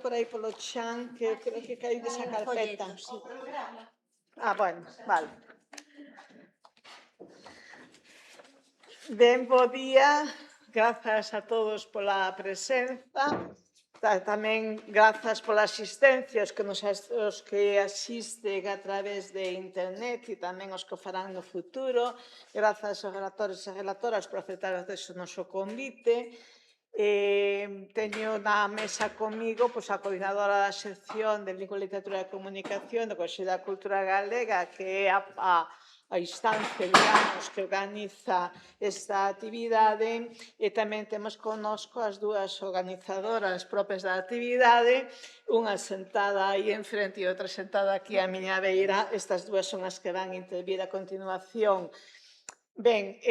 por aí polo chan, que creo que caí desa carpeta. Sí. Bueno, vale. Ben, bo día, grazas a todos pola presenza, tamén grazas pola asistencia, os que asisten a través de internet e tamén os que farán no futuro, grazas aos relatores e relatoras por aceptar o noso convite. Teño na mesa comigo a coordinadora da sección de Lingua, Literatura e Comunicación do Consello da Cultura Galega, que é a instancia, digamos, que organiza esta actividade, e tamén temos connosco as dúas organizadoras propias da actividade, unha sentada aí enfrente e outra sentada aquí á miña beira. Estas dúas son as que van intervir a continuación. Ben,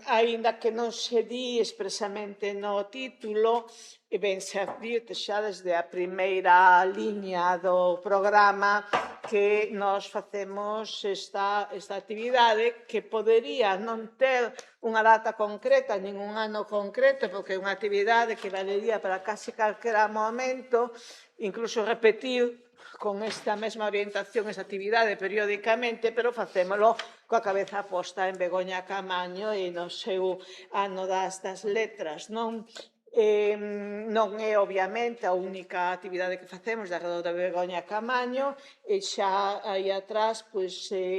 aínda que non se di expresamente no título, ben, se advirte xa desde a primeira liña do programa que nós facemos esta actividade, que podería non ter unha data concreta, nin un ano concreto, porque é unha actividade que valería para casi calquera momento, incluso repetir con esta mesma orientación, esa actividade periódicamente, pero facémolo coa cabeza posta en Begoña Caamaño e no seu ano das letras, non? Non é, obviamente, a única actividade que facemos de arredor de Begoña Caamaño, e xa aí atrás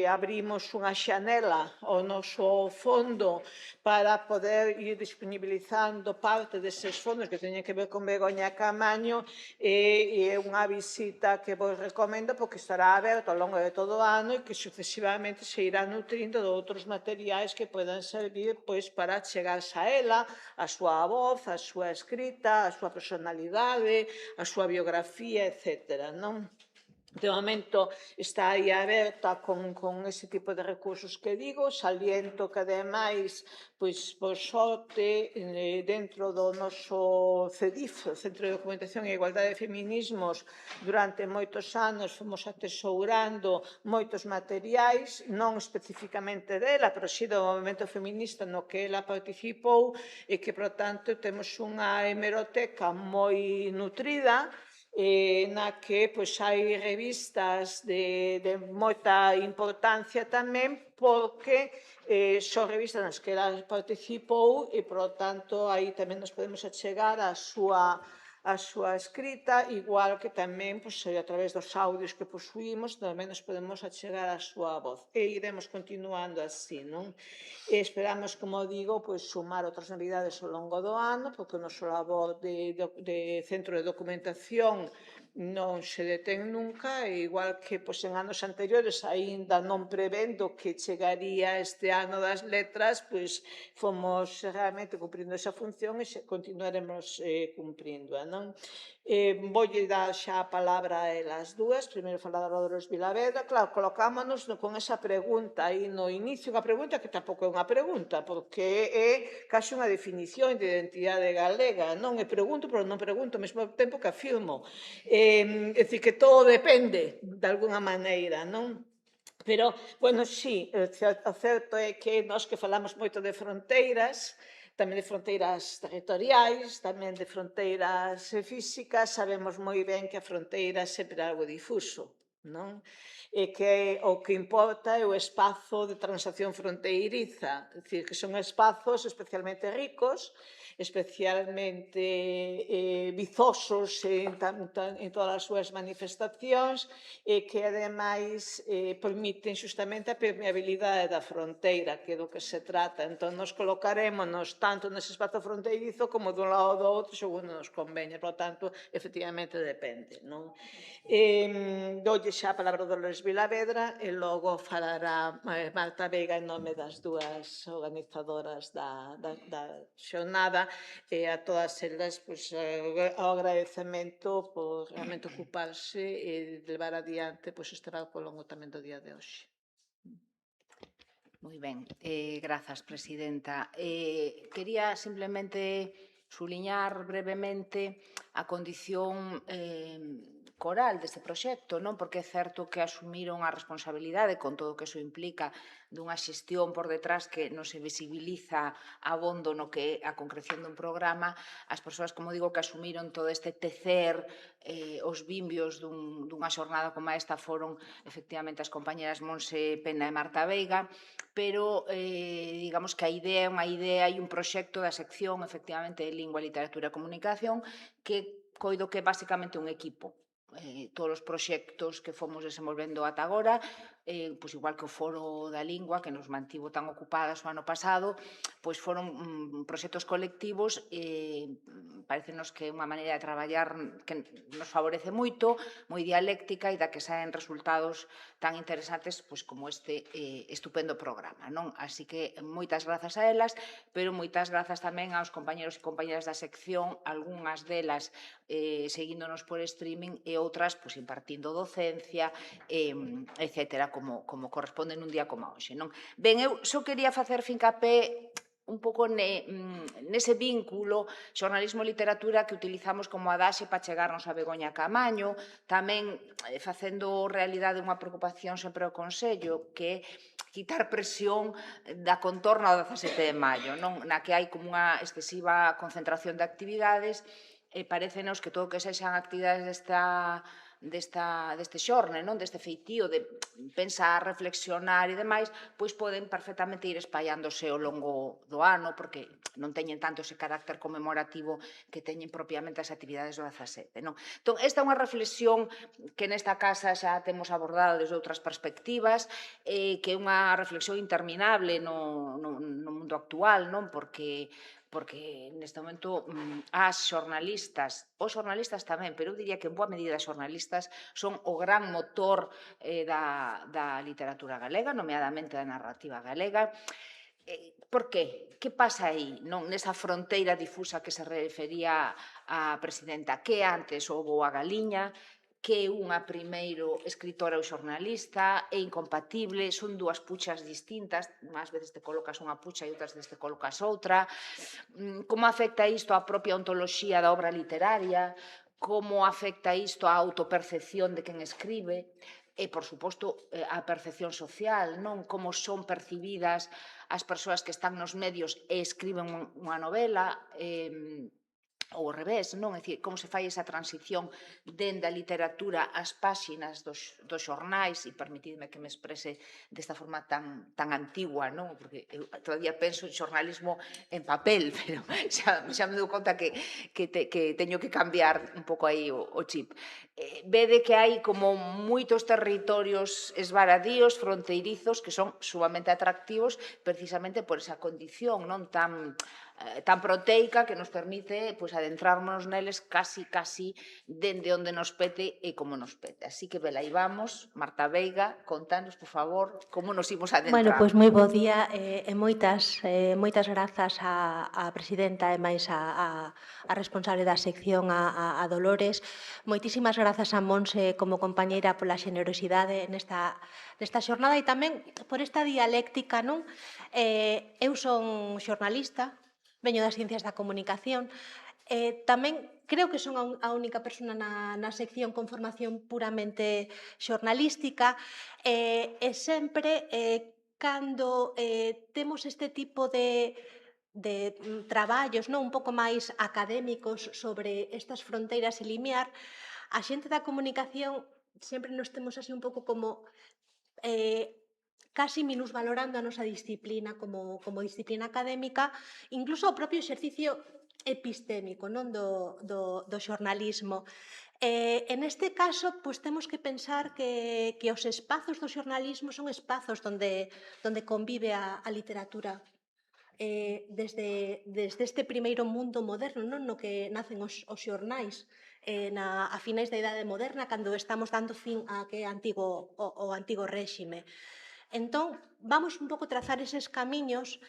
abrimos unha xanela ao noso fondo para poder ir disponibilizando parte deses fondos que teñen que ver con Begoña Caamaño, e é unha visita que vos recomendo porque estará aberto ao longo de todo o ano e que sucesivamente se irá nutrindo de outros materiais que podan servir para chegarse a ela, a súa voz, a súa escrita, a súa personalidade, a súa biografía, etc. De momento está aí aberta con ese tipo de recursos que digo. Saliento que, ademais, por sorte, dentro do noso CEDIF, o Centro de Documentación e Igualdade de Feminismos, durante moitos anos fomos atesourando moitos materiais, non especificamente dela, pero si do movimento feminista no que ela participou, e que, por tanto, temos unha hemeroteca moi nutrida, na que hai revistas de moita importancia tamén, porque son revistas nas que ela participou e, por tanto, aí tamén nos podemos achegar a súa escrita, igual que tamén a través dos audios que posuímos tamén nos podemos achegar a súa voz, e iremos continuando así, non? Esperamos, como digo, sumar outras novidades ao longo do ano, porque o noso labor de centro de documentación non se detén nunca, e igual que en anos anteriores, aínda non prevendo que chegaría este ano das letras, fomos realmente cumprindo esa función e continuaremos cumprindo, non? Voulle dar xa a palabra a elas dúas. Primeiro falar a Dolores Vilavedra. Claro, colocámonos con esa pregunta aí no inicio, unha pregunta que tampouco é unha pregunta, porque é case unha definición de identidade galega, non? E pregunto, pero non pregunto ao mesmo tempo que afirmo. É dicir, que todo depende, de alguna maneira, non? Pero, bueno, sí, o certo é que nós que falamos moito de fronteiras, tamén de fronteiras territoriais, tamén de fronteiras físicas, sabemos moi ben que a fronteira sempre é algo difuso, non? E que o que importa é o espazo de transacción fronteiriza, é dicir, que son espazos especialmente ricos, especialmente vizosos en todas as súas manifestacións, e que, ademais, permiten xustamente a permeabilidade da fronteira, que é do que se trata. Entón, nos colocarémonos tanto nese espazo fronteirizo como dun lado do outro, segundo nos conveña. Por tanto, efectivamente, depende, non? Doulle xa a palabra a Dolores Vilavedra e logo falará Marta Veiga en nome das dúas organizadoras da xornada, e a todas elas o agradecemento por realmente ocuparse e levar adiante este barco ao longo tamén do día de hoxe. Moi ben, grazas, presidenta. Quería simplemente suliñar brevemente a condición coral deste proxecto, non? Porque é certo que asumiron a responsabilidade con todo o que eso implica dunha xestión por detrás que non se visibiliza abondo no que é a concreción dun programa. As persoas, como digo, que asumiron todo este tecer os bimbios dunha xornada como esta foron efectivamente as compañeras Monse Pena e Marta Veiga, pero digamos que a idea é unha idea e un proxecto da sección efectivamente de Lingua, Literatura e Comunicación que coido que é basicamente un equipo. Todos os proxectos que fomos desenvolvendo ata agora, pois igual que o Foro da Lingua, que nos mantivo tan ocupadas o ano pasado, pois foron proxectos colectivos parecenos que é unha maneira de traballar que nos favorece moito, moi dialéctica e da que saen resultados tan interesantes pois como este estupendo programa, non? Así que moitas grazas a elas, pero moitas grazas tamén aos compañeros e compañeras da sección, algunhas delas seguíndonos por streaming e outras pois, impartindo docencia, etcétera, como corresponde nun día como hoxe. Non? Ben, eu só quería facer fincapé un pouco nese vínculo xornalismo-literatura que utilizamos como adaxe para chegarnos a Begoña Caamaño, tamén facendo realidade unha preocupación sempre ao Consello, que é quitar presión da contorna ao 17 de maio, non? Na que hai como unha excesiva concentración de actividades e parécenos que todo o que sexan actividades deste xorne, non? Deste feitío de pensar, reflexionar e demais, pois poden perfectamente ir espallándose ao longo do ano, porque non teñen tanto ese carácter conmemorativo que teñen propiamente as actividades do 17. Non? Entón, esta é unha reflexión que nesta casa xa temos abordado desde outras perspectivas, que é unha reflexión interminable no mundo actual, non? Porque neste momento as xornalistas, os xornalistas tamén, pero eu diría que en boa medida as xornalistas son o gran motor da literatura galega, nomeadamente da narrativa galega. Por qué? Que pasa aí, non? Nesa fronteira difusa que se refería a presidenta, que antes houbo a galiña, que unha primeiro escritora ou xornalista, é incompatible, son dúas puchas distintas, unhas veces te colocas unha pucha e outras veces te colocas outra. Como afecta isto á propia ontoloxía da obra literaria, como afecta isto á autopercepción de quen escribe, e, por suposto, a percepción social, non? Como son percibidas as persoas que están nos medios e escriben unha novela, ou ao revés, non? É dicir, como se fai esa transición dende a literatura ás páxinas dos xornais, e permitidme que me exprese desta forma tan antigua, non? Porque eu todavía penso en xornalismo en papel, pero xa me dou conta que teño que cambiar un pouco aí o chip. Vede que hai como moitos territorios esvaradíos, fronteirizos, que son sumamente atractivos precisamente por esa condición non tan proteica que nos permite pois, adentrarnos neles casi dende onde nos pete e como nos pete. Así que, vela, aí vamos. Marta Veiga, contanos, por favor, como nos imos adentrar. Bueno, pois moi bo día e moitas grazas á presidenta e máis a responsable da sección, a Dolores. Moitísimas grazas a Monse como compañeira pola xenerosidade nesta xornada e tamén por esta dialéctica, non? Eu son xornalista, veño das ciencias da comunicación, tamén creo que son a única persona na sección con formación puramente xornalística e sempre cando temos este tipo de traballos non un pouco máis académicos sobre estas fronteiras e limiar, a xente da comunicación sempre nos temos así un pouco como casi minusvalorando a nosa disciplina como disciplina académica, incluso o propio exercicio epistémico non do xornalismo. En este caso, pois, temos que pensar que os espazos do xornalismo son espazos onde convive a literatura desde este primeiro mundo moderno, non? No que nacen os xornais a finais da Idade Moderna, cando estamos dando fin a que é o antigo réxime. Entón, vamos un pouco trazar eses camiños,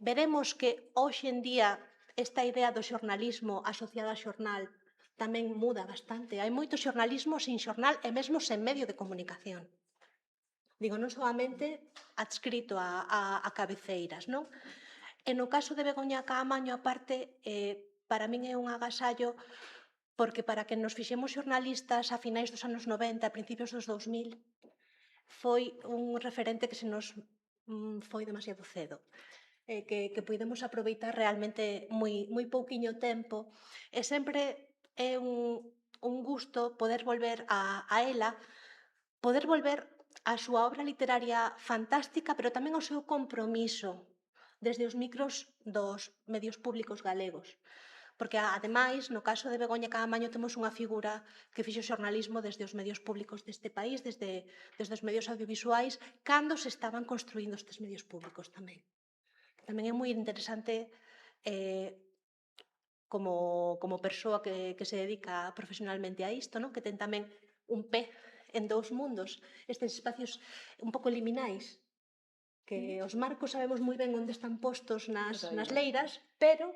veremos que hoxe en día esta idea do xornalismo asociado a xornal tamén muda bastante. Hai moito xornalismo sin xornal e mesmo sen medio de comunicación. Digo, non solamente adscrito a cabeceiras, non? E no caso de Begoña Caamaño, aparte, para min é un agasallo porque para que nos fixemos xornalistas a finais dos anos 90, a principios dos 2000, foi un referente que se nos foi demasiado cedo, que puidemos aproveitar realmente moi pouquiño tempo, e sempre é un gusto poder volver a ela, poder volver á súa obra literaria fantástica, pero tamén ao seu compromiso desde os micros dos medios públicos galegos. Porque, ademais, no caso de Begoña Caamaño, temos unha figura que fixo xornalismo desde os medios públicos deste país, desde os medios audiovisuais, cando se estaban construindo estes medios públicos tamén. Tamén é moi interesante como persoa que se dedica profesionalmente a isto, non? Que ten tamén un pé en dous mundos, estes espacios un pouco liminais, que os marcos sabemos moi ben onde están postos nas leiras, pero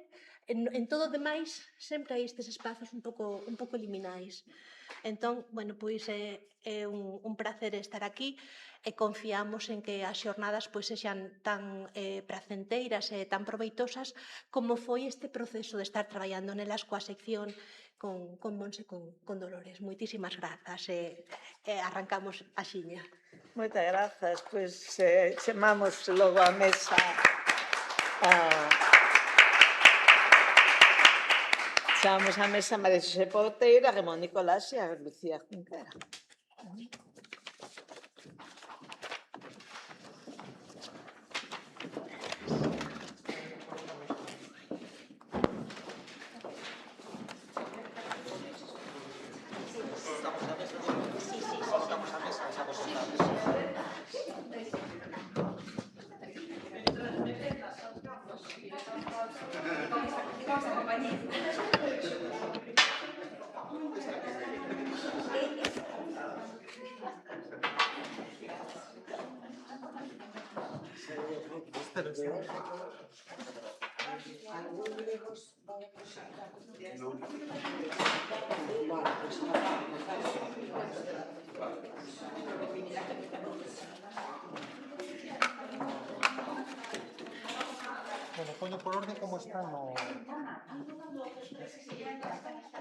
en todo o demais sempre hai estes espazos un pouco liminais. Entón, bueno, pois é un placer estar aquí e confiamos en que as xornadas pois sexan tan placenteiras e tan proveitosas como foi este proceso de estar traballando nelas coa sección con Monse, con Dolores. Moitísimas grazas e arrancamos a xiña. Moitas grazas, pois chamamos logo a mesa chamamos a mesa a María Xosé Porteira, a Ramón Nicolás e a Lucía Junquera. Bueno, poño por orden como está no...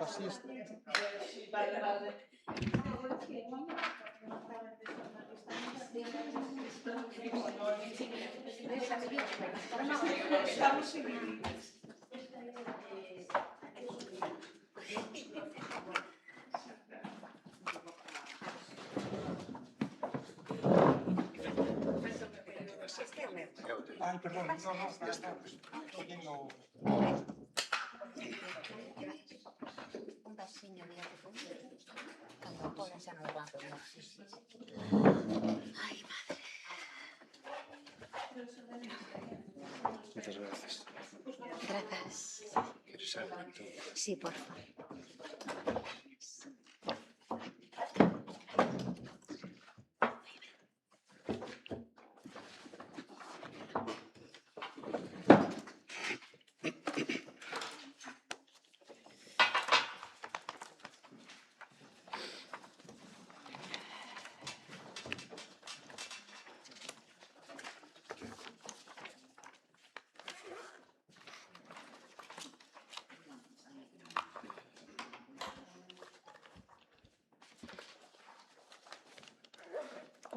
Así está. Ai, perdón, no, ya está. Un vasiño de algo. Cando poda xa nos van a Ai, madre. Muchas gracias. Grazas. ¿Quieres algo entonces? Sí, por favor.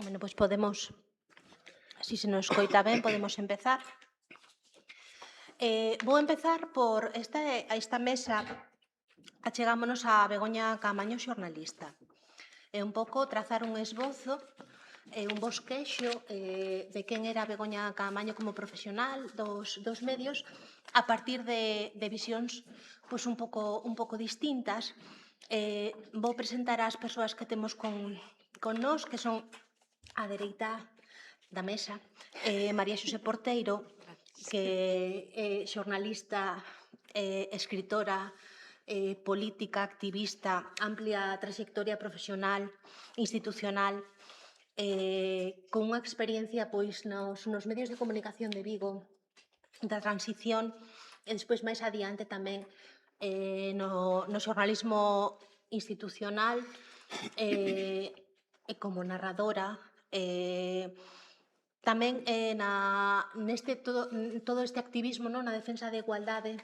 Bueno, pois podemos, así se nos coita ben, podemos empezar. Vou empezar por esta mesa, achegámonos a Begoña Caamaño, xornalista. É un pouco trazar un esbozo, un bosquexo de quen era Begoña Caamaño como profesional dos medios a partir de visións pois un pouco distintas. Vou presentar as persoas que temos con nós, que son á dereita da mesa, María Xosé Porteiro, que é xornalista, escritora, política, activista, amplia trayectoria profesional, institucional, con unha experiencia pois nos medios de comunicación de Vigo, da transición, e despois máis adiante tamén no xornalismo institucional, e como narradora, tamén neste todo este activismo, non, na defensa da igualdade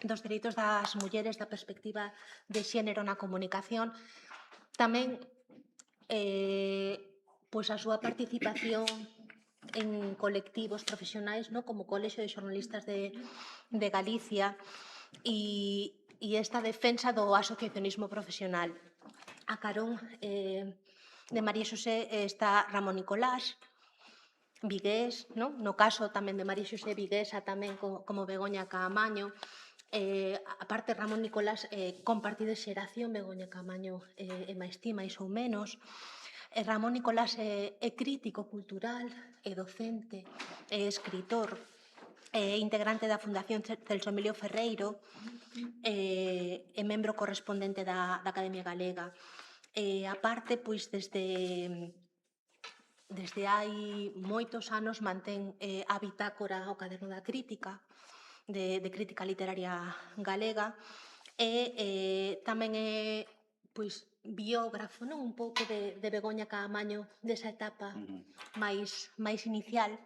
dos dereitos das mulleres, da perspectiva de xénero na comunicación, tamén pois a súa participación en colectivos profesionais, no? Como o Colexio de Xornalistas de Galicia e esta defensa do asociacionismo profesional. A carón de María Xosé está Ramón Nicolás, vigués, no? No caso tamén de María Xosé viguesa, tamén como Begoña Caamaño. A parte Ramón Nicolás compartido xeración, Begoña Caamaño é máis ti, máis ou menos. Ramón Nicolás é crítico cultural, é docente, é escritor, é integrante da Fundación Celso Emilio Ferreiro, é membro correspondente da Academia Galega. A parte, pois, desde hai moitos anos mantén a bitácora o Caderno da Crítica, de crítica literaria galega, e tamén é pois biógrafo, non, un pouco de Begoña Caamaño, desa etapa máis inicial.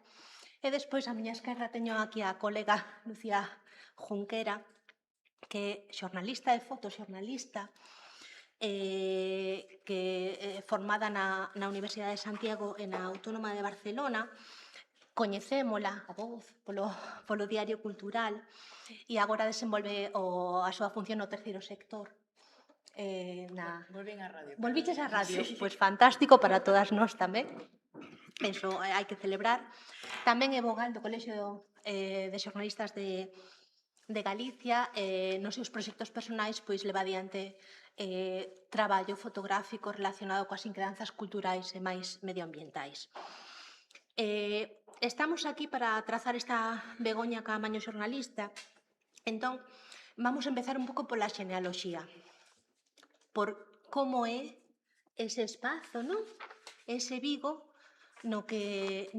E despois a miña esquerda teño aquí a colega Lucía Junquera, que é xornalista e fotoxornalista, que é formada na Universidade de Santiago e na Autónoma de Barcelona. Coñecémola, a voz, polo Diario Cultural, e agora desenvolve a súa función no terceiro sector. Volvín á radio. Volviches á radio? Pois fantástico para todas nós tamén. Eso hai que celebrar. Tamén é vogal do Colexio de Xornalistas de Galicia. Nos seus proxectos personais pois leva adiante traballo fotográfico relacionado coas inquedanzas culturais e máis medioambientais. Estamos aquí para trazar esta Begoña Caamaño xornalista. Entón, vamos a empezar un pouco pola xenealoxía, por como é ese espazo, non? Ese Vigo no que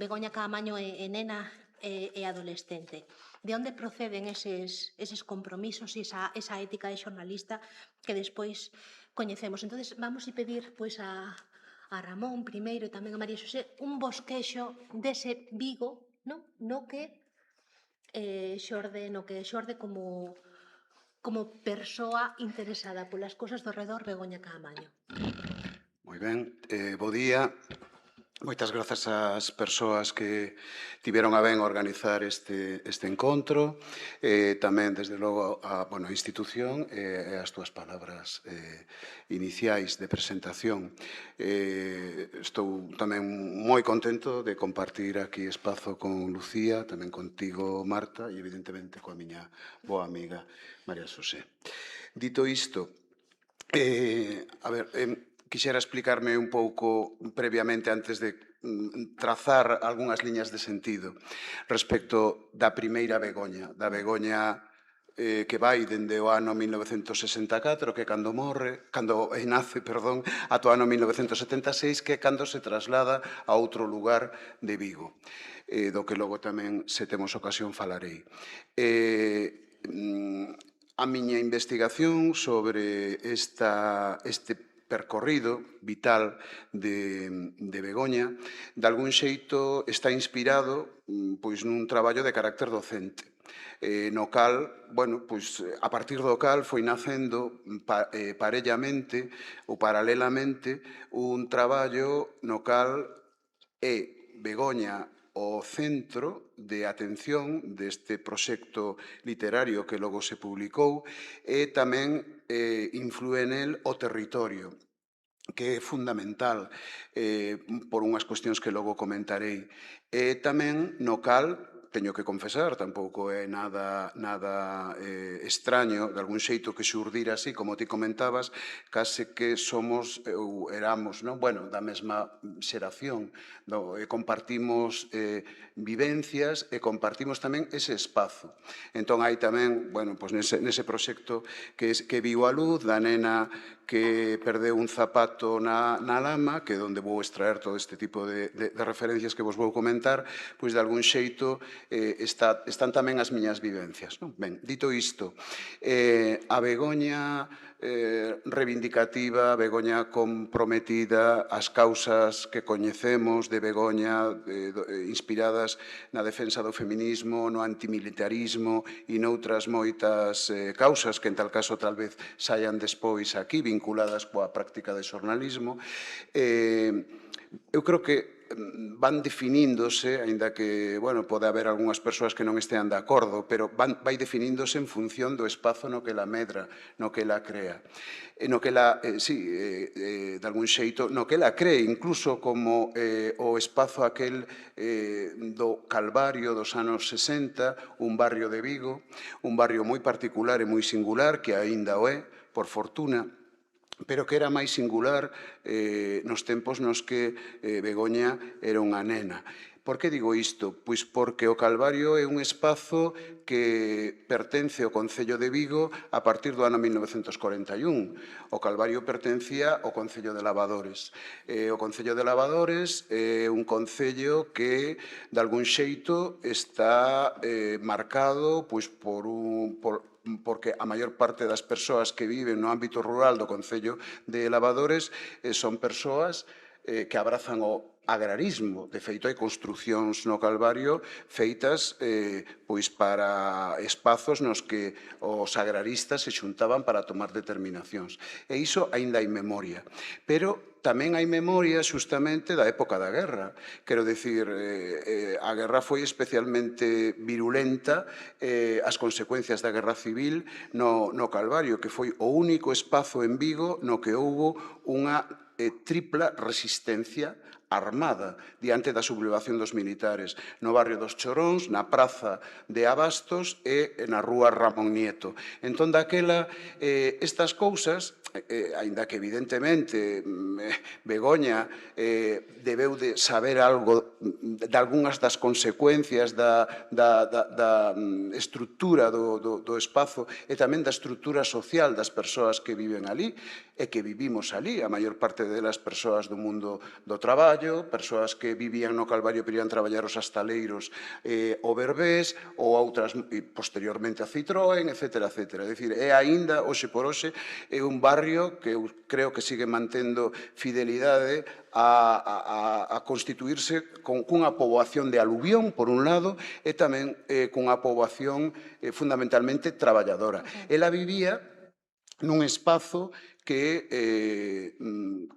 Begoña Caamaño é nena e adolescente. De onde proceden eses compromisos e esa ética de xornalista que despois coñecemos. Entón, vamos a pedir pois a Ramón primeiro e tamén a María Xosé un bosquexo dese Vigo, non? No que xorde como persoa interesada polas cousas do redor Begoña Caamaño. Moi ben, bo día. Moitas grazas ás persoas que tiveron a ben organizar este encontro, tamén, desde logo, a institución e as túas palabras iniciais de presentación. Estou tamén moi contento de compartir aquí espazo con Lucía, tamén contigo, Marta, e evidentemente coa miña boa amiga María Xosé. Dito isto, quixera explicarme un pouco previamente antes de trazar algunhas liñas de sentido respecto da primeira Begoña, da Begoña que vai dende o ano 1964, que é cando nace, ata o ano 1976, que é cando se traslada a outro lugar de Vigo, do que logo tamén, se temos ocasión, falarei. A miña investigación sobre este percorrido vital de Begoña, de algún xeito está inspirado pois nun traballo de carácter docente, no cal, a partir do cal foi nacendo parellamente ou paralelamente un traballo no cal é Begoña o centro de atención deste proxecto literario que logo se publicou e tamén inflúe nel o territorio, que é fundamental por unhas cuestións que logo comentarei. E tamén no cal, teño que confesar, tampouco é nada extraño, de algún xeito que xurdira así, como ti comentabas, case que somos ou éramos da mesma xeración, compartimos vivencias e compartimos tamén ese espazo. Entón hai tamén, nese proxecto que viu a luz da nena que perdeu un zapato na lama, que é onde vou extraer todo este tipo de referencias que vos vou comentar, pois de algún xeito están tamén as miñas vivencias. Ben, dito isto, a Begoña reivindicativa, Begoña comprometida, as causas que coñecemos de Begoña inspiradas na defensa do feminismo, no antimilitarismo e noutras moitas causas que en tal caso tal vez saian despois aquí vinculadas coa práctica de xornalismo. Eu creo que van definíndose, aínda que, bueno, pode haber algunhas persoas que non estean de acordo, pero vai definíndose en función do espazo no que la medra, no que la crea. No que la, de algún xeito, no que la cree, incluso como o espazo aquel do Calvario dos anos 60, un barrio de Vigo, un barrio moi particular e moi singular, que aínda o é, por fortuna, pero que era máis singular nos tempos nos que Begoña era unha nena. Por que digo isto? Pois porque o Calvario é un espazo que pertence ao Concello de Vigo a partir do ano 1941. O Calvario pertencía ao Concello de Lavadores. O Concello de Lavadores é un concello que, de algún xeito, está marcado pois porque a maior parte das persoas que viven no ámbito rural do Concello de Lavadores son persoas que abrazan o agrarismo. De feito, hai construcións no Calvario feitas pois para espazos nos que os agraristas se xuntaban para tomar determinacións. E iso aínda hai memoria. Pero tamén hai memoria xustamente da época da guerra. Quero dicir, a guerra foi especialmente virulenta, as consecuencias da guerra civil no Calvario, que foi o único espazo en Vigo no que houbo unha tripla resistencia armada diante da sublevación dos militares no barrio dos Choróns, na praza de Abastos e na rúa Ramón Nieto. Entón, daquela, estas cousas, aínda que evidentemente Begoña debeu de saber algo de algunhas das consecuencias da estrutura do espazo e tamén da estrutura social das persoas que viven ali e que vivimos ali, a maior parte delas persoas do mundo do traballo, persoas que vivían no Calvario pero iban traballar os astaleiros o Berbés ou outras posteriormente a Citroën, etc. É dicir, é aínda, hoxe por hoxe, é un barrio que eu creo que sigue mantendo fidelidade a constituirse cunha poboación de aluvión, por un lado, e tamén cunha poboación fundamentalmente traballadora. Ela vivía nun espazo que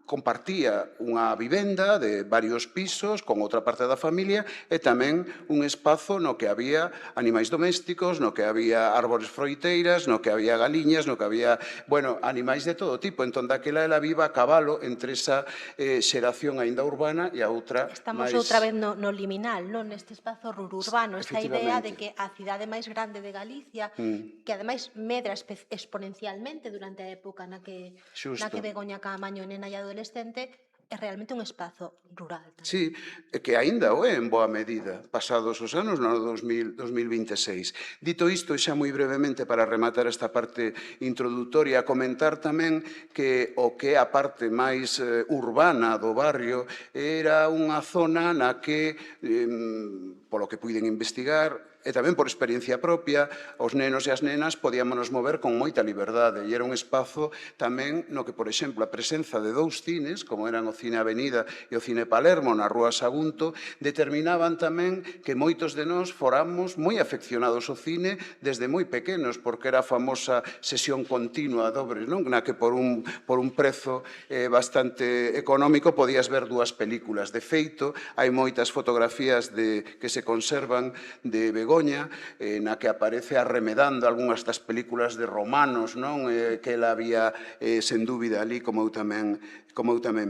compartía unha vivenda de varios pisos con outra parte da familia e tamén un espazo no que había animais domésticos, no que había árbores froiteiras, no que había galiñas, no que había, bueno, animais de todo tipo. Entón, daquela ela viva a cabalo entre esa xeración aínda urbana e a outra Estamos outra vez no liminal, non? Neste espazo rururbano, esta idea de que a cidade máis grande de Galicia, que ademais medra exponencialmente durante a época na que Begoña Caamaño, nena e adolescente, é realmente un espazo rural. Sí, que aínda o é en boa medida, pasados os anos, no ano 2026. Dito isto, xa moi brevemente para rematar esta parte introductoria, comentar tamén que o que é a parte máis urbana do barrio era unha zona na que, polo que puiden investigar, e tamén por experiencia propia, os nenos e as nenas podíamos mover con moita liberdade e era un espazo tamén no que, por exemplo, a presenza de dous cines, como eran o Cine Avenida e o Cine Palermo na Rúa Sagunto, determinaban tamén que moitos de nós foramos moi afeccionados ao cine desde moi pequenos, porque era a famosa sesión continua dobre, non? Na que por un prezo bastante económico podías ver dúas películas. De feito, hai moitas fotografías que se conservan de Begoña, na que aparece arremedando algunhas das películas de romanos, non? Que ela había, sen dúbida, ali, como eu tamén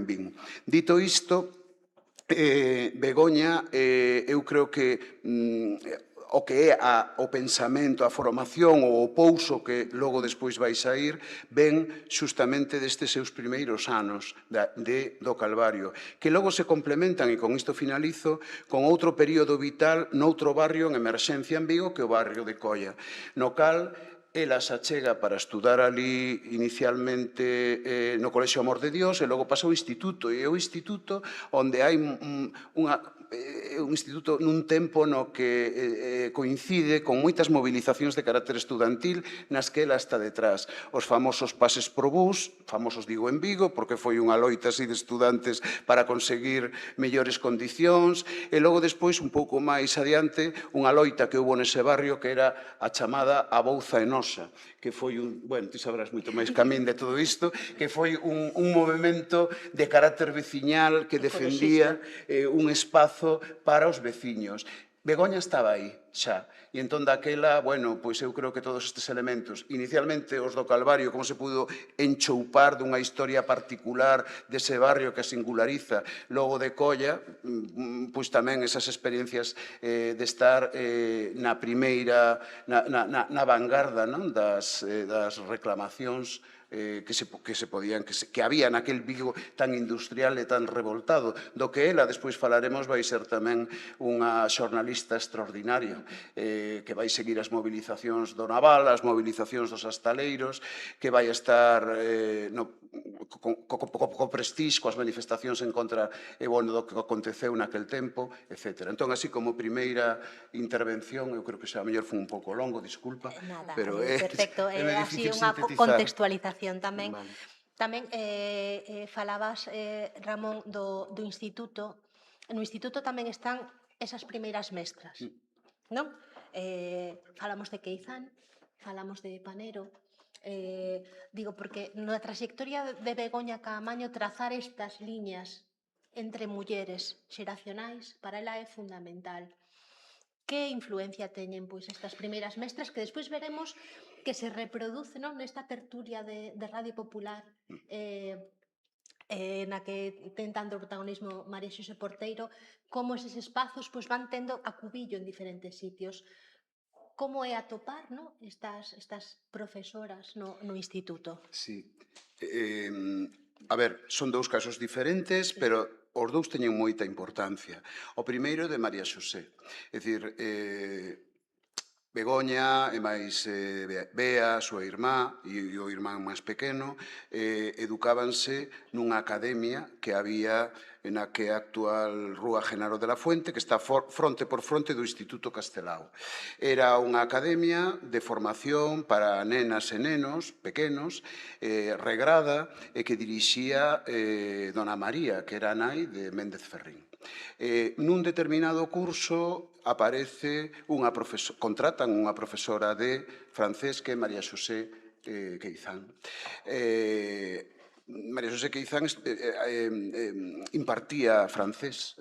vin. Dito isto, Begoña, eu creo que o que é o pensamento, a formación ou o pouso que logo despois vai sair, ven xustamente destes seus primeiros anos do Calvario, que logo se complementan, e con isto finalizo, con outro período vital noutro barrio en emerxencia en Vigo, que é o barrio de Coia, no cal ela se achega para estudar ali inicialmente no Colexio Amor de Dios e logo pasa ao instituto, e é o instituto onde hai un instituto nun tempo no que coincide con moitas movilizacións de carácter estudantil nas que ela está detrás. Os famosos pases pro bus, famosos digo en Vigo, porque foi unha loita así de estudantes para conseguir mellores condicións, e logo despois, un pouco máis adiante, unha loita que houve nese barrio que era a chamada A Bouza Enosa, que foi bueno, ti sabrás moito máis que a min de todo isto, que foi un movimento de carácter veciñal que defendía un espazo para os veciños. Begoña estaba aí xa, e entón daquela, bueno, pois eu creo que todos estes elementos, inicialmente os do Calvario, como se pudo enchoupar dunha historia particular dese barrio que a singulariza, logo de Colla, pois tamén esas experiencias de estar na primeira, na vanguarda das reclamacións que había naquel Vigo tan industrial e tan revoltado, do que ela, despois falaremos, vai ser tamén unha xornalista extraordinaria, que vai seguir as movilizacións do Naval, as movilizacións dos astaleiros, que vai estar co prestix, coas manifestacións en contra do que aconteceu naquel tempo, etc. Entón, así como primeira intervención, eu creo que xa mellor foi un pouco longo, disculpa, Nada, pero perfecto, é así difícil unha sintetizar. contextualización tamén. Vale. Tamén falabas, Ramón, do instituto. No instituto tamén están esas primeiras mestras, non? Falamos de Queizán, falamos de Panero, digo, porque na trayectoria de Begoña Caamaño trazar estas liñas entre mulleres xeracionais para ela é fundamental. Que influencia teñen pois estas primeiras mestras que despois veremos que se reproduce, non, nesta tertulia de Radio Popular na que ten tanto protagonismo María Xosé Porteiro, como eses espazos pois van tendo acubillo en diferentes sitios. Como é atopar, non, estas profesoras no instituto? Sí. A ver, son dous casos diferentes, pero os dous teñen moita importancia. O primeiro de María Xosé. É dicir, Begoña e máis Bea, a súa irmá, e o irmán máis pequeno, educábanse nunha academia que había na que é a actual Rúa Genaro de la Fuente, que está fronte por fronte do Instituto Castelao. Era unha academia de formación para nenas e nenos pequenos, regrada, e que dirixía Dona María, que era a nai de Méndez Ferrín. Nun determinado curso aparece contratan unha profesora de francés que é María Xosé Queizán. María Xosé Queizán impartía francés,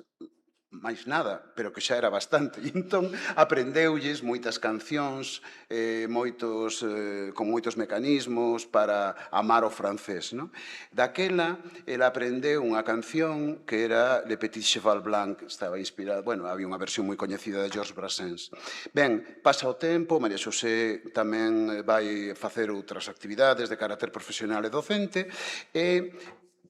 máis nada, pero que xa era bastante. E entón aprendeulles moitas cancións, con moitos mecanismos para amar o francés. Daquela, ela aprendeu unha canción que era Le Petit Cheval Blanc, estaba inspirada, bueno, había unha versión moi coñecida de Georges Brassens. Ben, pasa o tempo, María Xosé tamén vai facer outras actividades de carácter profesional e docente, e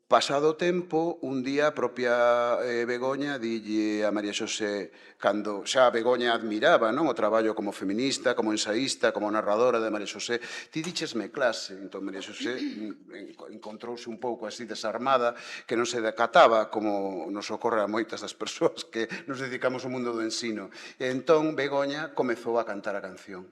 pasado o tempo, un día a propia Begoña dille a María Xosé, cando xa a Begoña admiraba o traballo como feminista, como ensaísta, como narradora de María Xosé, ti díchesme clase. Entón María Xosé encontrouse un pouco así desarmada, que non se decataba, como nos ocorre a moitas das persoas que nos dedicamos ao mundo do ensino. E entón Begoña comezou a cantar a canción.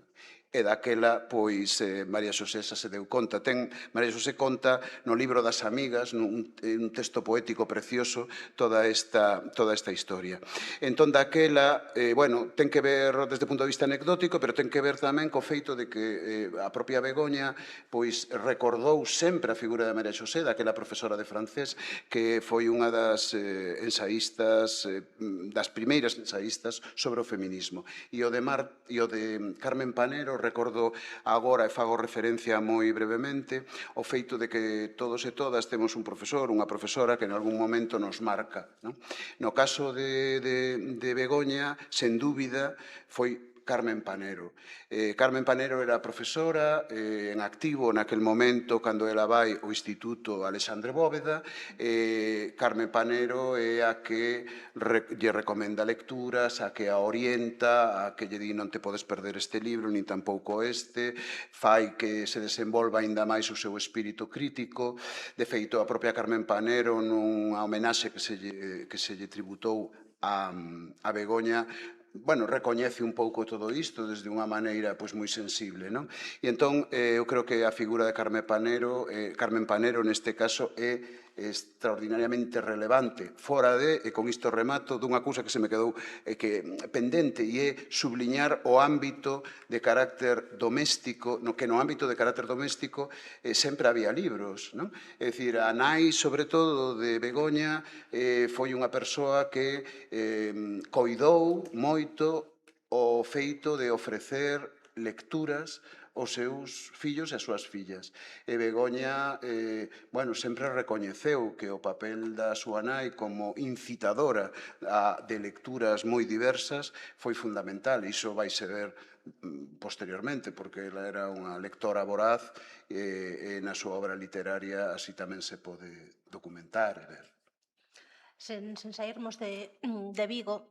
E daquela, pois, María Xosé xa se deu conta. María Xosé conta no libro das amigas, nun texto poético precioso, toda esta historia. Entón, daquela, bueno, ten que ver desde o punto de vista anecdótico, pero ten que ver tamén co feito de que a propia Begoña, pois, recordou sempre a figura de María Xosé, daquela profesora de francés, que foi unha das ensaístas, das primeiras ensaístas sobre o feminismo. E o de Carmen Panero, recordo agora e fago referencia moi brevemente o feito de que todos e todas temos un profesor, unha profesora que en algún momento nos marca. No caso de Begoña, sen dúbida, foi Carmen Panero. Carmen Panero era profesora en activo naquel momento cando ela vai ao Instituto Alexandre Bóveda. Carmen Panero é a que lle recomenda lecturas, a que a orienta, a que lle di non te podes perder este libro, nin tampouco este, fai que se desenvolva aínda máis o seu espírito crítico. De feito, a propia Carmen Panero, nunha homenaxe que se lle tributou a Begoña, bueno, recoñece un pouco todo isto desde unha maneira pois moi sensible, non? E entón, eu creo que a figura de Carmen Panero neste caso é extraordinariamente relevante, fora de, e con isto remato, dunha cousa que se me quedou pendente, e é subliñar o ámbito de carácter doméstico, que no ámbito de carácter doméstico sempre había libros, non? É dicir, a nai, sobre todo, de Begoña, foi unha persoa que coidou moito o feito de ofrecer lecturas aos seus fillos e as súas fillas. E Begoña, bueno, sempre recoñeceu que o papel da súa nai como incitadora de lecturas moi diversas foi fundamental. Iso vaise ver posteriormente, porque ela era unha lectora voraz e na súa obra literaria así tamén se pode documentar e ver. Sen sairmos de Vigo,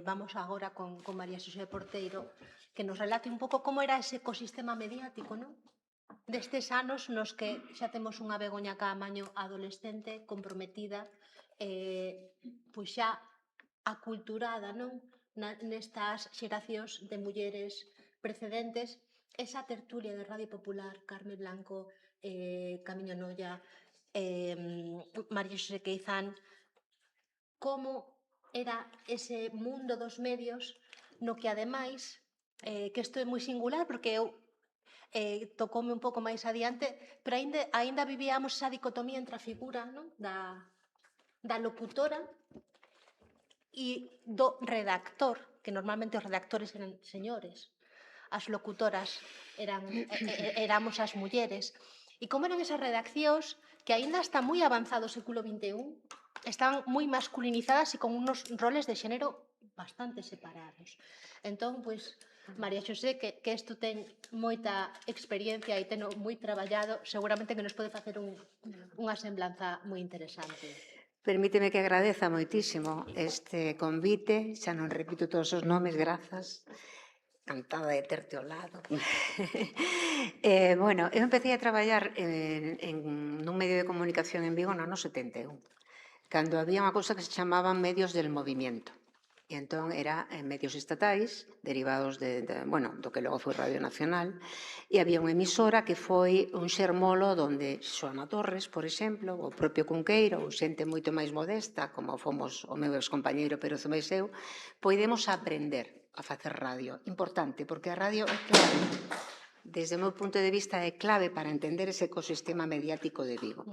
vamos agora con María Xosé Porteiro, que nos relate un pouco como era ese ecosistema mediático, non? Destes anos nos que xa temos unha Begoña Caamaño adolescente, comprometida, pois xa aculturada, non? Nestas xeracións de mulleres precedentes, esa tertulia de Radio Popular, Carme Blanco, Camiño Noia, María Xosé Queizán, como era ese mundo dos medios no que, ademais, que isto é moi singular, porque eu tocoume un pouco máis adiante, pero aínda vivíamos esa dicotomía entre a figura, non? Da locutora e do redactor, que normalmente os redactores eran señores, as locutoras éramos as mulleres. E como eran esas redaccións que aínda está moi avanzado o século XXI, estaban moi masculinizadas e con unos roles de xénero bastante separados. Entón, pois, María Xosé, que isto ten moita experiencia e teno moi traballado, seguramente que nos pode facer unha semblanza moi interesante. Permíteme que agradeza moitísimo este convite, xa non repito todos os nomes, grazas, encantada de terte ao lado. Bueno, eu empecé a traballar nun medio de comunicación en Vigo no ano 71, cando había unha cousa que se chamaban medios del movimiento. E entón era medios estatais, derivados do que logo foi Radio Nacional, e había unha emisora que foi un xermolo donde Xoana Torres, por exemplo, o propio Cunqueiro, ou xente moito máis modesta, como fomos o meu excompañeiro Pero Zumais e eu, poidemos aprender a facer radio. Importante, porque a radio é clave. Desde o meu punto de vista é clave para entender ese ecosistema mediático de Vigo.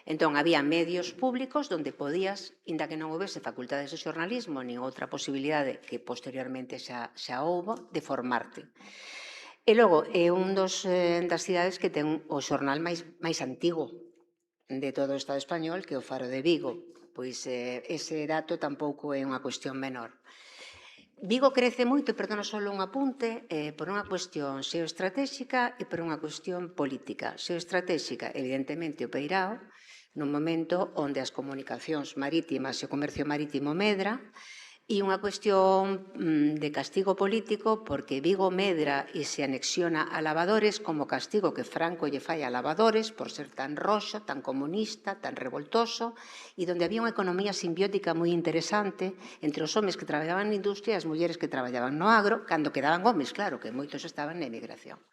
Entón, había medios públicos onde podías, inda que non houvese facultades de xornalismo, nin outra posibilidade que posteriormente xa houbo, de formarte. E logo, é un das cidades que ten o xornal máis antigo de todo o Estado español, que é o Faro de Vigo. Pois ese dato tampouco é unha cuestión menor. Vigo crece moito, perdona só un apunte, por unha cuestión xeoestratéxica e por unha cuestión política. Xeoestratéxica, evidentemente, o Peirao, nun momento onde as comunicacións marítimas e o comercio marítimo medra, e unha cuestión de castigo político, porque Vigo medra e se anexiona a Lavadores como castigo que Franco lle fai a Lavadores por ser tan roxo, tan comunista, tan revoltoso, e onde había unha economía simbiótica moi interesante entre os homes que traballaban na industria e as mulleres que traballaban no agro, cando quedaban homes, claro, que moitos estaban na emigración.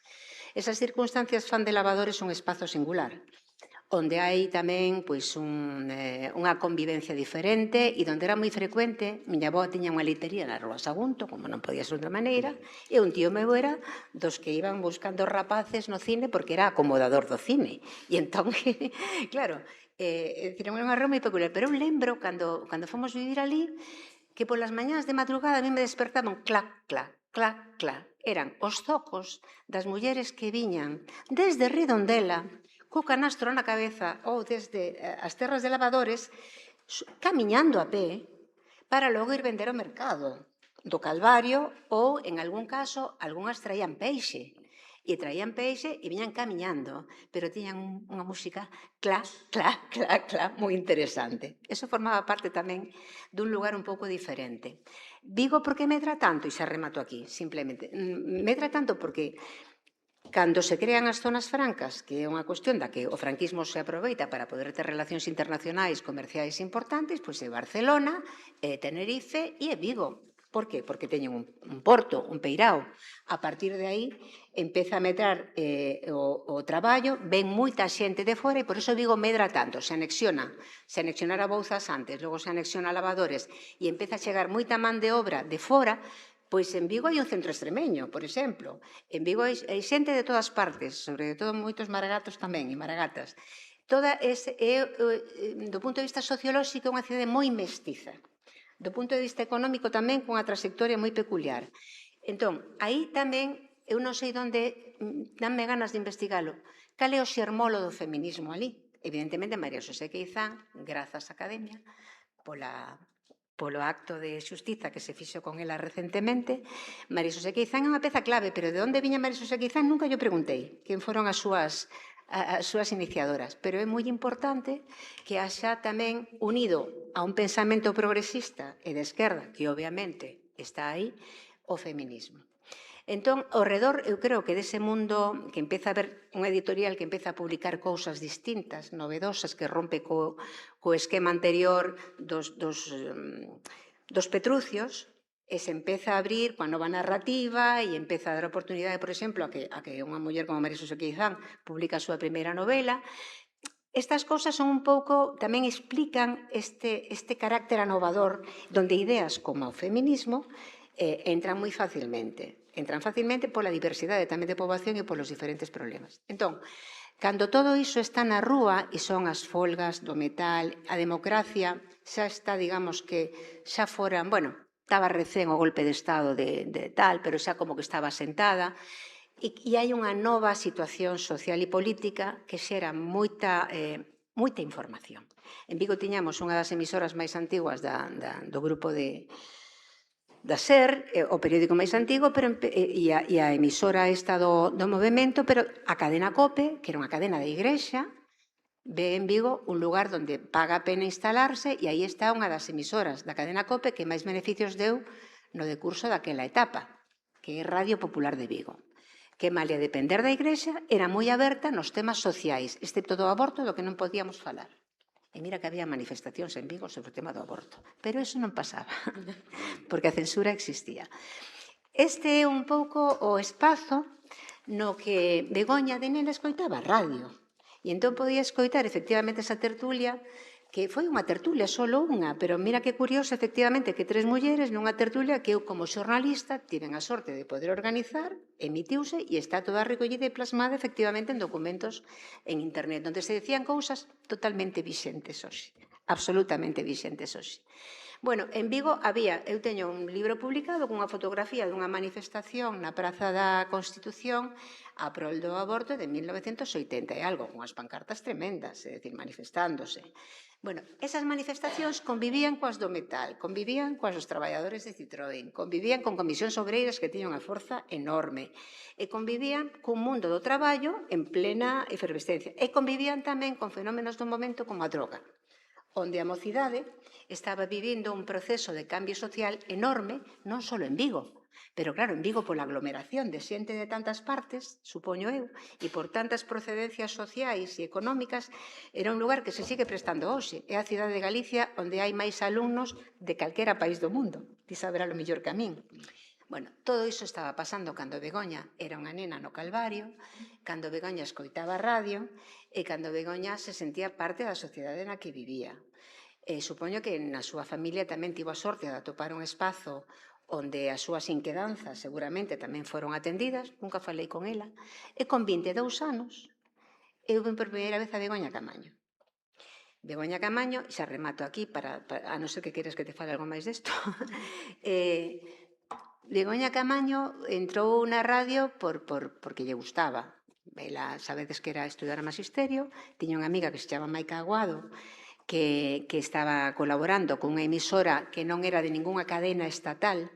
Esas circunstancias fan de Lavadores un espazo singular, onde hai tamén unha convivencia diferente e onde era moi frecuente. Miña avó tiña unha leitería na Rúa Sagunto, como non podía ser de outra maneira, e un tío meu era dos que iban buscando rapaces no cine porque era acomodador do cine. E entón, claro, é unha rúa moi peculiar, pero eu lembro cando fomos vivir ali que polas mañás de madrugada a mí me despertaban clac, clac, clac, clac. Eran os zocos das mulleres que viñan desde Redondela, co canastro na cabeza ou desde as terras de Lavadores, camiñando a pé para logo ir vender ao mercado. do Calvario ou, en algún caso, algunhas traían peixe. E traían peixe e viñan camiñando, pero tiñan unha música clá, clá, clá, clá, moi interesante. Eso formaba parte tamén dun lugar un pouco diferente. Vigo por que medra tanto? E xa remato aquí, simplemente. Medra tanto porque cando se crean as zonas francas, que é unha cuestión da que o franquismo se aproveita para poder ter relacións internacionais comerciais importantes, pois é Barcelona, é Tenerife e é Vigo. Por qué? Porque teñen un porto, un peirao. A partir de aí empeza a medrar o traballo, ven moita xente de fora e por iso Vigo medra tanto, se anexionara Bouzas antes, logo se anexiona Lavadores e empeza a chegar moita man de obra de fora, pois en Vigo hai un centro extremeño, por exemplo. En Vigo hai xente de todas partes, sobre todo moitos maragatos tamén e maragatas. Toda do punto de vista sociolóxico, é unha cidade moi mestiza. Do punto de vista económico tamén, cunha trayectoria moi peculiar. Entón, aí tamén, eu non sei onde, danme ganas de investigalo, cal é o xermolo do feminismo ali? Evidentemente, María Xosé Queizán, grazas á Academia, polo acto de xustiza que se fixo con ela recentemente. María Xosé Queizán é unha peza clave, pero de onde viña María Xosé Queizán nunca yo preguntei quen foron as súas iniciadoras, pero é moi importante que haxa tamén unido a un pensamento progresista e de esquerda, que obviamente está aí, o feminismo. Entón, ao redor, eu creo que dese mundo que empeza a haber unha editorial que empeza a publicar cousas distintas, novedosas, que rompe co esquema anterior dos Petrucios, e se empeza a abrir coa nova narrativa e empeza a dar oportunidade, por exemplo, a que unha muller como María Xosé Queizán publica a súa primeira novela. Estas cousas son un pouco, tamén explican este carácter anovador, donde ideas como o feminismo entran moi facilmente. Entran facilmente pola diversidade tamén de poboación e polos diferentes problemas. Entón, cando todo iso está na rúa e son as folgas do metal, a democracia xa está, digamos que xa fora, bueno, estaba recén o golpe de Estado de tal, pero xa como que estaba sentada, e hai unha nova situación social e política que xera moita información. En Vigo tiñamos unha das emisoras máis antiguas do grupo da SER, o periódico máis antigo, e a emisora esta do movimento, pero a cadena COPE, que era unha cadena da Igrexa, ve en Vigo un lugar onde paga a pena instalarse e aí está unha das emisoras da cadena COPE que máis beneficios deu no decurso daquela etapa, que é Radio Popular de Vigo, que malia depender da Igrexa era moi aberta nos temas sociais, excepto do aborto, do que non podíamos falar. E mira que había manifestacións en Vigo sobre o tema do aborto, pero iso non pasaba, porque a censura existía. Este é un pouco o espazo no que Begoña de nena escoitaba radio. E entón podía escoitar efectivamente esa tertulia, que foi unha tertulia, solo unha, pero mira que curioso efectivamente que tres mulleres nunha tertulia que eu como xornalista tiven a sorte de poder organizar, emitiuse e está toda recollida e plasmada efectivamente en documentos en internet, onde se decían cousas totalmente vixentes hoxe, absolutamente vixentes hoxe. Bueno, en Vigo eu teño un libro publicado cunha fotografía dunha manifestación na Praza da Constitución a prol do aborto de 1980 e algo, unhas pancartas tremendas, é dicir, manifestándose. Bueno, esas manifestacións convivían coas do metal, convivían coas dos traballadores de Citroën, convivían con comisións obreiras que tiñan unha forza enorme, e convivían cun mundo do traballo en plena efervescencia, e convivían tamén con fenómenos do momento como a droga, onde a mocidade estaba vivindo un proceso de cambio social enorme, non só en Vigo, pero claro, en Vigo pola aglomeración de xente de tantas partes, supoño eu, e por tantas procedencias sociais e económicas, era un lugar que se sigue prestando hoxe. É a cidade de Galicia onde hai máis alumnos de calquera país do mundo. Ti saberá lo mellor que a min. Bueno, todo iso estaba pasando cando Begoña era unha nena no Calvario, cando Begoña escoitaba radio e cando Begoña se sentía parte da sociedade na que vivía. Supoño que na súa familia tamén tivo a sorte de atopar un espazo onde as súas inquedanzas seguramente tamén foron atendidas, nunca falei con ela, e con 22 anos eu vim por primeira vez a Begoña Camaño. Begoña Camaño, xa remato aquí, a non ser que queres que te fale algo máis desto, Begoña Camaño entrou na radio porque lle gustaba. Ela, sabedes que era estudar a magisterio, tiña unha amiga que se chama Maica Aguado, que estaba colaborando cunha emisora que non era de ningunha cadena estatal,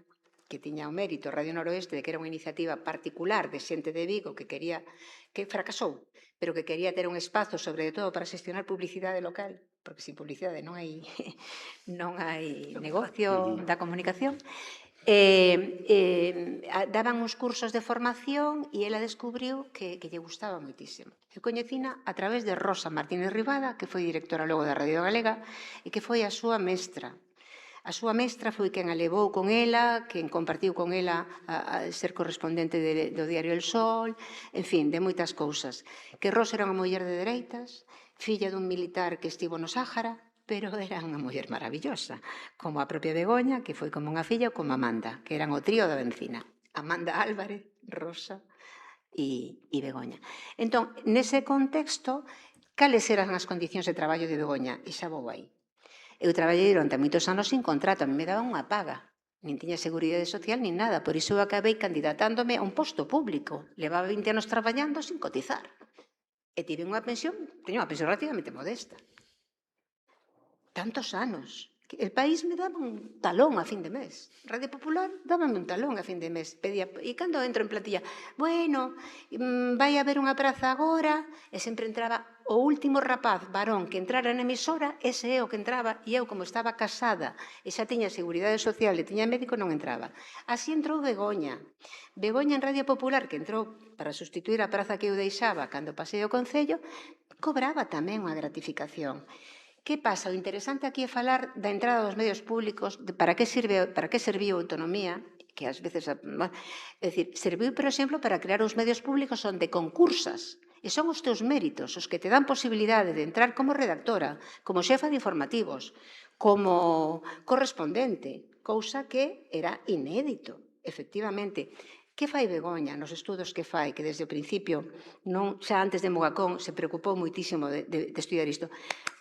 que tiña o mérito Radio Noroeste de que era unha iniciativa particular de xente de Vigo que fracasou, pero que quería ter un espazo sobre todo para xestionar publicidade local, porque sin publicidade non hai negocio da comunicación. Daban uns cursos de formación e ela descubriu que lle gustaba moitísimo. Eu coñecina a través de Rosa Martínez Rivada, que foi directora logo da Radio Galega e que foi a súa mestra. A súa mestra foi quen a levou con ela, quen compartiu con ela a ser correspondente do diario El Sol, en fin, de moitas cousas. Que Rosa era unha muller de dereitas, filla dun militar que estivo no Sáhara, pero era unha muller maravillosa, como a propia Begoña, que foi como unha filla, ou como Amanda, que eran o trío da Bencina. Amanda Álvarez, Rosa e Begoña. Entón, nese contexto, cales eran as condicións de traballo de Begoña? E xa vou aí. Eu traballei durante moitos anos sin contrato, a mí me daban unha paga. Nin tiña seguridade social nin nada, por iso eu acabei candidatándome a un posto público. Levaba 20 anos traballando sin cotizar. E tive unha pensión, teño unha pensión relativamente modesta. Tantos anos. El País me daba un talón a fin de mes. Radio Popular dábame un talón a fin de mes. Pedía, e cando entro en plantilla, bueno, vai haber unha praza agora, e sempre entraba o último rapaz varón que entrara na emisora, ese é o que entraba, e eu, como estaba casada, e xa tiña seguridade social e tiña médico, non entraba. Así entrou Begoña. Begoña en Radio Popular, que entrou para sustituir a praza que eu deixaba cando pasei o Concello, cobraba tamén unha gratificación. Que pasa? O interesante aquí é falar da entrada dos medios públicos, de para que serviu a autonomía, que ás veces... É dicir, serviu, por exemplo, para crear uns medios públicos onde concursas, e son os teus méritos, os que te dan posibilidade de entrar como redactora, como xefa de informativos, como correspondente, cousa que era inédito, efectivamente. Que fai Begoña nos estudos que fai, que desde o principio, xa antes de Mogacón, se preocupou moitísimo de estudiar isto?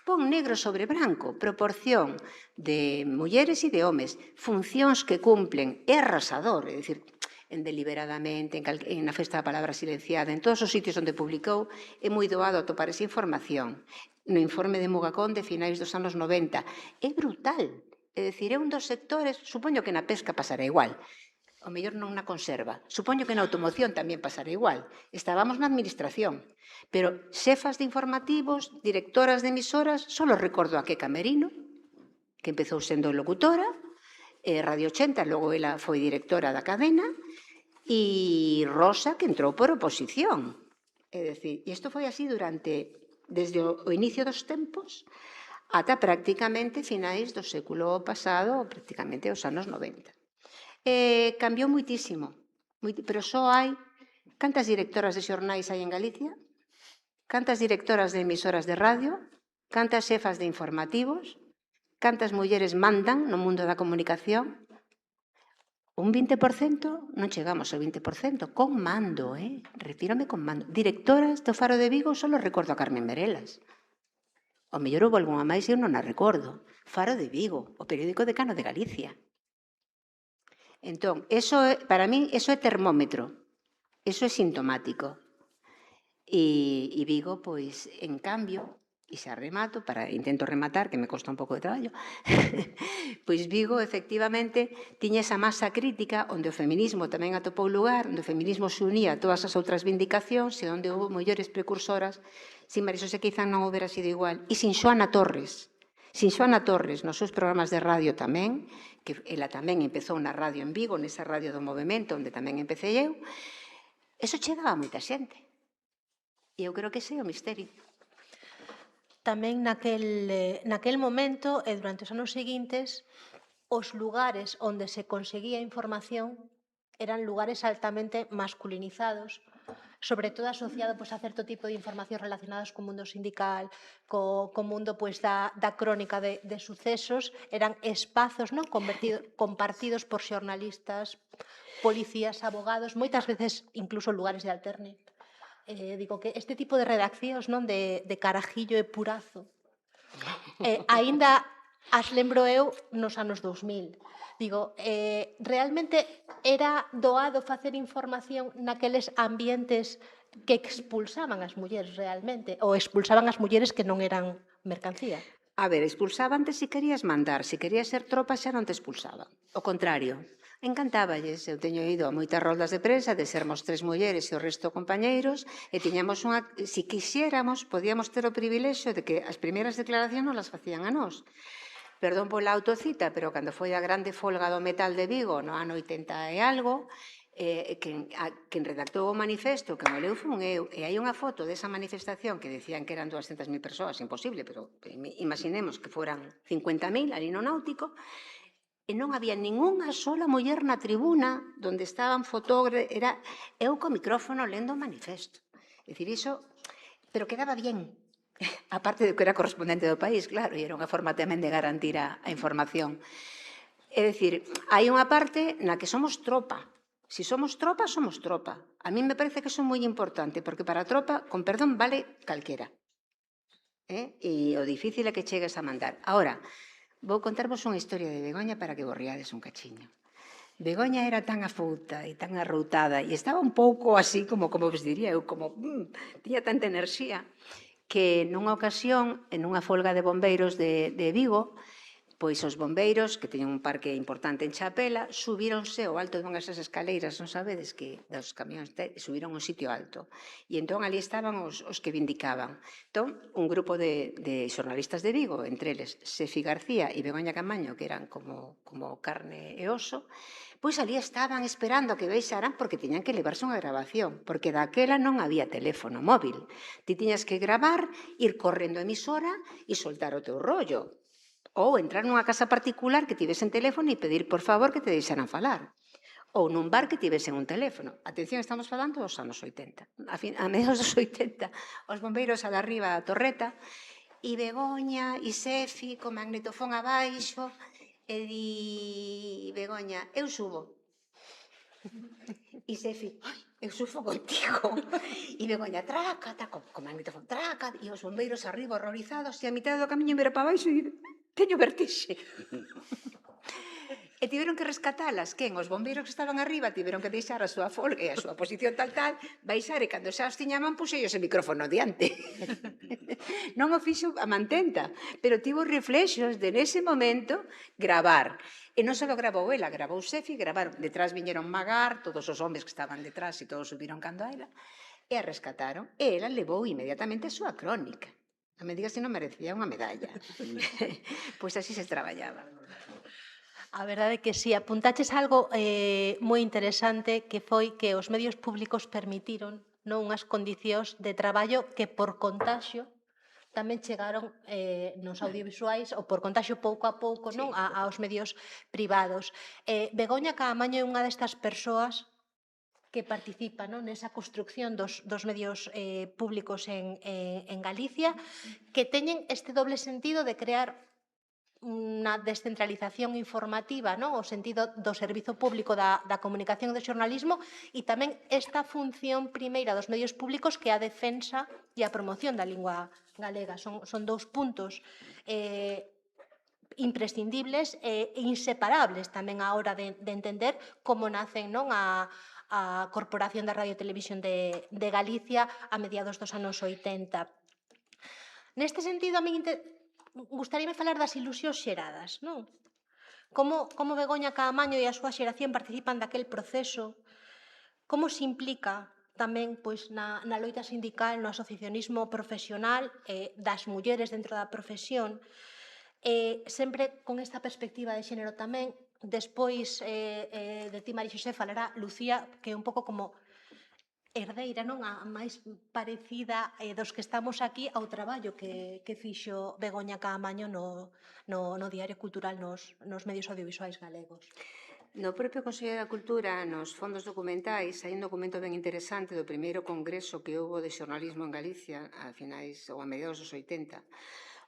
Pon negro sobre branco, proporción de mulleres e de homes, funcións que cumplen, é arrasador, é dicir, en Deliberadamente, en na Festa da Palabra Silenciada, en todos os sitios onde publicou, é moi doado atopar esa información. No informe de Mogacón de finais dos anos 90, é brutal, é dicir, é un dos sectores, supoño que na pesca pasará igual, o mellor non na conserva. Supoño que na automoción tamén pasará igual. Estábamos na administración, pero xefas de informativos, directoras de emisoras, só recordo a Queca Merino, que empezou sendo locutora, Radio 80, logo ela foi directora da cadena, e Rosa, que entrou por oposición. É dicir, e isto foi así desde o inicio dos tempos ata prácticamente finais do século pasado, prácticamente os anos 90. Cambiou moitísimo, pero só hai... Cantas directoras de xornais hai en Galicia? Cantas directoras de emisoras de radio? Cantas xefas de informativos? Cantas mulleres mandan no mundo da comunicación? Un 20%? Non chegamos ao 20%, con mando, refírome con mando. Directoras do Faro de Vigo, só recordo a Carmen Merelas. O mellor houve algunha máis e eu non a recordo. Faro de Vigo, o periódico decano de Galicia. Entón, para min, eso é termómetro, eso é sintomático. E Vigo, pois, en cambio, e xa remato, intento rematar, que me costa un pouco de traballo, pois Vigo, efectivamente, tiña esa masa crítica onde o feminismo tamén atopou lugar, onde o feminismo se unía a todas as outras vindicacións e onde houve mellores precursoras, sin María Xosé quizá non houbera sido igual, e sin Xoana Torres. Sin Xoana Torres, nos seus programas de radio tamén, que ela tamén empezou na radio en Vigo, nesa radio do movimento, onde tamén empecé eu, eso chegaba a moita xente. E eu creo que ese é o misterio. Tamén naquel momento e durante os anos seguintes, os lugares onde se conseguía información eran lugares altamente masculinizados, sobre todo asociado a certo tipo de información relacionadas co mundo sindical, co mundo da crónica de sucesos, eran espazos compartidos por xornalistas, policías, abogados, moitas veces incluso lugares de alterne. Digo que este tipo de redaccións de carajillo e purazo aínda as lembro eu nos anos 2000. Digo, realmente era doado facer información naqueles ambientes que expulsaban as mulleres realmente, ou expulsaban as mulleres que non eran mercancía. A ver, expulsaban se querías mandar, se querías ser tropa xa non te expulsaban. O contrario, Encantáballes, eu teño ido a moitas roldas de prensa de sermos 3 mulleres e o resto compañeiros e tiñamos unha, se quixéramos, podíamos ter o privilexio de que as primeiras declaracións nos las facían a nós. Perdón pola autocita, pero cando foi a grande folga do metal de Vigo no ano 80 e algo, quen redactou o manifesto, que mo leu fun eu, e hai unha foto desa manifestación que decían que eran 200.000 persoas, imposible, pero imaginemos que foran 50.000 ali no Náutico, e non había ningunha sola muller na tribuna onde estaban fotógrafos, era eu co micrófono lendo o manifesto. É dicir, iso, pero quedaba bien, aparte de que era correspondente do país, claro, e era unha forma tamén de garantir a información. É dicir, hai unha parte na que somos tropa. Si somos tropa, somos tropa. A mí me parece que iso é moi importante, porque para a tropa, con perdón, vale calquera. E o difícil é que chegues a mandar. Ahora, vou contarvos unha historia de Begoña para que vos riades un cachiño. Begoña era tan afouta e tan arroutada e estaba un pouco así como vos diría eu, como tiña tanta enerxía que nunha ocasión, en unha folga de bombeiros de Vigo, pois os bombeiros, que teñen un parque importante en Chapela, subíronse ao alto dunhas escaleiras, non sabedes que dos camións subiron un sitio alto. E entón ali estaban os que vindicaban. Entón, un grupo de xornalistas de Vigo, entre eles Sefi García e Begoña Camaño, que eran como carne e oso, pois ali estaban esperando que baixaran porque tiñan que levarse unha grabación, porque daquela non había teléfono móvil. Ti tiñas que gravar, ir correndo a emisora e soltar o teu rollo. Ou entrar nunha casa particular que tivesen teléfono e pedir, por favor, que te deixaran falar. Ou nun bar que tivesen un teléfono. Atención, estamos falando dos anos 80. A mediados dos 80, os bombeiros a arriba da torreta, e Begoña e Sefi co magnetofón abaixo, e di Begoña, eu subo. E Sefi, eu subo contigo. E Begoña, traca, co magnetofón, traca, e os bombeiros arriba horrorizados, e a mitad do camiño mira para baixo e teño vertixe. E tiveron que rescatalas, quen? Os bombeiros que estaban arriba tiveron que deixar a súa folga e a súa posición tal, baixar, e cando xa os tiñaban, puxellos o micrófono diante. Non o fixo a mantenta, pero tivo reflexos de nese momento gravar. E non só gravou ela, gravou Sefi, gravaron, detrás viñeron Magar, todos os homes que estaban detrás e todos subiron cando a ela, e a rescataron. E ela levou inmediatamente a súa crónica. Non me digas se non merecía unha medalla. Pois así se traballaba. A verdade é que si, apuntaches algo moi interesante, que foi que os medios públicos permitiron unhas condicións de traballo que por contaxio tamén chegaron nos audiovisuais, ou por contaxio pouco a pouco, non, aos medios privados. Begoña Caamaño é unha destas persoas que participa nesa construcción dos medios públicos en Galicia, que teñen este doble sentido de crear unha descentralización informativa, o sentido do servizo público da comunicación e do xornalismo, e tamén esta función primeira dos medios públicos, que é a defensa e a promoción da lingua galega. Son dous puntos imprescindibles e inseparables tamén á hora de entender como nacen a Corporación da Radio e Televisión de Galicia a mediados dos anos 80. Neste sentido, a min gustaríame falar das ilusións xeradas, non? Como Begoña Caamaño e a súa xeración participan daquel proceso, como se implica tamén na loita sindical, no asociacionismo profesional das mulleres dentro da profesión, sempre con esta perspectiva de xénero tamén. Despois de ti, María Xosé, falará Lucía, que é un pouco como herdeira, non, a máis parecida dos que estamos aquí ao traballo que fixo Begoña Caamaño no Diario Cultural, nos medios audiovisuais galegos. No propio Consello da Cultura, nos fondos documentais, hai un documento ben interesante do primeiro congreso que houve de xornalismo en Galicia a finais ou a mediados dos 80,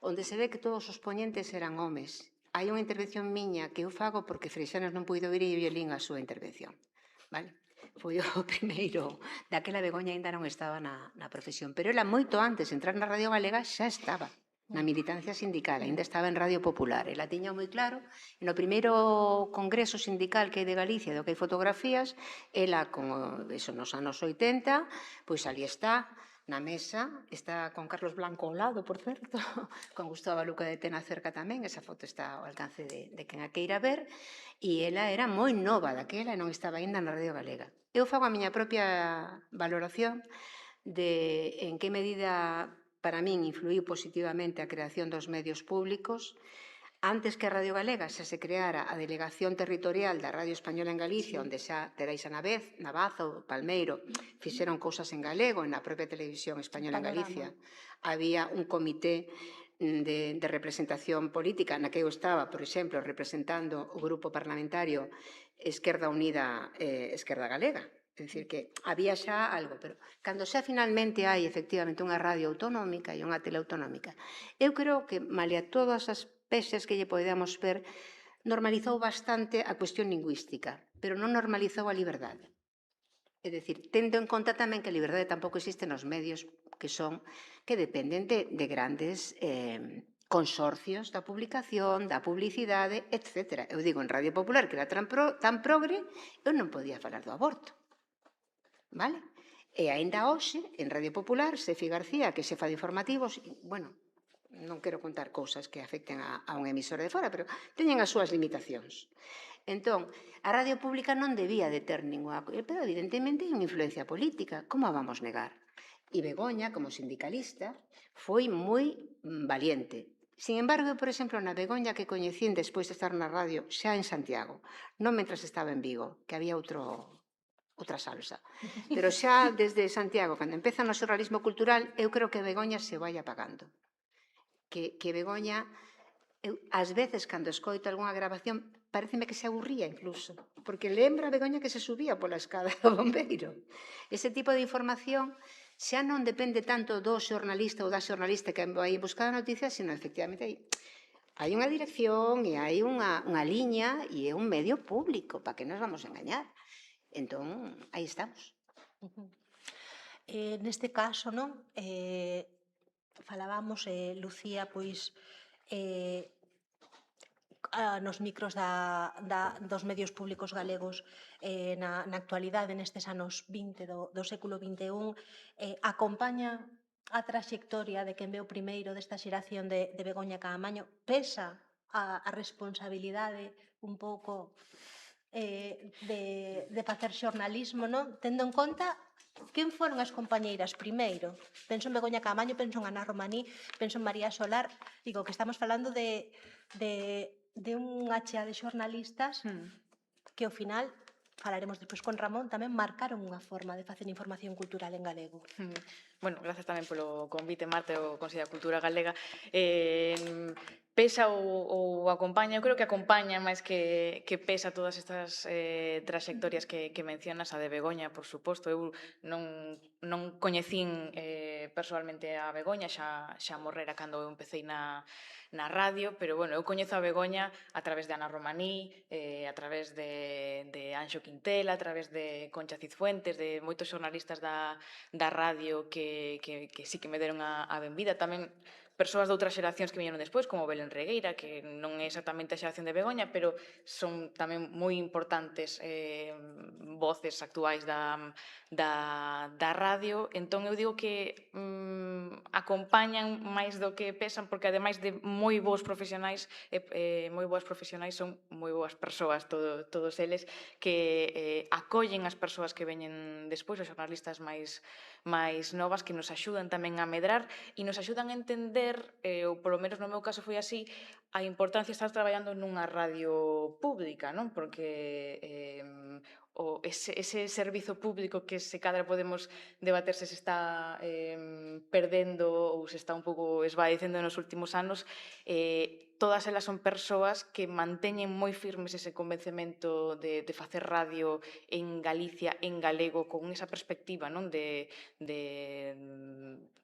onde se ve que todos os poñentes eran homes. Hai unha intervención miña que eu fago porque Freixanes non puido vir e eu lín a súa intervención. Vale? Foi o primeiro. Daquela Begoña ainda non estaba na profesión, pero ela moito antes de entrar na Radio Galega xa estaba na militancia sindical, ainda estaba en Radio Popular. Ela tiña moi claro, no primeiro congreso sindical que hai de Galicia, do que hai fotografías, ela, como eso nos anos 80, pois ali está, na mesa, está con Carlos Blanco ao lado, por certo, con Gustavo Luca de Tena cerca tamén, esa foto está ao alcance de quen a queira ver, e ela era moi nova daquela e non estaba aínda na Radio Galega. Eu fago a miña propia valoración de en que medida para min influiu positivamente a creación dos medios públicos. Antes que a Radio Galega xa se creara a Delegación Territorial da Radio Española en Galicia, onde xa Teresa Navazo, Palmeiro, fixeron cousas en galego, en na propia Televisión Española en Galicia. Había un comité de representación política na que eu estaba, por exemplo, representando o grupo parlamentario Esquerda Unida Esquerda Galega. É dicir, que había xa algo, pero cando xa finalmente hai efectivamente unha radio autonómica e unha tele autonómica, eu creo que, malia todas as pexes que lle podemos ver, normalizou bastante a cuestión lingüística, pero non normalizou a liberdade. É dicir, tendo en conta tamén que a liberdade tampouco existe nos medios que dependen de grandes consorcios da publicación, da publicidade, etc. Eu digo, en Radio Popular, que era tan progre, eu non podía falar do aborto. Vale? E aínda hoxe, en Radio Popular, Sefi García, que é xefa de informativos, bueno, non quero contar cousas que afecten a un emisor de fora, pero teñen as súas limitacións. Entón, a radio pública non debía de ter ninguna... Pero, evidentemente, hai unha influencia política. Como a vamos negar? E Begoña, como sindicalista, foi moi valiente. Sin embargo, por exemplo, na Begoña que coñecín despois de estar na radio, xa en Santiago, non mentras estaba en Vigo, que había outra salsa. Pero xa desde Santiago, cando empeza no xornalismo cultural, eu creo que Begoña se vai apagando. Que Begoña, ás veces, cando escoito algunha grabación, pareceme que se aburría incluso, porque lembra a Begoña que se subía pola escada do bombeiro. Ese tipo de información xa non depende tanto do xornalista ou da xornalista que vai buscar a noticia, sino, efectivamente, hai unha dirección e hai unha liña e é un medio público, para que nos vamos a engañar. Entón, aí estamos. Neste caso, non? Falábamos, Lucía, pois, nos micros dos medios públicos galegos na actualidade, nestes anos 20 do século XXI, acompaña a traxectoria de quen veu primeiro desta xeración de Begoña Caamaño, pesa a responsabilidade un pouco de facer xornalismo, non? Tendo en conta quen foron as compañeiras primeiro. Penso en Begoña Caamaño, penso en Ana Romaní, penso en María Solar. Digo que estamos falando de unha chea de xornalistas que ao final, falaremos despois con Ramón, tamén marcaron unha forma de facer información cultural en galego. Bueno, grazas tamén polo convite, Marta, o Consello da Cultura Galega. Pesa ou acompaña, eu creo que acompaña máis que pesa todas estas traxectorias que mencionas, a de Begoña, por suposto. Eu non coñecín personalmente a Begoña, xa morrera cando eu empecé na radio, pero, bueno, eu coñezo a Begoña a través de Ana Romaní, a través de Anxo Quintela, a través de Concha Cizfuentes, de moitos xornalistas da radio que sí que me deron a benvida. Tamén persoas de outras xeracións que viñeron despois, como Belén Regueira, que non é exactamente a xeración de Begoña, pero son tamén moi importantes voces actuais da radio. Entón, eu digo que acompañan máis do que pesan, porque ademais de moi bons profesionais, son moi boas persoas, todos eles, que acollen as persoas que veñen despois, os xornalistas máis novas, que nos axudan tamén a medrar e nos axudan a entender, ou polo menos no meu caso foi así, a importancia de estar traballando nunha radio pública, non? Porque ese servizo público que se cadra podemos debater se está perdendo ou se está un pouco esvaecendo nos últimos anos, todas elas son persoas que manteñen moi firmes ese convencemento de facer radio en Galicia, en galego, con esa perspectiva, non?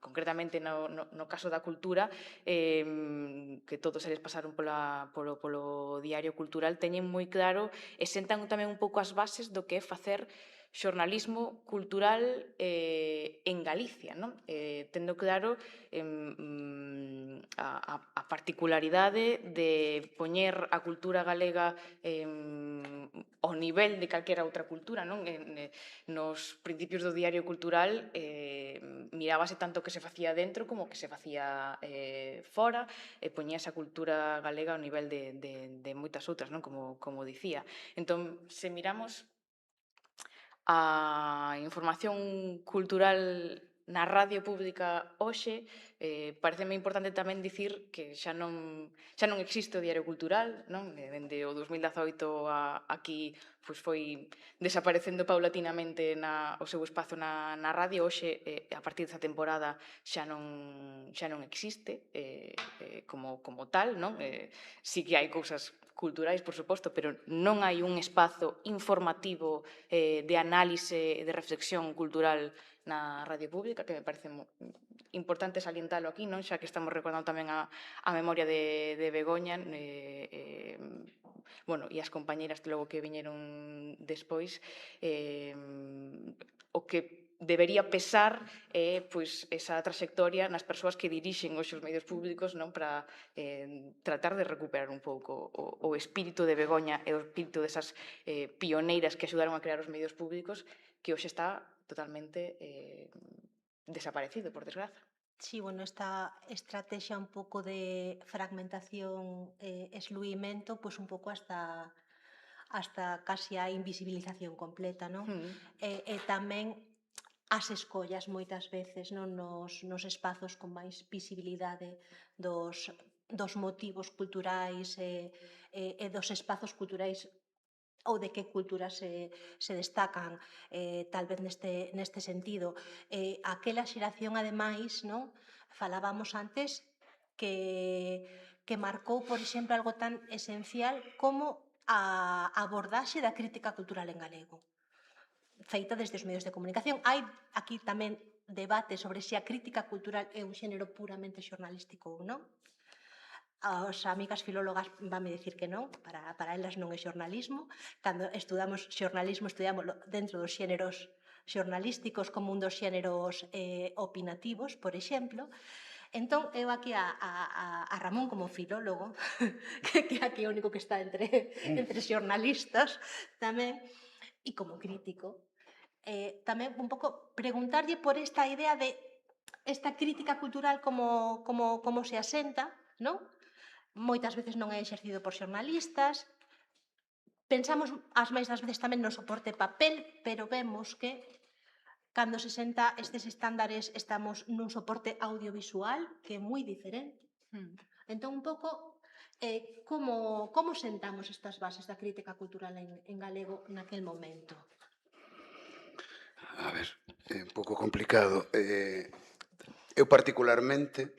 Concretamente no caso da cultura, que todos eles pasaron polo diario cultural, teñen moi claro e sentan tamén un pouco as bases do que é facer xornalismo cultural en Galicia, non? Tendo claro a particularidade de poñer a cultura galega ao nivel de calquera outra cultura, non? Nos principios do diario cultural mirábase tanto o que se facía dentro como o que se facía fora, e poñíase a cultura galega ao nivel de moitas outras, non? Como dicía. Entón, se miramos a información cultural na radio pública hoxe, pareceme importante tamén dicir que xa non existe o Diario Cultural, non? Dende o 2018 aquí foi desaparecendo paulatinamente o seu espazo na radio. Hoxe, a partir desa temporada, xa non existe como tal, non? Sí que hai cousas culturais, por suposto, pero non hai un espazo informativo de análise e de reflexión cultural na radio pública, que me parece importante salientalo aquí, non? Xa que estamos recordando tamén a memoria de Begoña, bueno, e as compañeiras logo que viñeron despois, o que debería pesar pois, esa trayectoria nas persoas que dirixen hoxe os medios públicos, non, para tratar de recuperar un pouco o espírito de Begoña e o espírito desas pioneiras que axudaron a crear os medios públicos, que hoxe está totalmente desaparecido, por desgraza. Sí, bueno, esta estrategia un pouco de fragmentación e excluimento, pois un pouco hasta casi a invisibilización completa, non? E tamén as escollas moitas veces non nos espazos con máis visibilidade dos motivos culturais e dos espazos culturais ou de que culturas se destacan, tal vez neste sentido. Aquela xeración, ademais, non? Falábamos antes que marcou, por exemplo, algo tan esencial como a abordaxe da crítica cultural en galego, feita desde os medios de comunicación. Hai aquí tamén debate sobre se a crítica cultural é un xénero puramente xornalístico ou non. As amigas filólogas vanme dicir que non, para elas non é xornalismo. Cando estudamos xornalismo, estudiámoslo dentro dos xéneros xornalísticos como un dos xéneros opinativos, por exemplo. Entón, eu aquí a Ramón como filólogo, que aquí é o único que está entre xornalistas tamén, e como crítico, tamén un pouco preguntarlle por esta idea de esta crítica cultural como se asenta, non? Moitas veces non é exercido por xornalistas. Pensamos as máis das veces tamén no soporte papel, pero vemos que cando se senta estes estándares estamos nun soporte audiovisual que é moi diferente. Entón, un pouco, como sentamos estas bases da crítica cultural en galego naquel momento? A ver, é un pouco complicado. Eu particularmente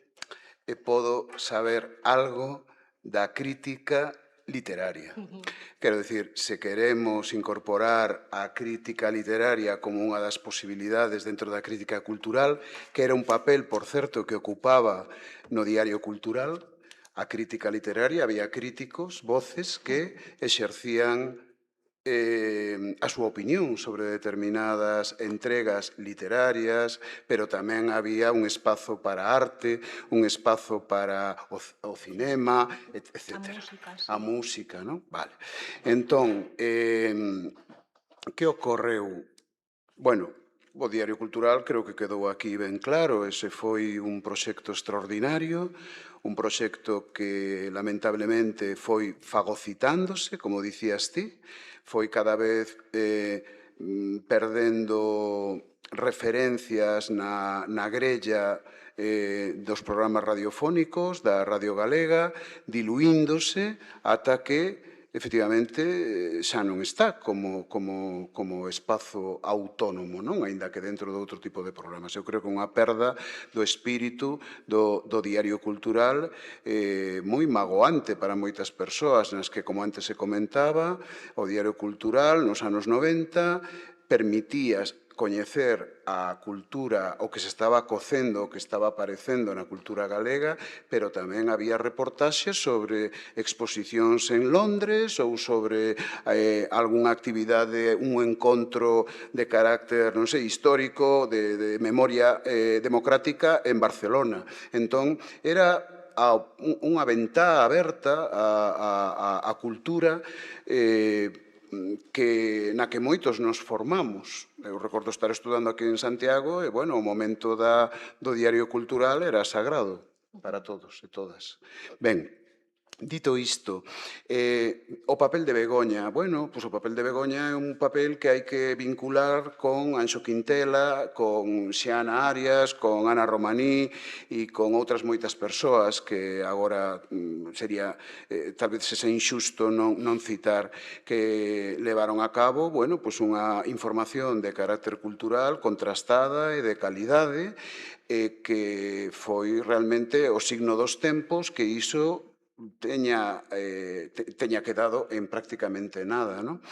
podo saber algo da crítica literaria. Quero dicir, se queremos incorporar a crítica literaria como unha das posibilidades dentro da crítica cultural, que era un papel, por certo, que ocupaba no Diario Cultural, a crítica literaria, había críticos, voces, que exercían a súa opinión sobre determinadas entregas literarias, pero tamén había un espazo para a arte, un espazo para o cinema, etc. A música, non? Vale. Entón, que ocorreu? Bueno, o Diario Cultural creo que quedou aquí ben claro, ese foi un proxecto extraordinario, un proxecto que lamentablemente foi fagocitándose, como dicías ti, foi cada vez perdendo referencias na grella dos programas radiofónicos da Radio Galega, diluíndose ata que efectivamente xa non está como espazo autónomo, non? Aínda que dentro de outro tipo de programas. Eu creo que unha perda do espírito do Diario Cultural moi magoante para moitas persoas, nas que, como antes se comentaba, o Diario Cultural nos anos 90 permitía coñecer a cultura, o que se estaba cocendo, o que estaba aparecendo na cultura galega, pero tamén había reportaxes sobre exposicións en Londres ou sobre algunha actividade, un encontro de carácter, non sei, histórico, de memoria democrática en Barcelona. Entón, era unha ventá aberta á cultura na que moitos nos formamos. Eu recordo estar estudando aquí en Santiago e, bueno, o momento do diario cultural era sagrado para todos e todas. Ben, dito isto, o papel de Begoña. Bueno, pois o papel de Begoña é un papel que hai que vincular con Anxo Quintela, con Xiana Arias, con Ana Romaní e con outras moitas persoas que agora sería tal vez ese injusto non citar, que levaron a cabo, bueno, pois unha información de carácter cultural contrastada e de calidade que foi realmente o signo dos tempos que iso teña quedado en prácticamente nada, non?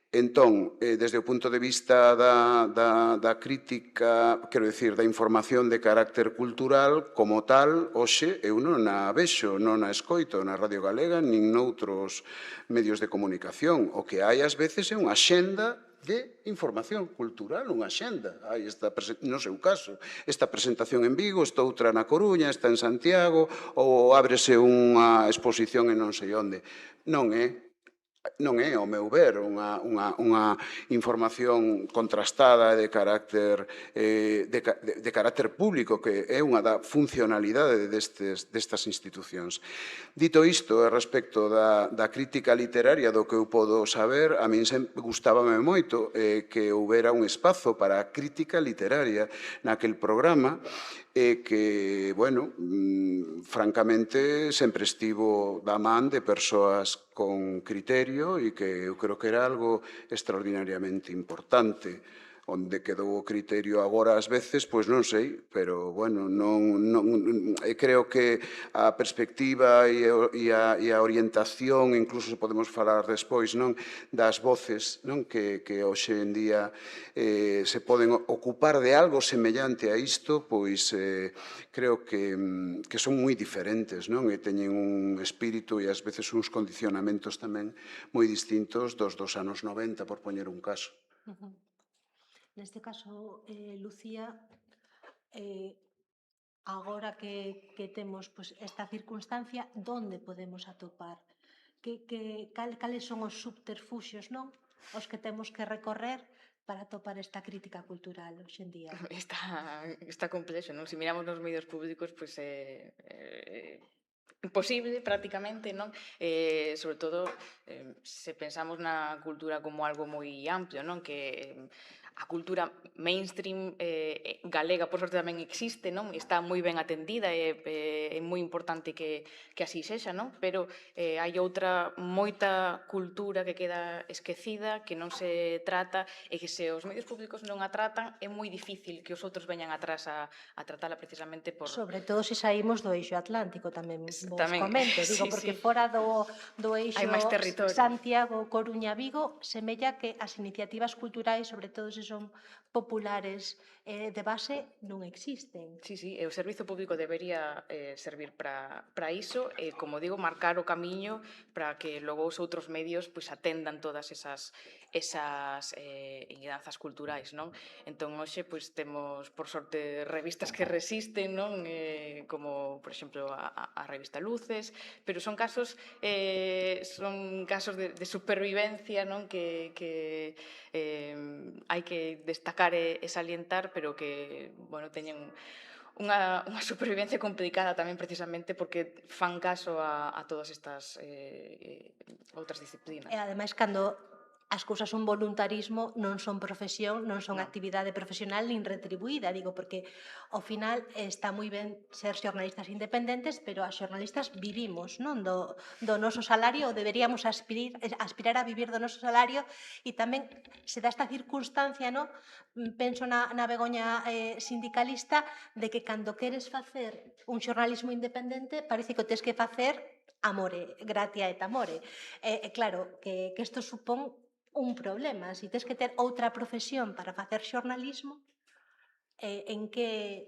Entón, desde o punto de vista da crítica, quero dicir, da información de carácter cultural, como tal, hoxe eu non a vexo, non a escoito na Radio Galega, nin noutros medios de comunicación. O que hai ás veces é unha xenda de información cultural, unha xenda. Hai no seu caso, esta presentación en Vigo, esta outra na Coruña, esta en Santiago, ou ábrese unha exposición en non sei onde. Non é, ao meu ver, unha información contrastada de carácter público, que é unha da funcionalidade destas institucións. Dito isto, respecto da crítica literaria, do que eu podo saber, a min gustábame moito que houbera un espazo para a crítica literaria naquel programa, que, bueno, francamente, sempre estivo da man de persoas con criterio e que eu creo que era algo extraordinariamente importante. Onde quedou o criterio agora ás veces, pois non sei, pero, bueno, creo que a perspectiva e a orientación, incluso se podemos falar despois, non, das voces, non, que hoxe en día se poden ocupar de algo semellante a isto, pois creo que son moi diferentes, non, e teñen un espírito e ás veces uns condicionamentos tamén moi distintos dos anos 90, por poñer un caso. Neste caso, Lucía, agora que temos pues, esta circunstancia, onde podemos atopar? Cales son os subterfuxios, non? Os que temos que recorrer para atopar esta crítica cultural hoxe en día? Está complexo, non? Se miramos nos medios públicos, pois imposible prácticamente, non? Sobre todo, se pensamos na cultura como algo moi amplio, non? Que a cultura mainstream galega, por sorte, tamén existe, non? Está moi ben atendida e é moi importante que así sexa, non? Pero hai outra moita cultura que queda esquecida, que non se trata, e que se os medios públicos non a tratan, é moi difícil que os outros veñan atrás a tratala precisamente por... Sobre todo se saímos do eixo atlántico, tamén vos Tamén, comento, digo, sí, porque sí. fora do eixo Hai máis territorio. Santiago, Coruña, Vigo, semella que as iniciativas culturais, sobre todo se son populares de base, non existen. Sí, sí, e o servizo público debería servir para iso e, como digo, marcar o camiño para que logo os outros medios pois, atendan todas esas inquedanzas culturais, non? Entón, hoxe, pois, temos, por sorte, revistas que resisten, non? Como, por exemplo, a revista Luces, pero son casos de supervivencia, non? Que hai que destacar e salientar, pero que, bueno, teñen unha supervivencia complicada tamén precisamente porque fan caso a todas estas outras disciplinas. E ademais, cando as cousas son voluntarismo, non son profesión, non son Non. actividade profesional nin retribuída, digo, porque ao final está moi ben ser xornalistas independentes, pero as xornalistas vivimos, non, do noso salario, ou deberíamos aspirar a vivir do noso salario, e tamén se dá esta circunstancia, non, penso na Begoña sindicalista, de que cando queres facer un xornalismo independente, parece que o tes que facer amore, gratia et amore. Claro, que isto supón un problema. Se tes que ter outra profesión para facer xornalismo, en que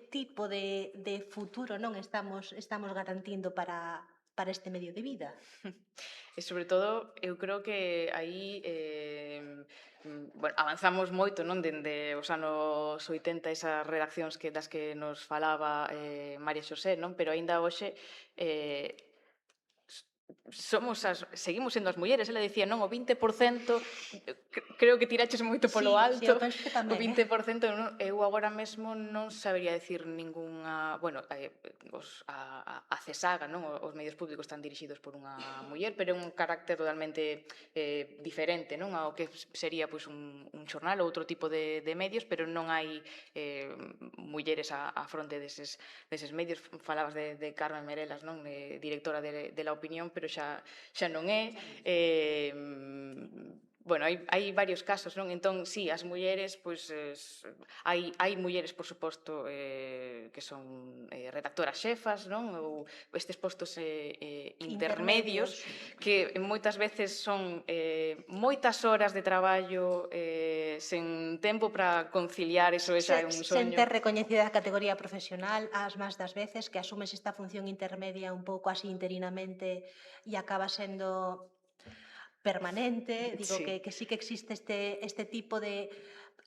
tipo de futuro non estamos garantindo para este medio de vida? E, sobre todo, eu creo que aí bueno, avanzamos moito, non, dende os anos 80, esas redaccións das que nos falaba María Xosé, non? Pero aínda hoxe seguimos sendo as mulleres. Ela dicía, non, o 20%, creo que tiraches moito polo Sí, eu alto. penso que O tamén, 20%, eu agora mesmo non sabería decir ningunha... Bueno, a CESAGA, non? Os medios públicos están dirixidos por unha muller, pero é un carácter totalmente diferente, non? Ao que sería pois, un xornal ou outro tipo de medios, pero non hai mulleres á fronte deses medios. Falabas de Carmen Merelas, non? Directora de La Opinión, pero xa non é. Bueno, hai varios casos, non? Entón, sí, as mulleres, pois, hai mulleres, por suposto, que son redactoras xefas, non? Ou estes postos intermedios, que moitas veces son moitas horas de traballo sen tempo para conciliar eso, esa é un sen soño. ter recoñecida a categoría profesional, as máis das veces que asumes esta función intermedia un pouco así interinamente e acaba sendo permanente, digo Sí. que sí que existe este tipo de...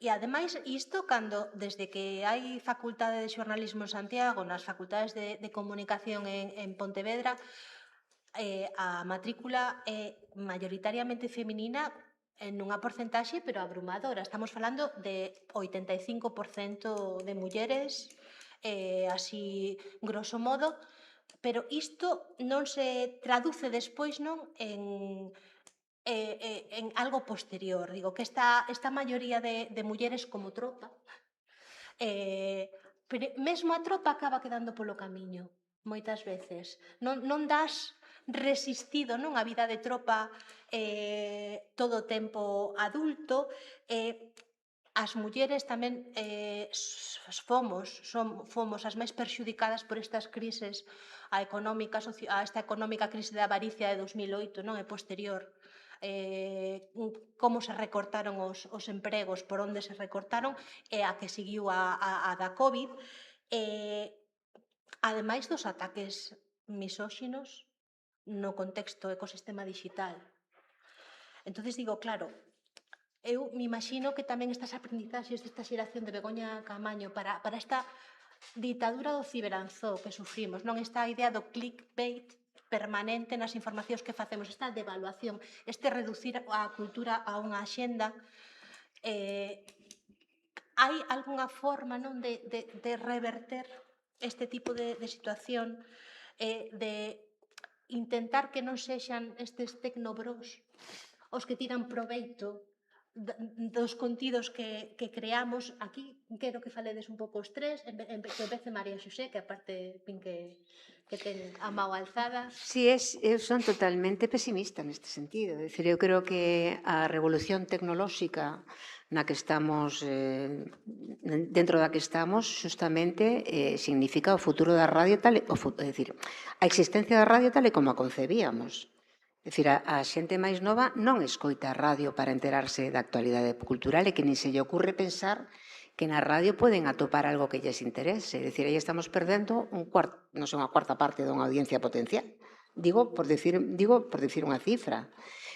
E ademais, isto cando, desde que hai facultade de xornalismo en Santiago, nas facultades de comunicación en Pontevedra, a matrícula é maioritariamente feminina nunha porcentaxe, pero abrumadora. Estamos falando de 85% de mulleres, así grosso modo, pero isto non se traduce despois non en algo posterior. Digo que esta maioría de mulleres como tropa, pero mesmo a tropa acaba quedando polo camiño, moitas veces. Non das resistido non a vida de tropa todo o tempo adulto, as mulleres tamén fomos as máis perxudicadas por estas crises a esta económica crise da avaricia de 2008, non? E posterior. Como se recortaron os empregos, por onde se recortaron, e a que seguiu a da COVID. Ademais dos ataques misóxinos no contexto ecosistema digital. Entonces digo, claro, eu me imagino que tamén estas aprendizaxes desta xeración de Begoña Caamaño para esta ditadura do ciberanzó que sufrimos, non esta idea do clickbait permanente nas informacións que facemos, esta devaluación, este reducir a cultura a unha axenda, hai algunha forma non de reverter este tipo de situación, de intentar que non sexan estes tecnobros os que tiran proveito dos contidos que creamos. Aquí quero que faledes un pouco os tres, que empece María Xosé, que aparte pin que ten a mao alzada. Sí, eu son totalmente pesimista neste sentido. É dicir, eu creo que a revolución tecnolóxica na que estamos, dentro da que estamos, justamente significa o futuro da radio tal, é dicir, a existencia da radio tal e como a concebíamos. É dicir, a xente máis nova non escoita a radio para enterarse da actualidade cultural e que nin se lle ocurre pensar que na radio poden atopar algo que lles interese. É dicir, aí estamos perdendo unha cuarta parte dunha audiencia potencial. Digo por dicir unha cifra.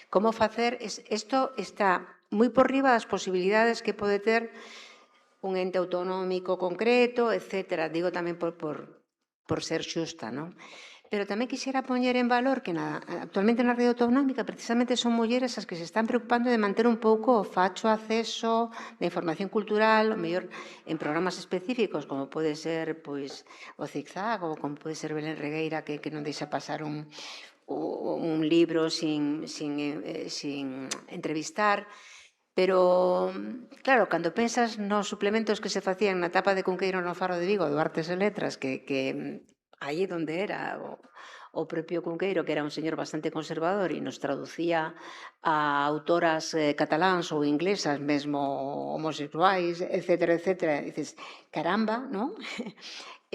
Como facer? Isto está moi por riba das posibilidades que pode ter un ente autonómico concreto, etc. Digo tamén por ser xusta, non? Pero tamén quixera poñer en valor que actualmente na rede autonómica precisamente son mulleres as que se están preocupando de manter un pouco o facho acceso da información cultural, o mellor en programas específicos, como pode ser pois o Zigzag ou como pode ser Belén Regueira, que non deixa pasar un libro sin entrevistar. Pero, claro, cando pensas nos suplementos que se facían na tapa de Cunqueiro no Faro de Vigo do Artes e Letras, que aí onde era o propio Cunqueiro, que era un señor bastante conservador e nos traducía a autoras cataláns ou inglesas, mesmo homosexuais, etcétera, etcétera. E dices, caramba, non?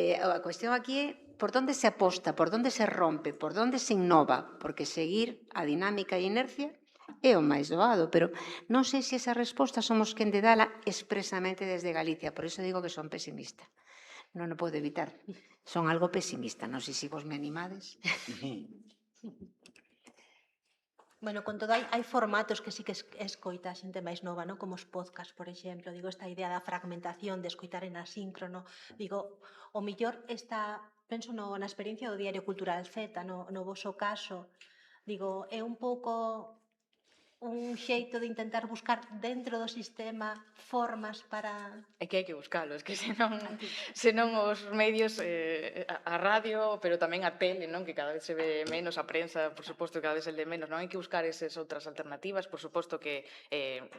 A cuestión aquí é por onde se aposta, por onde se rompe, por onde se innova, porque seguir a dinámica e inercia é o máis doado, pero non sei se esa resposta somos quen de dala expresamente desde Galicia, por iso digo que son pesimista. Non o podo evitar. Son algo pesimista, non sei se vos me animades. Bueno, con todo, hai formatos que sí que escoita a xente máis nova, non? Como os podcast, por exemplo. Digo, esta idea da fragmentación, de escoitar en asíncrono. Digo, o millor penso na experiencia do Diario Cultural Z, no voso caso, Digo, é un pouco un xeito de intentar buscar dentro do sistema formas para... É que hai que buscalo, es que senón os medios, a radio, pero tamén a tele, non? Que cada vez se ve menos, a prensa, por suposto, cada vez se lee menos, non? Hai que buscar esas outras alternativas, por suposto que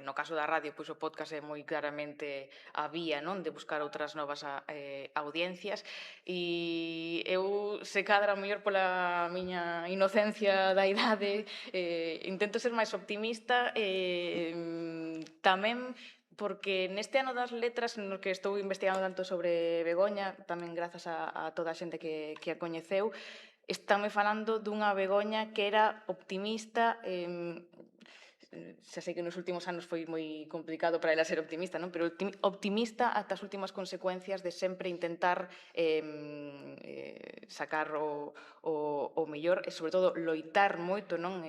no caso da radio, pois o podcast é moi claramente a vía, non? De buscar outras novas audiencias, e eu, se cadra, mellor pola miña inocencia da idade, intento ser máis optimista, tamén porque neste ano das letras no que estou investigando tanto sobre Begoña, tamén grazas a toda a xente que a coñeceu, estánme falando dunha Begoña que era optimista, xa sei que nos últimos anos foi moi complicado para ela ser optimista, non? Pero optimista ata as últimas consecuencias de sempre intentar sacar o mellor e, sobre todo, loitar moito, non?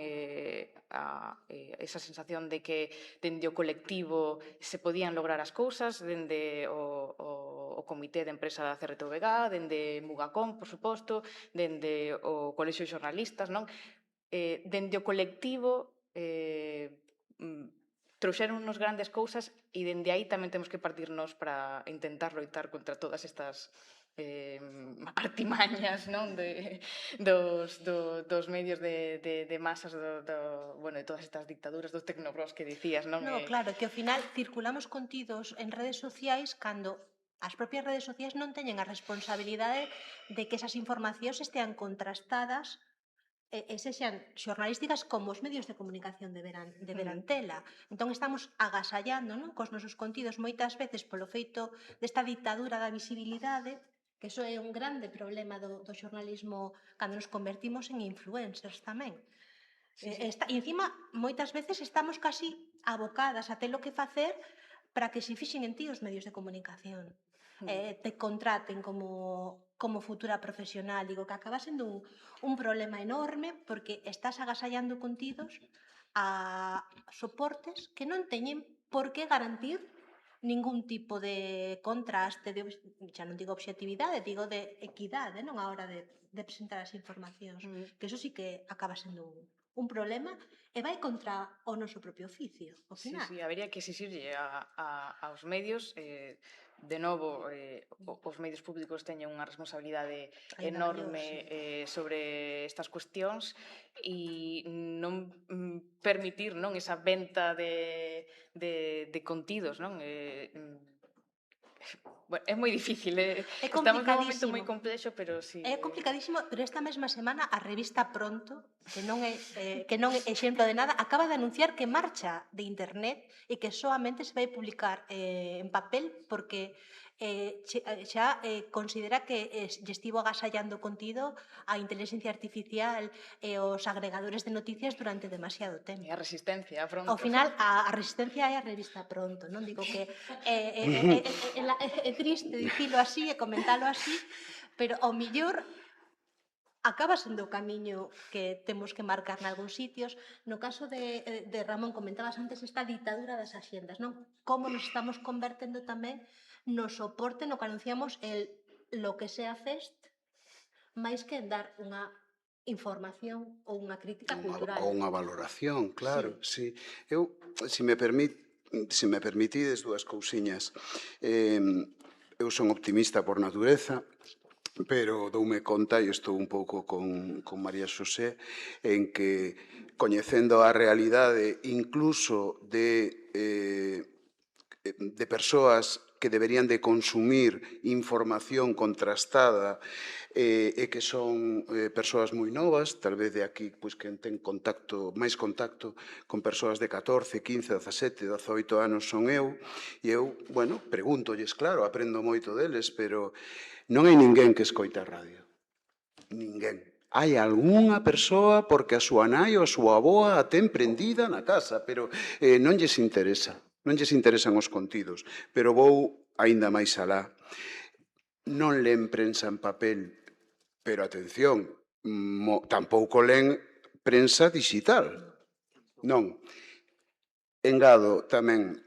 Esa sensación de que dende o colectivo se podían lograr as cousas, dende o comité de empresa da CRTVG, dende Mugacom, por suposto, dende o Colexio de Xornalistas, non? Dende o colectivo trouxeron unos grandes cousas e dende aí tamén temos que partirnos para intentar loitar contra todas estas artimañas, non? Dos medios de masas, bueno, de todas estas dictaduras, dos tecnobros que dicías, non? No, claro, que ao final circulamos contidos en redes sociais cando as propias redes sociais non teñen a responsabilidade de que esas informacións estean contrastadas e sexan xornalísticas como os medios de comunicación deberan tela. Entón estamos agasallando, non, cos nosos contidos moitas veces polo feito desta dictadura da visibilidade, que iso é un grande problema do xornalismo cando nos convertimos en influencers tamén. E encima, moitas veces estamos casi abocadas a ter o que facer para que se fixen en ti os medios de comunicación. Te contraten como futura profesional. Digo que acaba sendo un problema enorme porque estás agasallando contidos a soportes que non teñen por que garantir ningún tipo de contraste, xa non digo obxectividade, digo de equidade, non, a hora de presentar as informacións. Que eso sí que acaba sendo un problema e vai contra o noso propio oficio, ao final. Sí, habería que exixirlle aos medios, de novo, os medios públicos teñen unha responsabilidade enorme sobre estas cuestións e non permitir, non, esa venta de contidos, non? Bueno, é moi difícil, estamos nun momento moi complexo, pero sí. É complicadísimo, pero esta mesma semana a revista Pronto, que non é exemplo de nada, acaba de anunciar que marcha de internet e que soamente se vai publicar en papel porque xa considera que lle estivo agasallando contido a inteligencia artificial e os agregadores de noticias durante demasiado tempo. E a resistencia, Pronto. Ao final, a resistencia é a revista Pronto, non? Digo que é triste dicilo así e comentalo así, pero ao millor acaba sendo o camiño que temos que marcar nalgúns sitios. No caso de Ramón, comentabas antes esta ditadura das axendas, non? Como nos estamos convertendo tamén no soporte no que anunciamos lo que sea fest, máis que en dar unha información ou unha crítica cultural. Ou unha valoración, claro, sí. Eu, se me permitides dúas cousiñas, eu son optimista por natureza, pero doume conta, e estou un pouco con María Xosé, en que coñecendo a realidade incluso de persoas que deberían de consumir información contrastada e que son persoas moi novas, tal vez de aquí pois, que ten máis contacto con persoas de 14, 15, 17, 18 anos son eu, e eu, bueno, pregúntolles, claro, aprendo moito deles, pero non hai ninguén que escoita a radio. Ninguén. Hai algunha persoa porque a súa nai ou a súa avoa a ten prendida na casa, pero non lles interesa. Non lles interesan os contidos, pero vou aínda máis alá. Non len prensa en papel, pero atención, tampouco len prensa digital. Non. Engado tamén,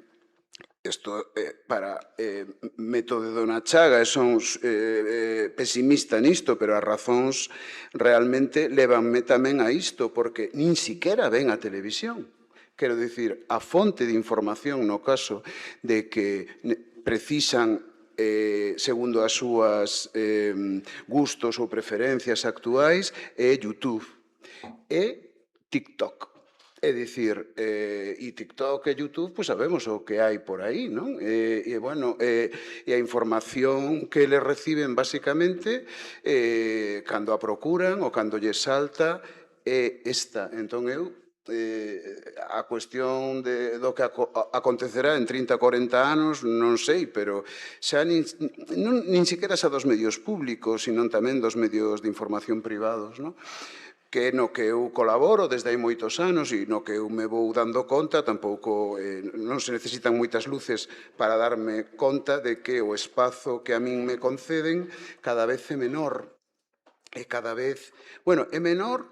isto para meto o dedo na chaga e son pesimista nisto, pero as razóns realmente levanme tamén a isto, porque nin siquiera ven a televisión. Quero dicir, a fonte de información no caso de que precisan segundo as súas gustos ou preferencias actuais é YouTube e TikTok. É dicir, e TikTok e YouTube, pois sabemos o que hai por aí, non? E a información que eles reciben, basicamente, cando a procuran ou cando lles salta, é esta. Entón, eu, a cuestión do que acontecerá en 30, 40 anos, non sei, pero xa nin siquiera xa dos medios públicos, sino tamén dos medios de información privados, non? Que no que eu colaboro desde hai moitos anos e no que eu me vou dando conta, tampouco non se necesitan moitas luces para darme conta de que o espazo que a min me conceden cada vez é menor. E cada vez, é menor.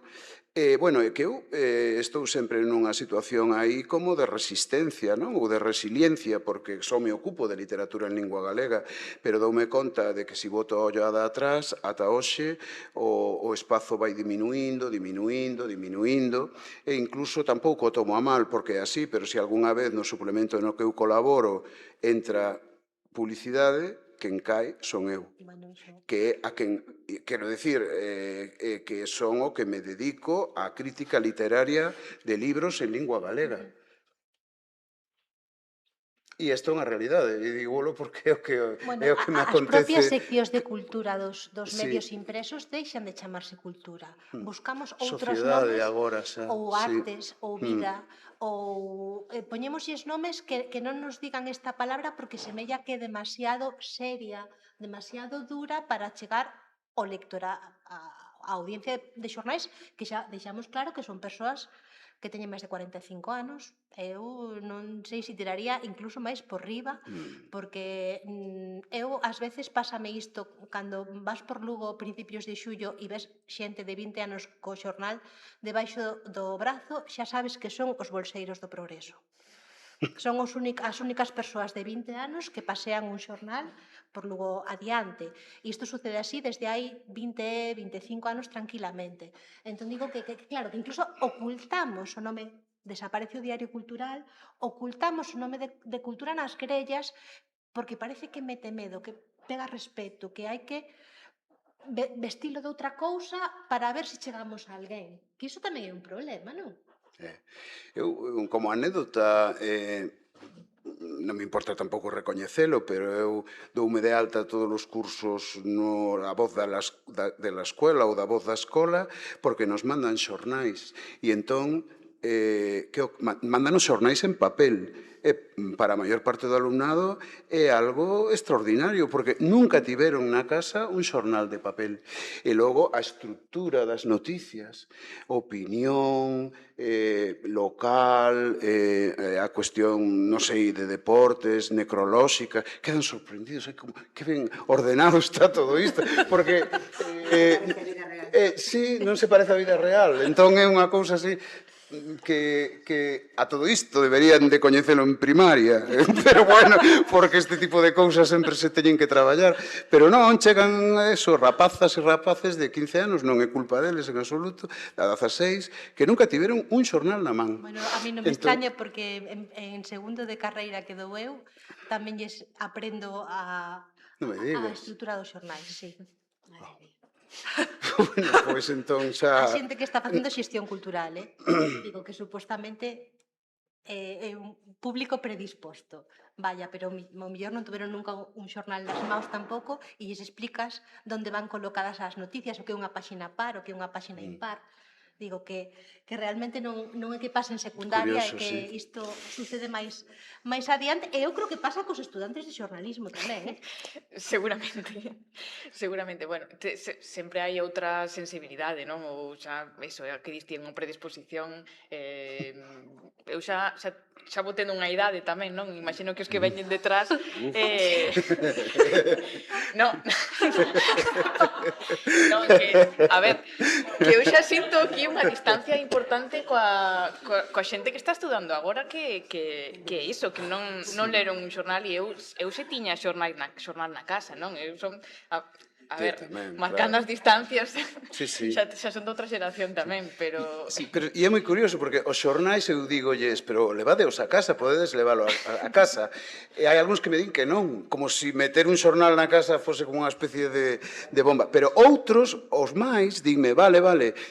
É que eu estou sempre nunha situación aí como de resistencia, non? Ou de resiliencia, porque só me ocupo de literatura en lingua galega, pero doume conta de que se boto a ollada atrás, ata hoxe, o espazo vai diminuindo, e incluso tampouco o tomo a mal, porque é así, pero se algunha vez no suplemento no que eu colaboro entra publicidade, quen cae son eu, que é a quen, quero dicir, que son o que me dedico á crítica literaria de libros en lingua galega. E isto é unha realidade, e digolo porque é o que me acontece. As propias seccións de cultura dos medios impresos deixan de chamarse cultura. Buscamos outros nomes, ou artes, ou vida, ou poñémosles nomes que non nos digan esta palabra porque semella que é demasiado seria, demasiado dura para chegar ao lector, a audiencia de xornais, que xa deixamos claro que son persoas que teñen máis de 45 anos. Eu non sei se tiraría incluso máis por riba, porque eu ás veces pásame isto cando vas por Lugo principios de xullo e ves xente de 20 anos co xornal debaixo do brazo, xa sabes que son os bolseiros do progreso. Son as únicas persoas de 20 anos que pasean un xornal por Lugo adiante. E isto sucede así desde hai 20, 25 anos tranquilamente. Entón digo que claro, que incluso ocultamos o nome, desaparece o diario cultural, ocultamos o nome de cultura nas grellas porque parece que mete medo, que pega respeto, que hai que vestilo de outra cousa para ver se chegamos a alguén. Que iso tamén é un problema, non? Eu, como anécdota, non me importa tampouco recoñecelo, pero eu doume de alta todos os cursos a voz da escola ou da voz da escola porque nos mandan xornais. E entón, mandanos xornais en papel. Para a maior parte do alumnado é algo extraordinario, porque nunca tiveron na casa un xornal de papel. E logo a estrutura das noticias, opinión, local, a cuestión, non sei, de deportes, necrolóxica, quedan sorprendidos, que ben ordenado está todo isto, porque sí, non se parece a vida real, entón é unha cousa así que a todo isto deberían de coñecelo en primaria, pero porque este tipo de cousas sempre se teñen que traballar, pero non, chegan eso, rapazas e rapaces de 15 anos, non é culpa deles en absoluto, de 16, que nunca tiveron un xornal na man. A mí non me extraña porque en segundo de carreira que dou eu, tamén aprendo a estrutura dos xornais, sí. Pois entón xa... A xente que está facendo xestión cultural, digo que supostamente é un público predisposto. Vaya, pero o mellor non tuveron nunca un xornal nas maus tampouco e lles explicas onde van colocadas as noticias, o que é unha páxina par, o que é unha páxina impar. Digo que realmente non é que pase en secundaria, é que isto sucede máis adiante, e eu creo que pasa cos estudantes de xornalismo tamén, Seguramente, bueno, sempre hai outra sensibilidade, non? Ou xa, iso, que dis, tienen unha predisposición, eu xa vou tendo unha idade tamén, non? Imagino que os que veñen detrás... Non, que, a ver, que eu xa sinto que hai unha distancia importante coa xente que está estudando agora que é iso, que non leron un xornal e eu se tiña xornal na casa, non? Eu son... A ver, tamén, marcando claro. as distancias, Sí, sí. xa son de outra xeración tamén, pero... Sí, pero e é moi curioso porque os xornais eu digolles, pero levadeos a casa, podedes leválo a casa. E hai algúns que me din que non, como se meter un xornal na casa fose como unha especie de bomba. Pero outros, os máis, dinme, vale,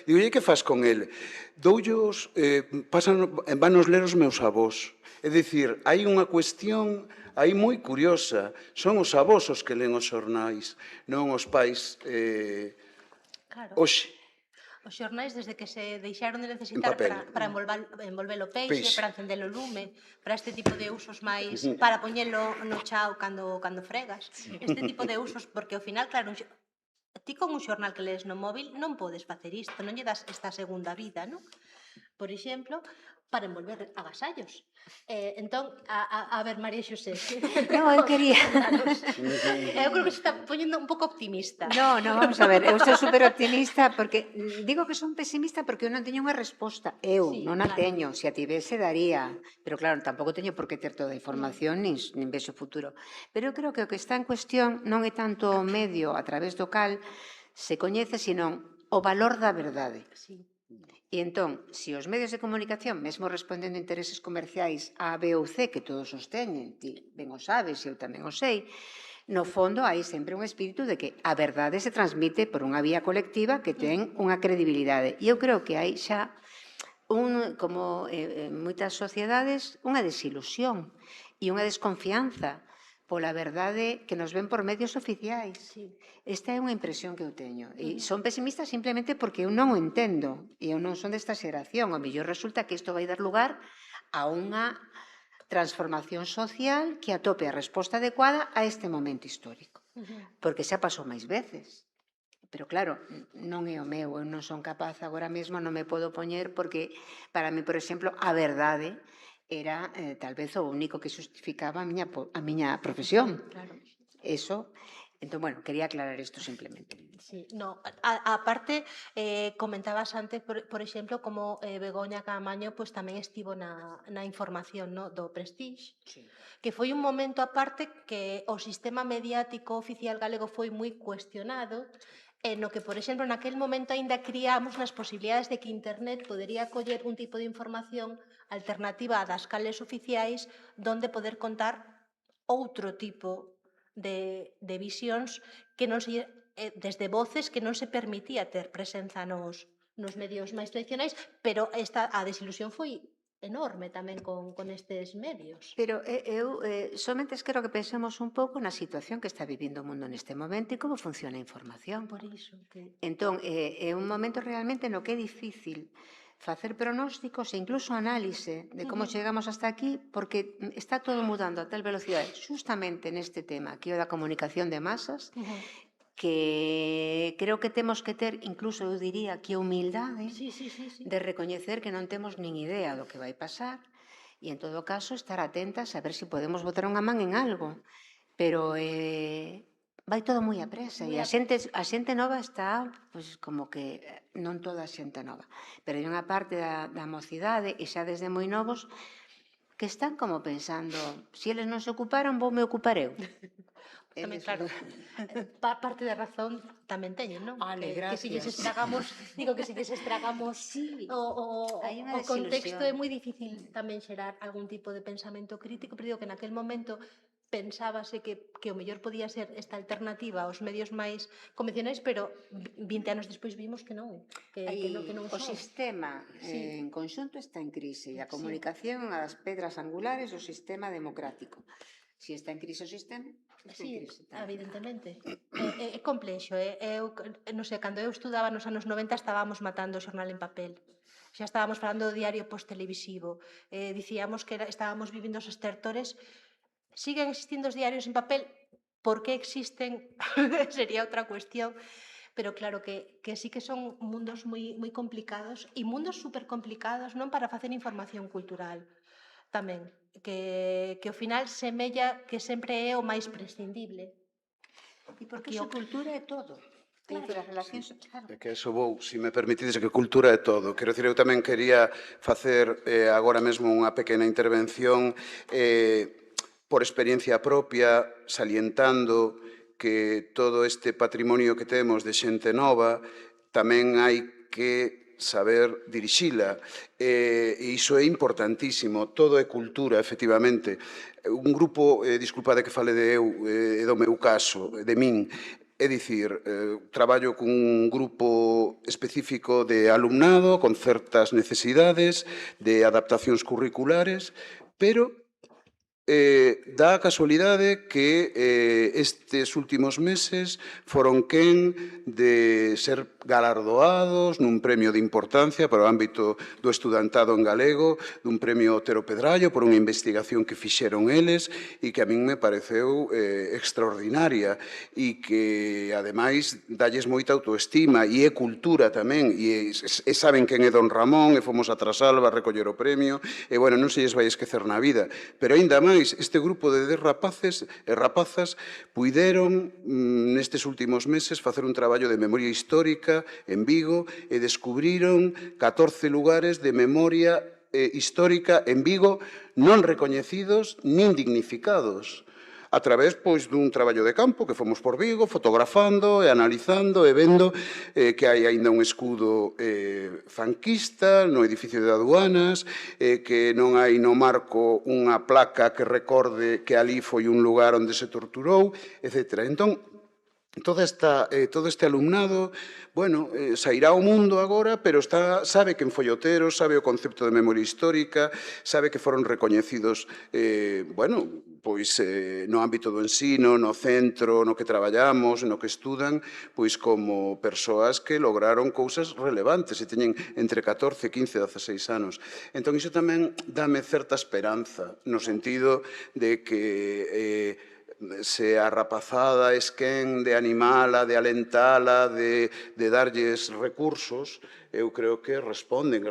digo, e que fas con el? Doullos, vanos ler os meus avós. É dicir, hai unha cuestión aí moi curiosa. Son os avós os que len os xornais, non os pais Claro. hoxe. Os xornais, desde que se deixaron de En necesitar papel. para envolver o peixe, Peixe. para encender o lume, para este tipo de usos máis, para poñelo no chao cando fregas, este tipo de usos, porque ao final, claro, ti con un xornal que lees no móvil non podes facer isto, non lle das esta segunda vida, non? Por exemplo, para envolver agasallos. Entón, a ver, María Xosé. No, eu quería... Eu creo que se está poñendo un pouco optimista. No, vamos a ver, eu estou super optimista porque digo que son pesimista porque eu non teño unha resposta. Eu Sí, non a claro. teño, se a tivese daría, pero claro, tampouco teño por que ter toda a información nin vexo futuro. Pero eu creo que o que está en cuestión non é tanto o medio a través do cal se coñece, senón o valor da verdade. Sí. E entón, se os medios de comunicación, mesmo respondendo a intereses comerciais A, B ou C, que todos os teñen, ti ben o sabes, eu tamén o sei, no fondo hai sempre un espírito de que a verdade se transmite por unha vía colectiva que ten unha credibilidade. E eu creo que hai xa como en moitas sociedades, unha desilusión e unha desconfianza pola verdade que nos ven por medios oficiais. Sí. Esta é unha impresión que eu teño. E son pesimistas simplemente porque eu non o entendo. E eu non son desta xeración. O mellor resulta que isto vai dar lugar a unha transformación social que atope a resposta adecuada a este momento histórico. Porque xa pasou máis veces. Pero claro, non é o meu, eu non son capaz agora mesmo, non me podo poñer porque para mí, por exemplo, a verdade era tal vez o único que justificaba a miña profesión. Claro. Eso, entón, bueno, quería aclarar isto simplemente. Sí, no, aparte, comentabas antes, por exemplo, como Begoña Caamaño pues, tamén estivo na información no, do Prestige, Sí. que foi un momento aparte que o sistema mediático oficial galego foi moi cuestionado, no que, por exemplo, naquel momento aínda criamos nas posibilidades de que Internet podería coller un tipo de información alternativa das cales oficiais donde poder contar outro tipo de visións que non se desde voces que non se permitía ter presenza nos medios máis tradicionais, pero a desilusión foi enorme tamén con estes medios. Pero eu somente quero que pensemos un pouco na situación que está vivindo o mundo neste momento e como funciona a información. Por iso que... Entón, é un momento realmente no que é difícil facer pronósticos e incluso análise de como chegamos hasta aquí, porque está todo mudando a tal velocidade, justamente neste tema, que é o da comunicación de masas, que creo que temos que ter, incluso eu diría, que humildade de recoñecer que non temos nin idea do que vai pasar e, en todo caso, estar atentas a ver se podemos botar unha man en algo. Pero vai todo moi apresa e a xente nova está, pois, como que non toda a xente nova, pero hai unha parte da mocidade e xa desde moi novos que están como pensando, se eles non se ocuparon, voume ocupar eu. Tamén, claro, parte de razón tamén teñen, non? Ale, que se lles gracias. estragamos, digo que se lles estragamos Sí, hai o unha contexto, desilusión. é moi difícil tamén xerar algún tipo de pensamento crítico, pero digo que naquel momento pensábase que o mellor podía ser esta alternativa aos medios máis convencionais, pero 20 anos despois vimos que non, que non O son. sistema Sí. en conxunto está en crise e a comunicación é unha das pedras angulares do sistema democrático. Se está en crise o sistema, está en Sí, crise tamén. evidentemente. É complexo. Eu, non sei, cando eu estudaba nos anos 90 estábamos matando o xornal en papel. Xa estábamos falando do diario post-televisivo. Dicíamos que estábamos vivindo os estertores. Siguen existindo os diarios en papel? Por que existen? Sería outra cuestión. Pero claro que sí que son mundos moi complicados e mundos supercomplicados non para facer información cultural tamén, que ao final semella que sempre é o máis prescindible. E porque a cultura é todo. Claro, as relacións, claro. É que eso vou, se me permitides, que cultura é todo. Quero dicir, eu tamén quería facer agora mesmo unha pequena intervención por experiencia propia, salientando que todo este patrimonio que temos de xente nova tamén hai que saber dirixila. E iso é importantísimo. Todo é cultura, efectivamente. Un grupo, disculpade que fale de eu, do meu caso, de min, é dicir, traballo cun grupo específico de alumnado con certas necesidades de adaptacións curriculares, pero dá a casualidade que estes últimos meses foron quen de ser galardoados nun premio de importancia para o ámbito do estudantado en galego, dun premio Otero Pedrallo por unha investigación que fixeron eles e que a min me pareceu extraordinaria e que, ademais, dalles moita autoestima e é cultura tamén e saben quen é Don Ramón e fomos a Trasalba a recoller o premio e, bueno, non se lles vai esquecer na vida, pero aínda máis, este grupo de 10 rapaces e rapazas puideron nestes últimos meses facer un traballo de memoria histórica en Vigo e descubriron 14 lugares de memoria histórica en Vigo non recoñecidos nin dignificados a través dun traballo de campo que fomos por Vigo fotografando e analizando e vendo que hai aínda un escudo franquista no edificio de aduanas, que non hai no marco unha placa que recorde que ali foi un lugar onde se torturou, etc. Entón, todo este alumnado, bueno, sairá ao mundo agora, pero sabe quen foi Otero, sabe o concepto de memoria histórica, sabe que foron recoñecidos, bueno, pois no ámbito do ensino, no centro, no que traballamos, no que estudan, pois como persoas que lograron cousas relevantes e teñen entre 14, 15 e 16 anos. Entón, iso tamén dame certa esperanza, no sentido de que se a rapazada es quen de animala, de alentala, de darlles recursos, eu creo que responden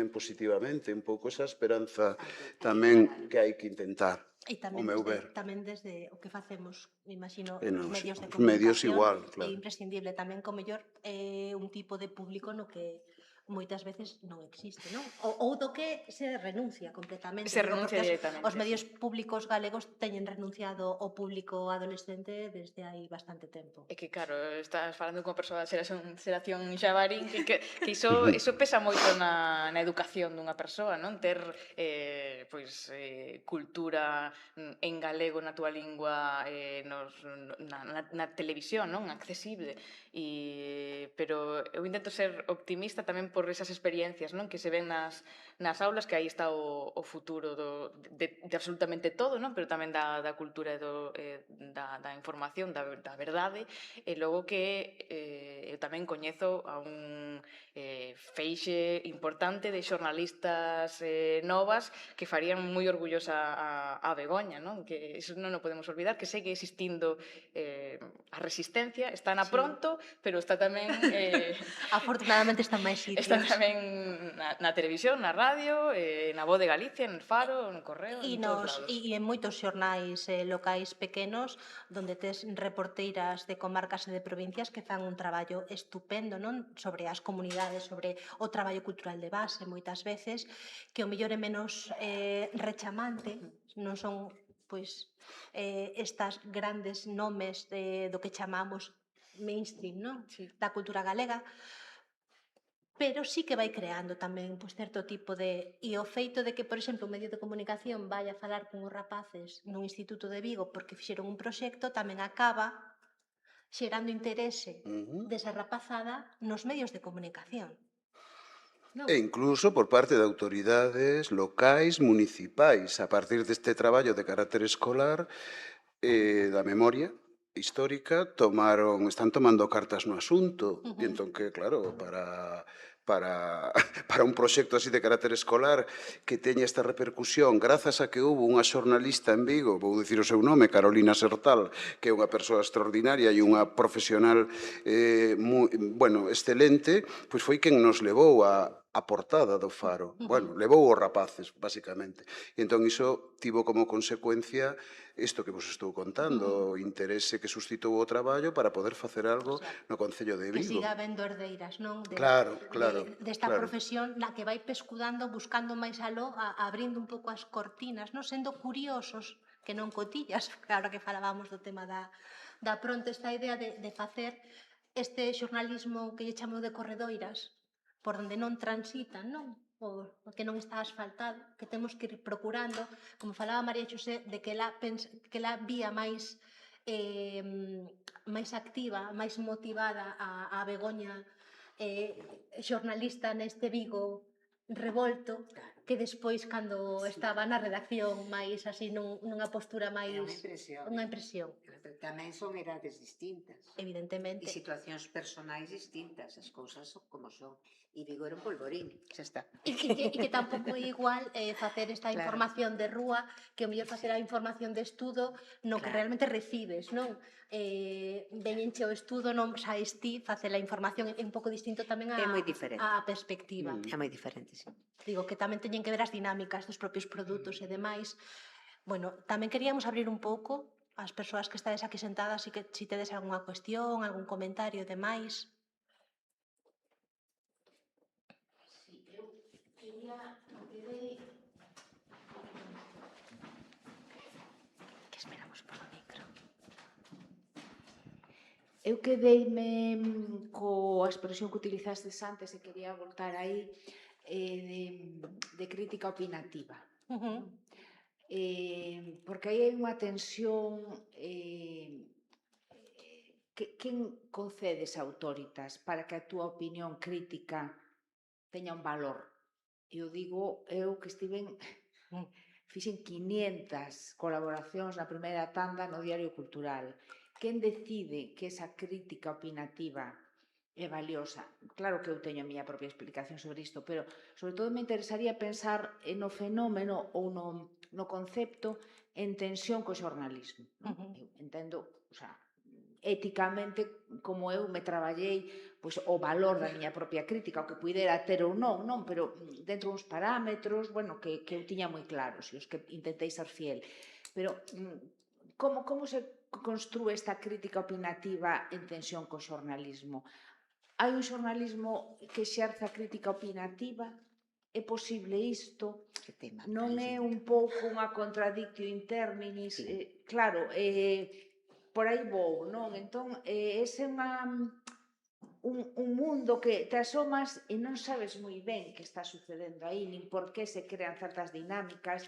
positivamente. Un pouco esa esperanza tamén que hai que intentar, o meu ver. Tamén desde o que facemos, me imagino, Nos os medios de os medios comunicación, igual, claro. é imprescindible tamén, como mellor, un tipo de público no que moitas veces non existe, non? Ou do que se renuncia completamente. Se digo, renuncia porque directamente, os medios públicos galegos teñen renunciado ao público adolescente desde hai bastante tempo. É que, claro, estás falando con persoa da xeración xabarín, que iso pesa moito na educación dunha persoa, non? Ter cultura en galego na túa lingua na televisión, non? Accesible. Pero eu intento ser optimista tamén por esas experiencias, non? Que se ven nas aulas, que aí está o futuro de absolutamente todo, non? Pero tamén da cultura e da información, da verdade, e logo que eu tamén coñezo a un feixe importante de xornalistas novas que farían moi orgullosa a Begoña, non? Que iso non o podemos olvidar, que segue existindo a resistencia, está na pronto, pero está tamén... Afortunadamente están máis sitios. Está tamén na televisión, na radio, na Voz de Galicia, en Faro, en Correo, en todos lados. E en moitos xornais locais pequenos, donde tes reporteiras de comarcas e de provincias que fan un traballo estupendo, non? Sobre as comunidades, sobre o traballo cultural de base, moitas veces, que o mellor é menos rechamante, non son pois estas grandes nomes do que chamamos mainstream, non? Sí. Da cultura galega, pero sí que vai creando tamén certo tipo de... E o feito de que, por exemplo, un medio de comunicación vai a falar con os rapaces nun instituto de Vigo porque fixeron un proxecto, tamén acaba xerando interese desa rapazada nos medios de comunicación. E incluso por parte de autoridades locais, municipais, a partir deste traballo de carácter escolar da memoria histórica, están tomando cartas no asunto. E entón que, claro, para un proxecto así de carácter escolar que teña esta repercusión, grazas a que houve unha xornalista en Vigo, vou dicir o seu nome, Carolina Sertal, que é unha persoa extraordinaria e unha profesional excelente, pois foi quen nos levou a a portada do Faro. Bueno, levou os rapaces, basicamente. E entón iso tivo como consecuencia isto que vos estou contando, o interese que suscitou o traballo para poder facer algo no Concello de Que Vigo. siga habendo herdeiras, non? Claro, claro, Desta claro. profesión na que vai pescudando, buscando máis aló, abrindo un pouco as cortinas, non? Sendo curiosos, que non cotillas, claro que falábamos do tema da pronto, esta idea de facer este xornalismo que lle chamo de corredoiras, por onde non transitan, non? O que non está asfaltado, que temos que ir procurando, como falaba María Xosé, de que ela vía máis máis activa, máis motivada a Begoña xornalista neste Vigo revolto que despois cando estaba na redacción máis así nunha postura máis É unha impresión. unha impresión, Pero tamén son edades distintas. E evidentemente. situacións personais distintas, as cousas son como son. E Vigo era un polvorín, xa está. E que tampouco é igual facer esta Claro. información de rúa que o mellor facer a información de estudo no que Claro. realmente recibes, non? Veñenche o estudo, non saes ti, facer a información é un pouco distinto tamén É moi diferente. a perspectiva. É moi diferente, sí. Digo que tamén teñen que ver as dinámicas dos propios produtos e demais. Bueno, tamén queríamos abrir un pouco as persoas que estades aquí sentadas e que si tedes algunha cuestión, algún comentario e demais. Que esperamos polo micro. Eu quedeime coa expresión que utilizastes antes e quería voltar aí de crítica opinativa. Porque aí hai unha tensión quen concede esa autoritas para que a túa opinión crítica teña un valor. Eu digo, eu que estiven fixen 500 colaboracións na primeira tanda no Diario Cultural. Quen decide que esa crítica opinativa é valiosa? Claro que eu teño a miña propia explicación sobre isto, pero sobre todo me interesaría pensar no fenómeno ou no concepto en tensión co xornalismo. Eu entendo, o sea, éticamente, como eu me traballei pois, o valor da miña propia crítica, o que puidera ter ou non, pero dentro dos parámetros, bueno, que eu tiña moi claros e os que intentei ser fiel. Pero como se construe esta crítica opinativa en tensión co xornalismo? Hai un xornalismo que exerza crítica opinativa? É posible isto? Que tema Non tan é lindo. un pouco unha contradictio in terminis? Claro, por aí vou, non? Entón, ese é un mundo que te asomas e non sabes moi ben que está sucedendo aí, nin por que se crean certas dinámicas,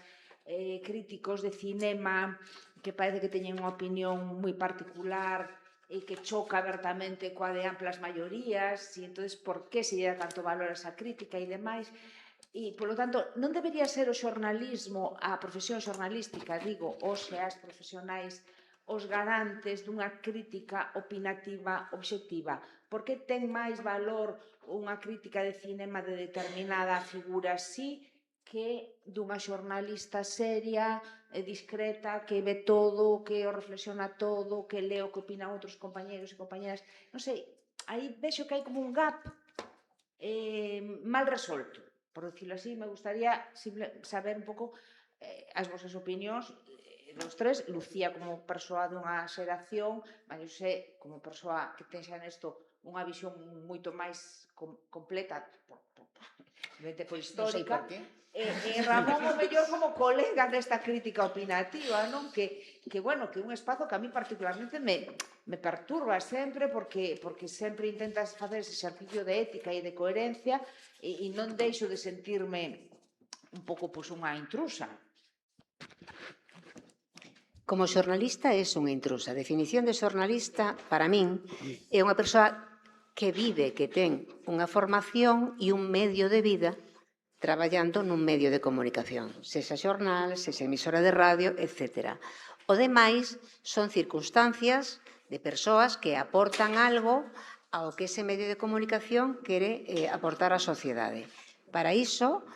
críticos de cinema que parece que teñen unha opinión moi particular e que choca abertamente coa de amplas maiorías, e entonces por que se lle dá tanto valor a esa crítica e demais. E, polo tanto, non debería ser o xornalismo, a profesión xornalística, digo, os e as profesionais, os garantes dunha crítica opinativa obxectiva. Por que ten máis valor unha crítica de cinema de determinada figura así que dunha xornalista seria, discreta, que ve todo, que o reflexiona todo, que lee o que opinan outros compañeros e compañeras? Non sei, aí vexo que hai como un gap mal resolto. Por decirlo así, me gustaría saber un pouco as vosas opinións dos tres. Lucía como persoa dunha xeración, María Xosé como persoa que ten xa nesto unha visión moito máis completa por histórica. E Ramón o mellor como colega desta crítica opinativa, non? Que bueno, que é un espazo que a mí particularmente me perturba sempre porque sempre intentas facer ese exercicio de ética e de coherencia e non deixo de sentirme un pouco pois unha intrusa. Como xornalista és unha intrusa. A definición de xornalista, para min, é unha persoa que vive, que ten unha formación e un medio de vida traballando nun medio de comunicación, sexa xornal, sexa emisora de radio, etc. O demais son circunstancias de persoas que aportan algo ao que ese medio de comunicación quere aportar á sociedade. Para iso,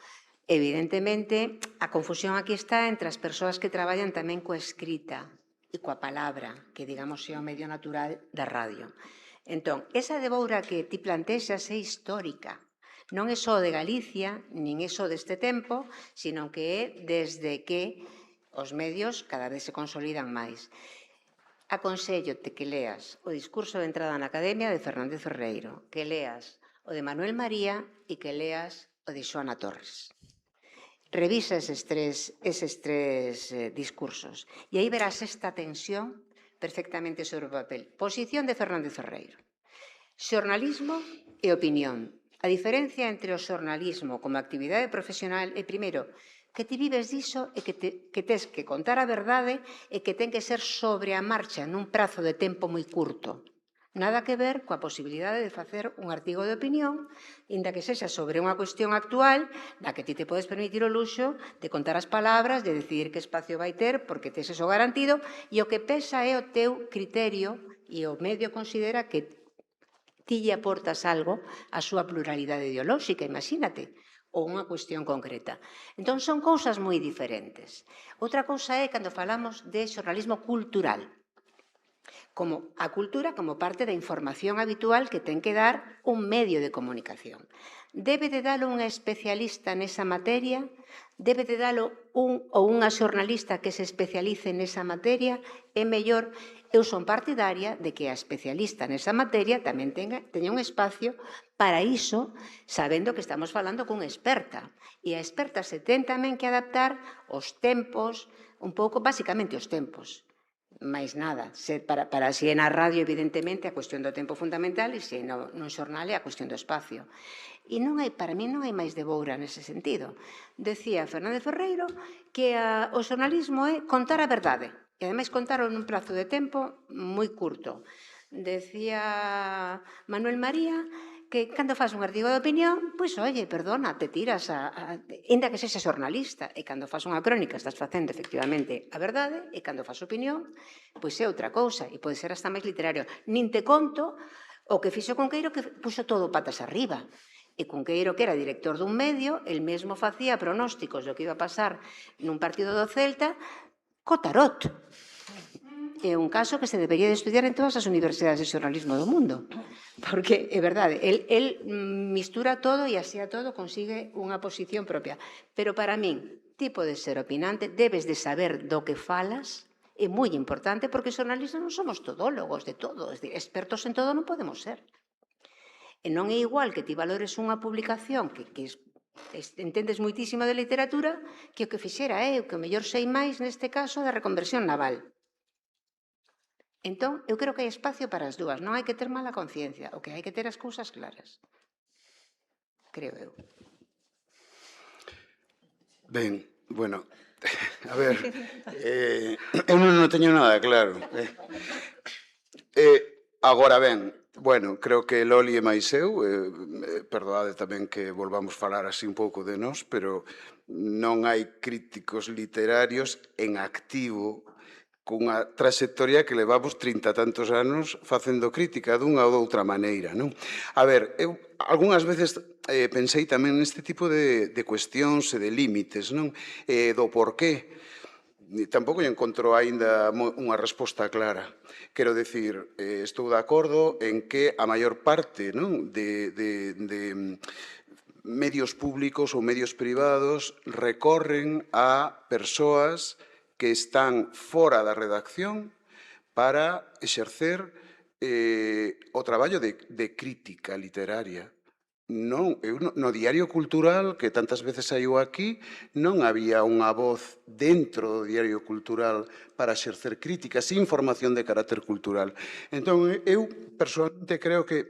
evidentemente, a confusión aquí está entre as persoas que traballan tamén coa escrita e coa palabra, que digamos é o medio natural da radio. Entón, esa deboura que ti plantexas é histórica. Non é só de Galicia, nin é só deste tempo, sino que é desde que os medios cada vez se consolidan máis. Aconsellote que leas o discurso de entrada na Academia de Fernández Ferreiro, que leas o de Manuel María e que leas o de Xoana Torres. Revisa eses tres discursos e aí verás esta tensión perfectamente sobre o papel. Posición de Fernández Ferreiro. Xornalismo e opinión. A diferencia entre o xornalismo como actividade profesional é, primeiro, que ti vives diso e que tes que contar a verdade e que ten que ser sobre a marcha nun prazo de tempo moi curto. Nada que ver coa posibilidade de facer un artigo de opinión, inda que sexa sobre unha cuestión actual, na que ti te podes permitir o luxo de contar as palabras, de decidir que espacio vai ter, porque tes eso garantido, e o que pesa é o teu criterio e o medio considera que ti lle aportas algo á súa pluralidade ideolóxica, imagínate, ou unha cuestión concreta. Entón, son cousas moi diferentes. Outra cousa é cando falamos de xornalismo cultural, como a cultura como parte da información habitual que ten que dar un medio de comunicación. Debe de dalo unha especialista nesa materia? Debe de dalo un ou unha xornalista que se especialice nesa materia? É mellor. Eu son partidaria de que a especialista nesa materia tamén teña un espacio para iso, sabendo que estamos falando cunha experta. E a experta se ten tamén que adaptar aos tempos, un pouco, basicamente, os tempos. Mais nada, para si é na radio, evidentemente, a cuestión do tempo fundamental, e se nun xornal é a cuestión do espacio. E para mí non hai máis de boura nese sentido. Decía Fernández Ferreiro que o xornalismo é contar a verdade, e ademais contaron nun prazo de tempo moi curto. Decía Manuel María que cando faz un artigo de opinión, pois, oye, perdona, te tiras ainda que sexa xornalista, e cando faz unha crónica estás facendo efectivamente a verdade, e cando faz opinión, pois é outra cousa, e pode ser hasta máis literario. Nin te conto o que fixo Cunqueiro, que puxo todo patas arriba. E Cunqueiro, que era director dun medio, el mesmo facía pronósticos do que iba a pasar nun partido do Celta co tarot. É un caso que se debería de estudiar en todas as universidades de xornalismo do mundo. Porque, é verdade, el mistura todo e así a todo consigue unha posición propia. Pero para min, ti podes ser opinante, debes de saber do que falas, é moi importante, porque os xornalistas non somos todólogos de todo, expertos en todo non podemos ser. E non é igual que ti valores unha publicación que entendes moitísimo de literatura que o que fixera eu, que o mellor sei máis neste caso da reconversión naval. Entón, eu creo que hai espacio para as dúas, non hai que ter mala conciencia, o que hai que ter as cousas claras. Creo eu. Ben, bueno, a ver, eu non teño nada claro. Agora ben, bueno, creo que Loli e máis eu, perdoade tamén que volvamos falar así un pouco de nós, pero non hai críticos literarios en activo cunha trayectoria que levamos 30 tantos anos facendo crítica dunha ou doutra maneira, non? A ver, eu algunhas veces pensei tamén neste tipo de cuestións e de límites, non? Do porqué. Tampouco encontro aínda unha resposta clara. Quero dicir, estou de acordo en que a maior parte, non, de medios públicos ou medios privados recorren a persoas que están fora da redacción para exercer o traballo de crítica literaria. Non, no Diario Cultural, que tantas veces saiu aquí, non había unha voz dentro do Diario Cultural para exercer críticas e información de carácter cultural. Entón, eu personalmente creo que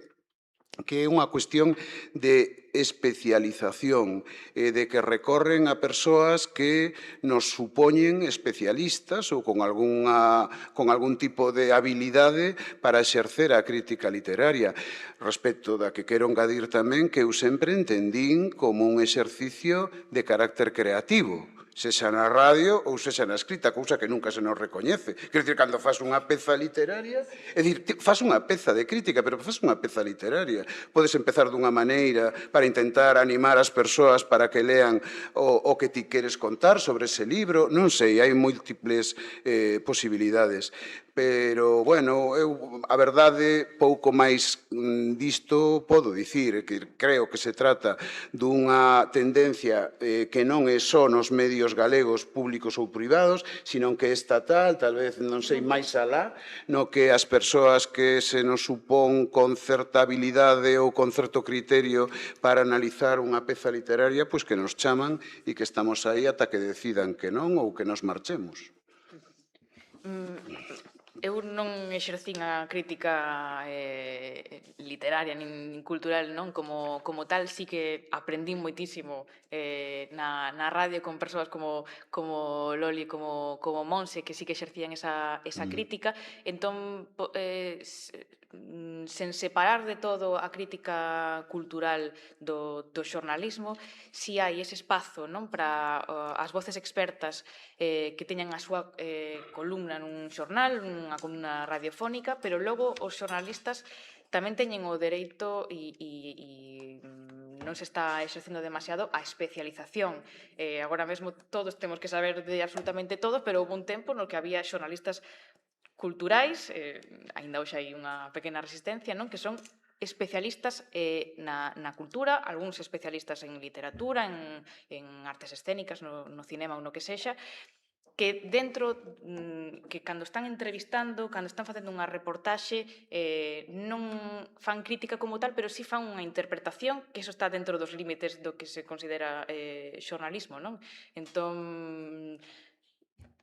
é unha cuestión de especialización, de que recorren a persoas que nos supoñen especialistas ou con algún tipo de habilidade para exercer a crítica literaria. Respecto da que quero engadir tamén que eu sempre entendín como un exercicio de carácter creativo, sexa na radio ou sexa na escrita, cousa que nunca se nos recoñece. Quer dizer, cando faz unha peza literaria, é dicir, faz unha peza de crítica, pero faz unha peza literaria. Podes empezar dunha maneira para intentar animar as persoas para que lean o que ti queres contar sobre ese libro, non sei, hai múltiples posibilidades. pero, bueno, eu, a verdade, pouco máis disto podo dicir, que creo que se trata dunha tendencia que non é só nos medios galegos públicos ou privados, sino que é estatal, tal vez, non sei, máis alá, no que as persoas que se nos supón con certa habilidade ou con certo criterio para analizar unha peza literaria, pois que nos chaman e que estamos aí ata que decidan que non ou que nos marchemos. Eu non exercín a crítica literaria nin cultural, non? Como tal, sí que aprendín moitísimo na radio con persoas como Loli, como Monse, que sí que exercían esa crítica. Entón, sen separar de todo a crítica cultural do xornalismo, si hai ese espazo, non, para as voces expertas que teñan a súa columna nun xornal, unha columna radiofónica, pero logo os xornalistas tamén teñen o dereito e non se está exercendo demasiado a especialización. Agora mesmo todos temos que saber de absolutamente todo, pero houve un tempo no que había xornalistas culturais, aínda hoxe hai unha pequena resistencia, non, que son especialistas na cultura, algúns especialistas en literatura, en artes escénicas, no cinema ou no que sexa, que dentro, que cando están entrevistando, cando están facendo unha reportaxe, non fan crítica como tal, pero sí fan unha interpretación, que eso está dentro dos límites do que se considera xornalismo, non? Entón,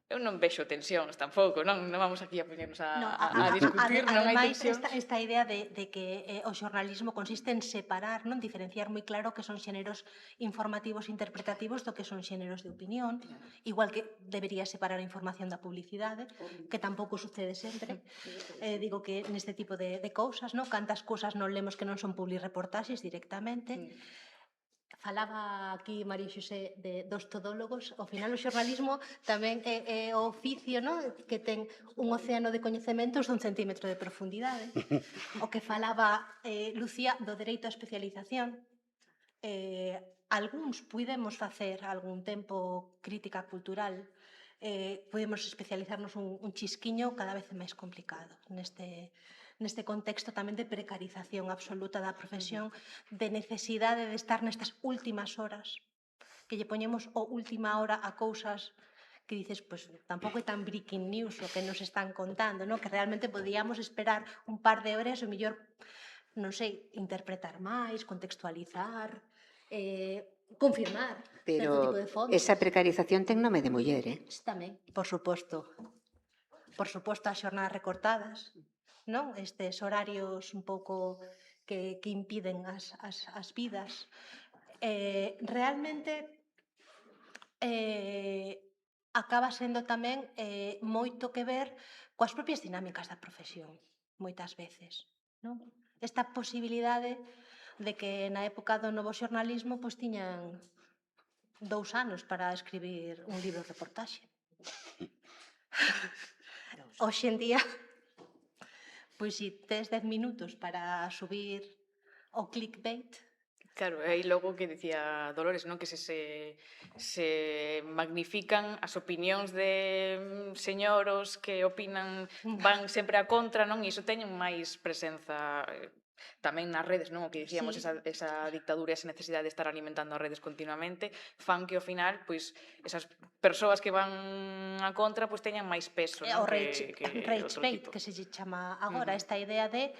eu non vexo tensións tampouco, non vamos aquí a poñernos a discutir, non hai Ademais, tensións. esta idea de que o xornalismo consiste en separar, non, diferenciar moi claro que son xéneros informativos e interpretativos do que son xéneros de opinión, igual que debería separar a información da publicidade, que tampouco sucede sempre. Digo que neste tipo de cousas, non, cantas cousas non lemos que non son publireportaxes directamente. Falaba aquí María Xosé dos todólogos. Ao final o xornalismo tamén é o oficio, non, que ten un océano de coñecementos dun centímetro de profundidade. O que falaba Lucía do dereito á especialización. Algúns puidemos facer algún tempo crítica cultural, podemos especializarnos un chisquiño, cada vez é máis complicado neste contexto tamén de precarización absoluta da profesión, de necesidade de estar nestas últimas horas, que lle poñemos o última hora a cousas que dices, pois tampouco é tan breaking news o que nos están contando, non? Que realmente podíamos esperar un par de horas, o mellor, non sei, interpretar máis, contextualizar, confirmar certo tipo Pero de fontes. esa precarización ten nome de muller, Tamén, por suposto. Por suposto, as xornadas recortadas, non? Estes horarios un pouco que impiden as vidas. Realmente acaba sendo tamén moito que ver coas propias dinámicas da profesión, moitas veces, non? Esta posibilidade de que na época do novo xornalismo pois tiñan 2 anos para escribir un libro de reportaxe. Hoxe en día, pois si tes 10 minutos para subir o clickbait, Claro, aí logo que dicía Dolores, non, que se magnifican as opinións de señoros que opinan, van sempre a contra, non? E iso teñen máis presenza tamén nas redes, non? O que dicíamos, Sí. esa dictadura, esa necesidade de estar alimentando as redes continuamente, fan que ao final, pois, esas persoas que van a contra, pois teñan máis peso, o non? rage outro bait, tipo. que se lle chama agora, esta idea de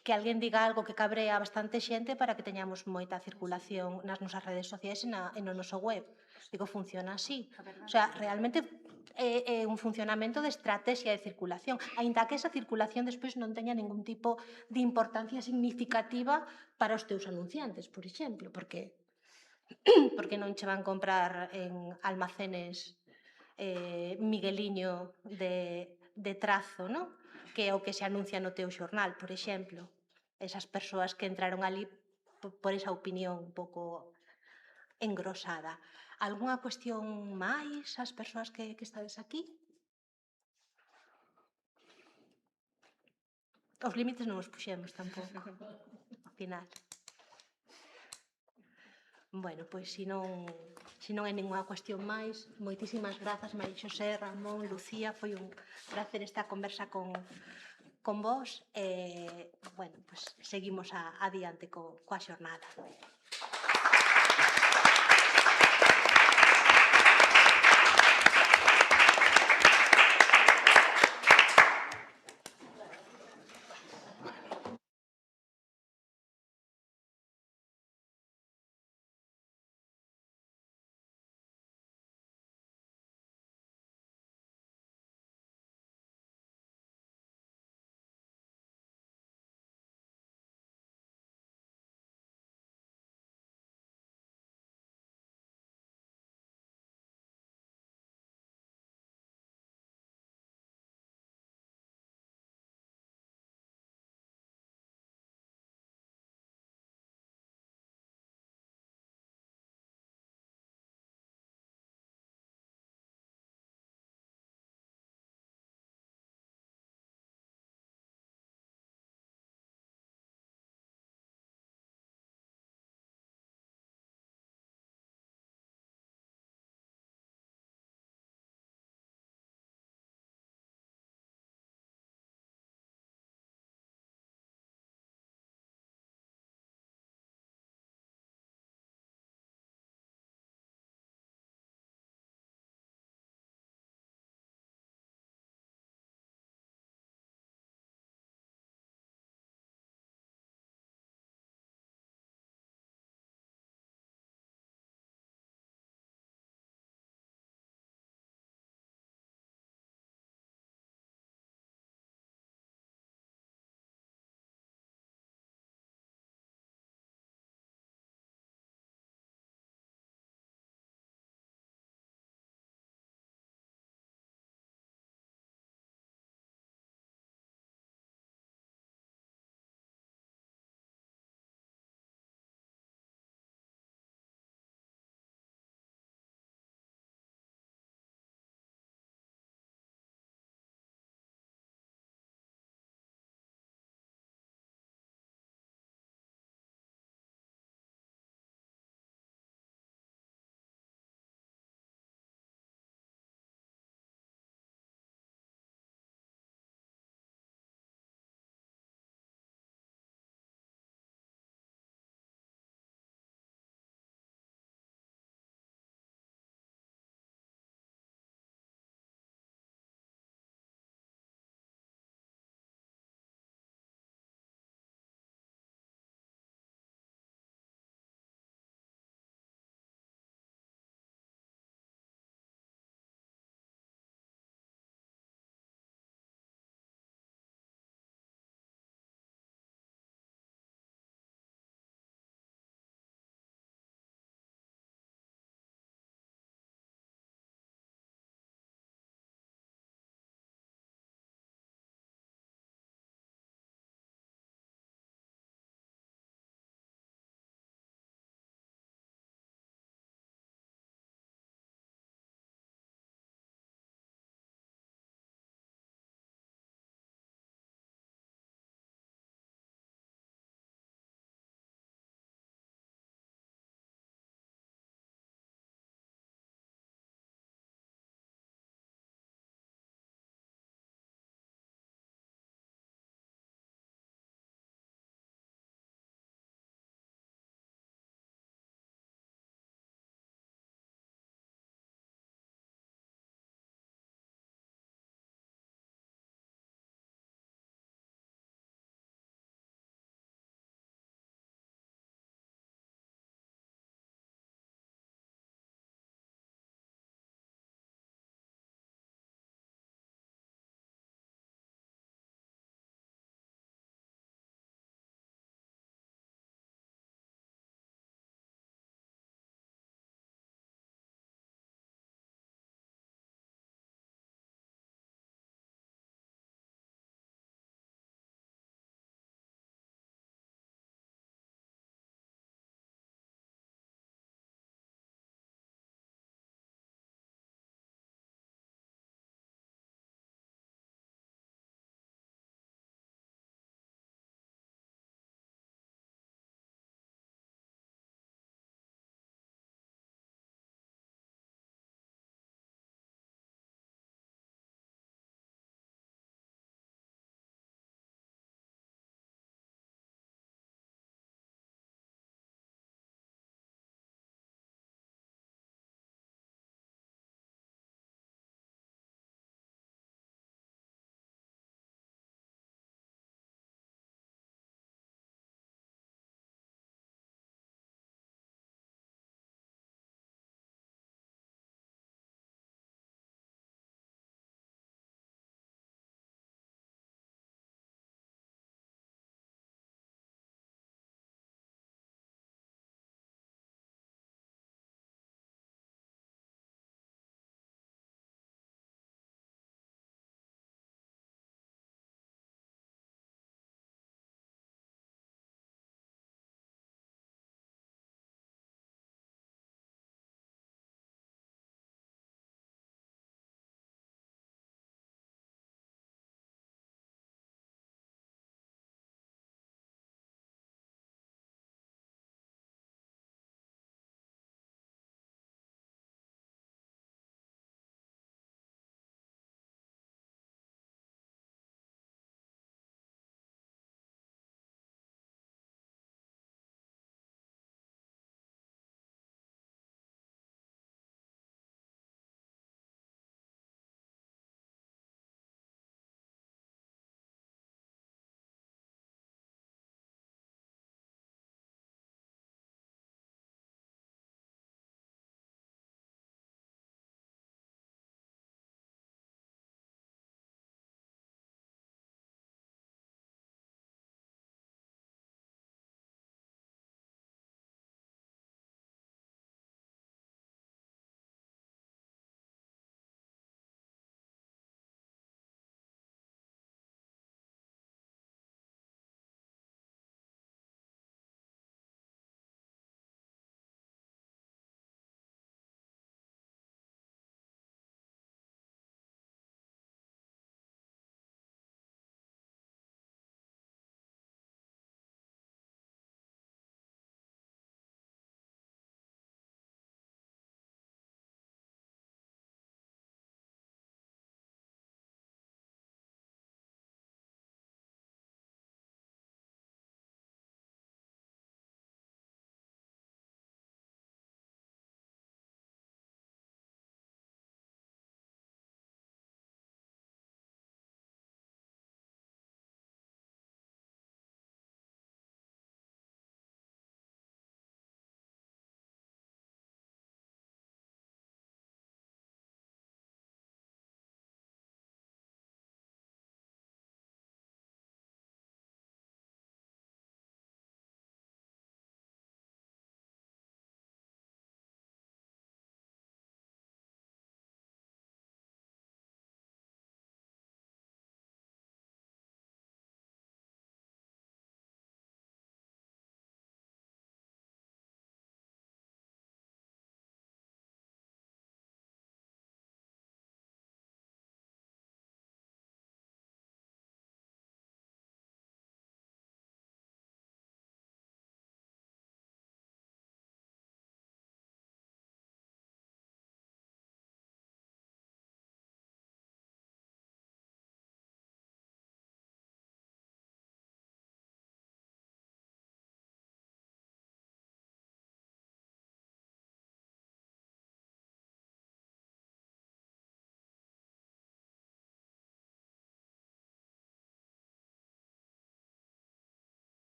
que alguén diga algo que cabrea a bastante xente para que teñamos moita circulación nas nosas redes sociais e no noso web. Digo, funciona así. O sea, realmente é un funcionamento de estrategia de circulación, aínda que esa circulación despois non teña ningún tipo de importancia significativa para os teus anunciantes, por exemplo, porque non che van comprar en almacenes Migueliño de trazo, non? Que é o que se anuncia no teu xornal, por exemplo. Esas persoas que entraron ali por esa opinión un pouco engrosada. Algúnha cuestión máis ás persoas que estades aquí? Os límites non os puxemos tampouco, ao final. Bueno, pois se non hai ninguna cuestión máis, moitísimas grazas, María Xosé, Ramón, Lucía, foi un placer esta conversa con vos e, bueno, pois seguimos adiante coa xornada.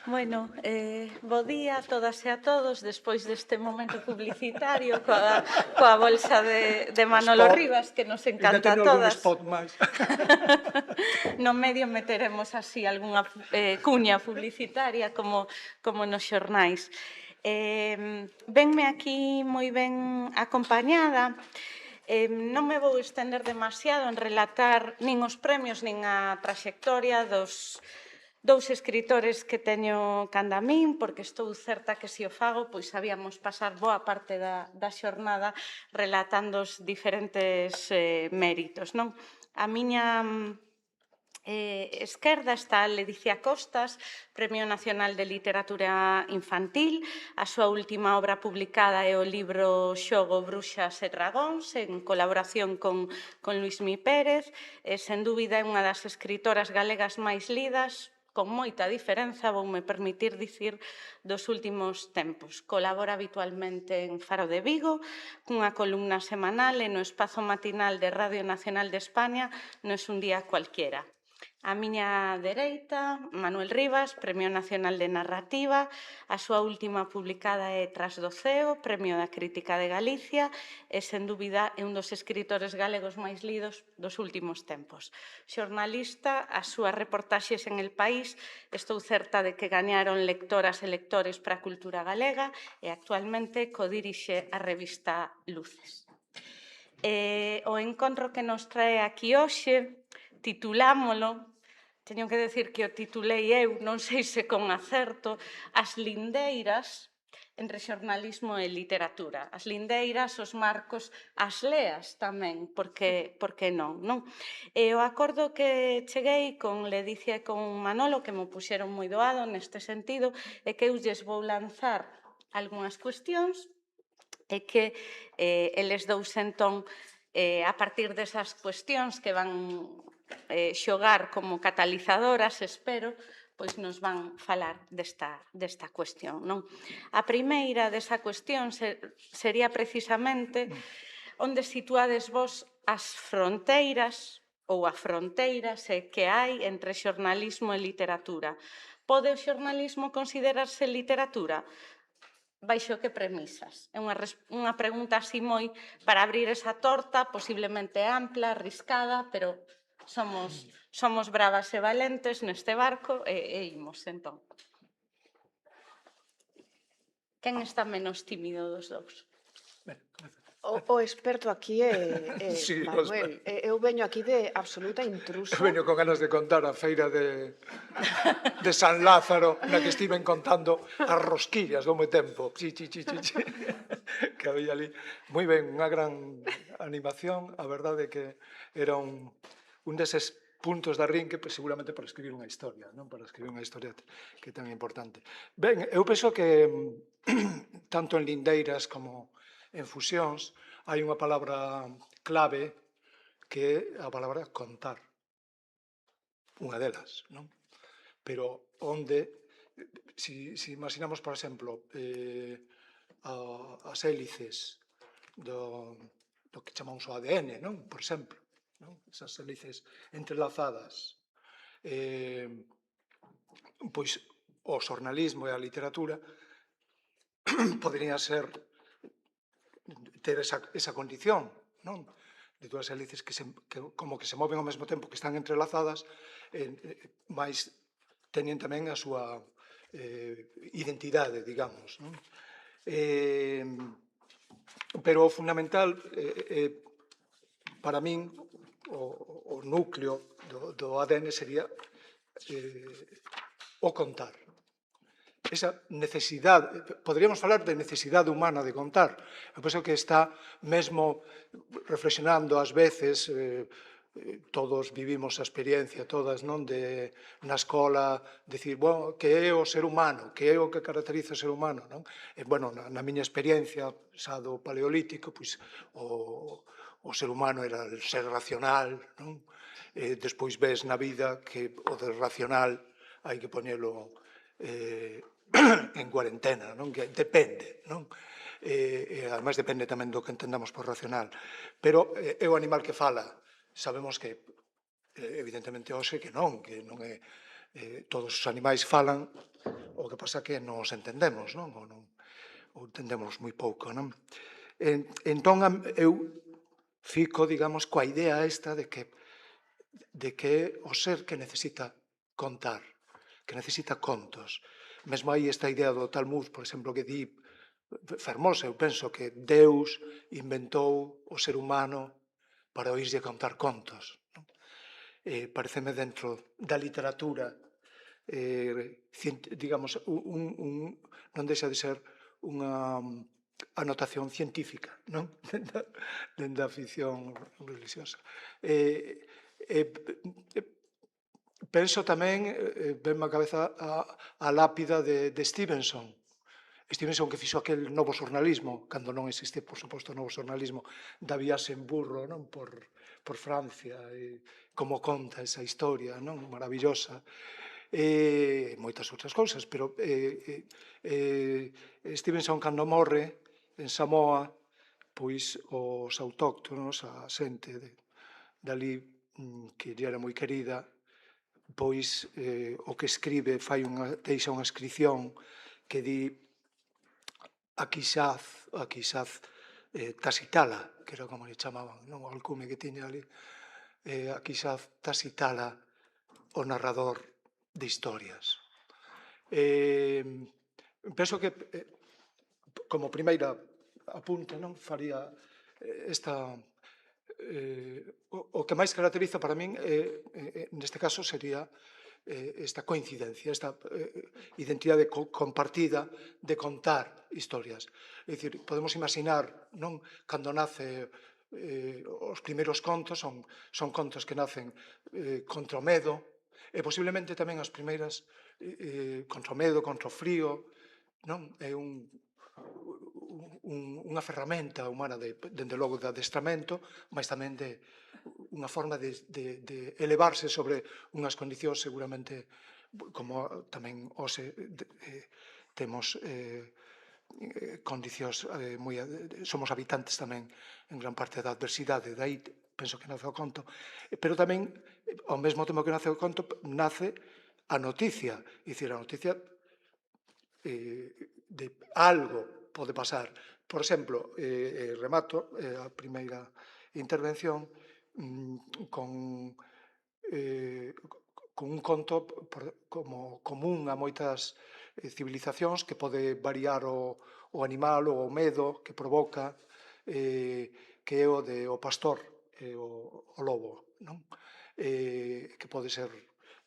Bueno, bo día a todas e a todos despois deste momento publicitario coa bolsa de Manolo Spot. Rivas que nos Ainda encanta a teño algún todas. spot máis. No medio meteremos así algunha cuña publicitaria como nos xornais. Venme aquí moi ben acompañada. Non me vou estender demasiado en relatar nin os premios nin a traxectoria dos dous escritores que teño canda min, porque estou certa que se o fago, pois sabíamos pasar boa parte da xornada relatando os diferentes méritos, non? A miña esquerda está Ledicia Costas, Premio Nacional de Literatura Infantil. A súa última obra publicada é o libro Xogo, Bruxas e Dragóns, en colaboración con Luís Mi Pérez. Sen dúbida é unha das escritoras galegas máis lidas, con moita diferenza, voume permitir dicir, dos últimos tempos. Colabora habitualmente en Faro de Vigo, cunha columna semanal e no espazo matinal de Radio Nacional de España, non é un día cualquiera. A miña dereita, Manuel Rivas, Premio Nacional de Narrativa, a súa última publicada é Tras do Ceo, Premio da Crítica de Galicia, e, sen dúbida, é un dos escritores galegos máis lidos dos últimos tempos. Xornalista, as súas reportaxes en El País, estou certa de que gañaron lectoras e lectores para a cultura galega e actualmente codirixe a revista Luces. O encontro que nos trae aquí hoxe, titulámolo, teño que decir que o titulei eu, non sei se con acerto, As lindeiras entre xornalismo e literatura. As lindeiras, os marcos, as leas tamén, porque non? E o acordo que cheguei con Ledicia e con Manolo, que me puxeron moi doado neste sentido, é que eu lles vou lanzar algunhas cuestións e que eles dous entón, a partir desas cuestións que van xogar como catalizadoras, espero, pois nos van falar desta cuestión, non? A primeira desa cuestión sería precisamente onde situades vos as fronteiras ou a fronteiras que hai entre xornalismo e literatura. Pode o xornalismo considerarse literatura? Baixo que premisas? É unha pregunta así moi para abrir esa torta, posiblemente ampla, arriscada, pero somos bravas e valentes neste barco e imos, entón. Quen está menos tímido dos dous? Ben, comeza. O experto aquí é Sí, o Manuel. Eu veño aquí de absoluta intrusa. Eu veño con ganas de contar a feira de San Lázaro, na que estiven contando as rosquillas do meu tempo. Que había ali. Moi ben, unha gran animación. A verdade é que era un deses puntos da rin que seguramente para escribir unha historia, non? Para escribir unha historia que é tan importante. Ben, eu penso que tanto en lindeiras como en fusións hai unha palabra clave que é a palabra contar. Unha delas, non? Pero onde, se imaginamos, por exemplo, as hélices do que chamamos o ADN, non? Por exemplo, non? Esas hélices entrelazadas, pois o xornalismo e a literatura poderían ser ter esa condición, non? De dúas hélices que como que se moven ao mesmo tempo, que están entrelazadas, mas teñen tamén a súa identidade, digamos, non? Pero o fundamental, para min, o núcleo do ADN sería o contar. Esa necesidade, poderíamos falar de necesidade humana de contar. Eu penso que está mesmo reflexionando ás veces, todos vivimos a experiencia, todas, non, de na escola, dicir, bueno, que é o ser humano, que é o que caracteriza o ser humano, non? E, bueno, na miña experiencia, xa do paleolítico, pois, o ser humano era o ser racional, non? Despois ves na vida que o del racional hai que poñelo en cuarentena, non? Que depende, non? E ademais depende tamén do que entendamos por racional. Pero é o animal que fala. Sabemos que, evidentemente, hoxe que non é todos os animais falan, o que pasa que non os entendemos, non? Ou entendemos moi pouco, non? Entón, eu fico, digamos, coa idea esta de que é o ser que necesita contar, que necesita contos. Mesmo hai esta idea do Talmud, por exemplo, que di fermosa, eu penso que Deus inventou o ser humano para oírlle contar contos. Non? Pareceme dentro da literatura, digamos, non deixa de ser unha anotación científica, non? Dende a ficción religiosa. Penso tamén, venme á cabeza a lápida de Stevenson. Stevenson que fixo aquel novo xornalismo, cando non existe, por suposto, o novo xornalismo da viaxe en burro, non? Por Francia, como conta esa historia, non? Maravillosa. Moitas outras cousas, pero Stevenson, cando morre en Samoa, pois os autóctonos, a xente dali que lle era moi querida, pois o que escribe deixa unha inscripción que di Aquixaz Tasitala, que era como lle chamaban, non? O alcume que tiña ali, Aquixaz Tasitala, o narrador de historias. Penso que, como primeira apunte, non faría esta... O que máis caracteriza para min, neste caso, sería esta coincidencia, esta identidade compartida de contar historias. É dicir, podemos imaginar, non, cando nace os primeiros contos, son contos que nacen contra o medo, e posiblemente tamén as primeiras contra o medo, contra o frío, non? É unha ferramenta humana, dende logo, de adestramento, mas tamén de unha forma de elevarse sobre unhas condicións seguramente, como tamén hoxe temos condicións moi... Somos habitantes tamén en gran parte da adversidade, dai penso que nace o conto, pero tamén, ao mesmo tempo que nace o conto, nace a noticia, é dicir, a noticia de algo pode pasar. Por exemplo, remato a primeira intervención con un conto como común a moitas civilizacións, que pode variar o animal ou o medo que provoca, que é o de o pastor e o lobo, non? Que pode ser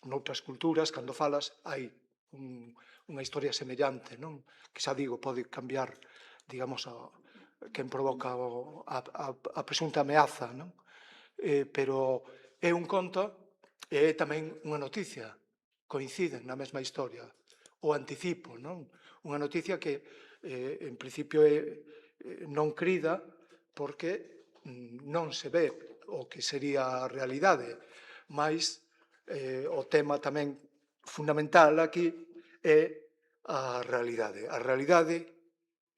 noutras culturas, cando falas, hai unha historia semellante, non? Que xa digo, pode cambiar, digamos, quen provoca a presunta ameaza, non? Pero é un conto e é tamén unha noticia, coinciden na mesma historia, o anticipo, non? Unha noticia que, en principio, non crida porque non se ve o que sería a realidade, mas o tema tamén fundamental aquí é a realidade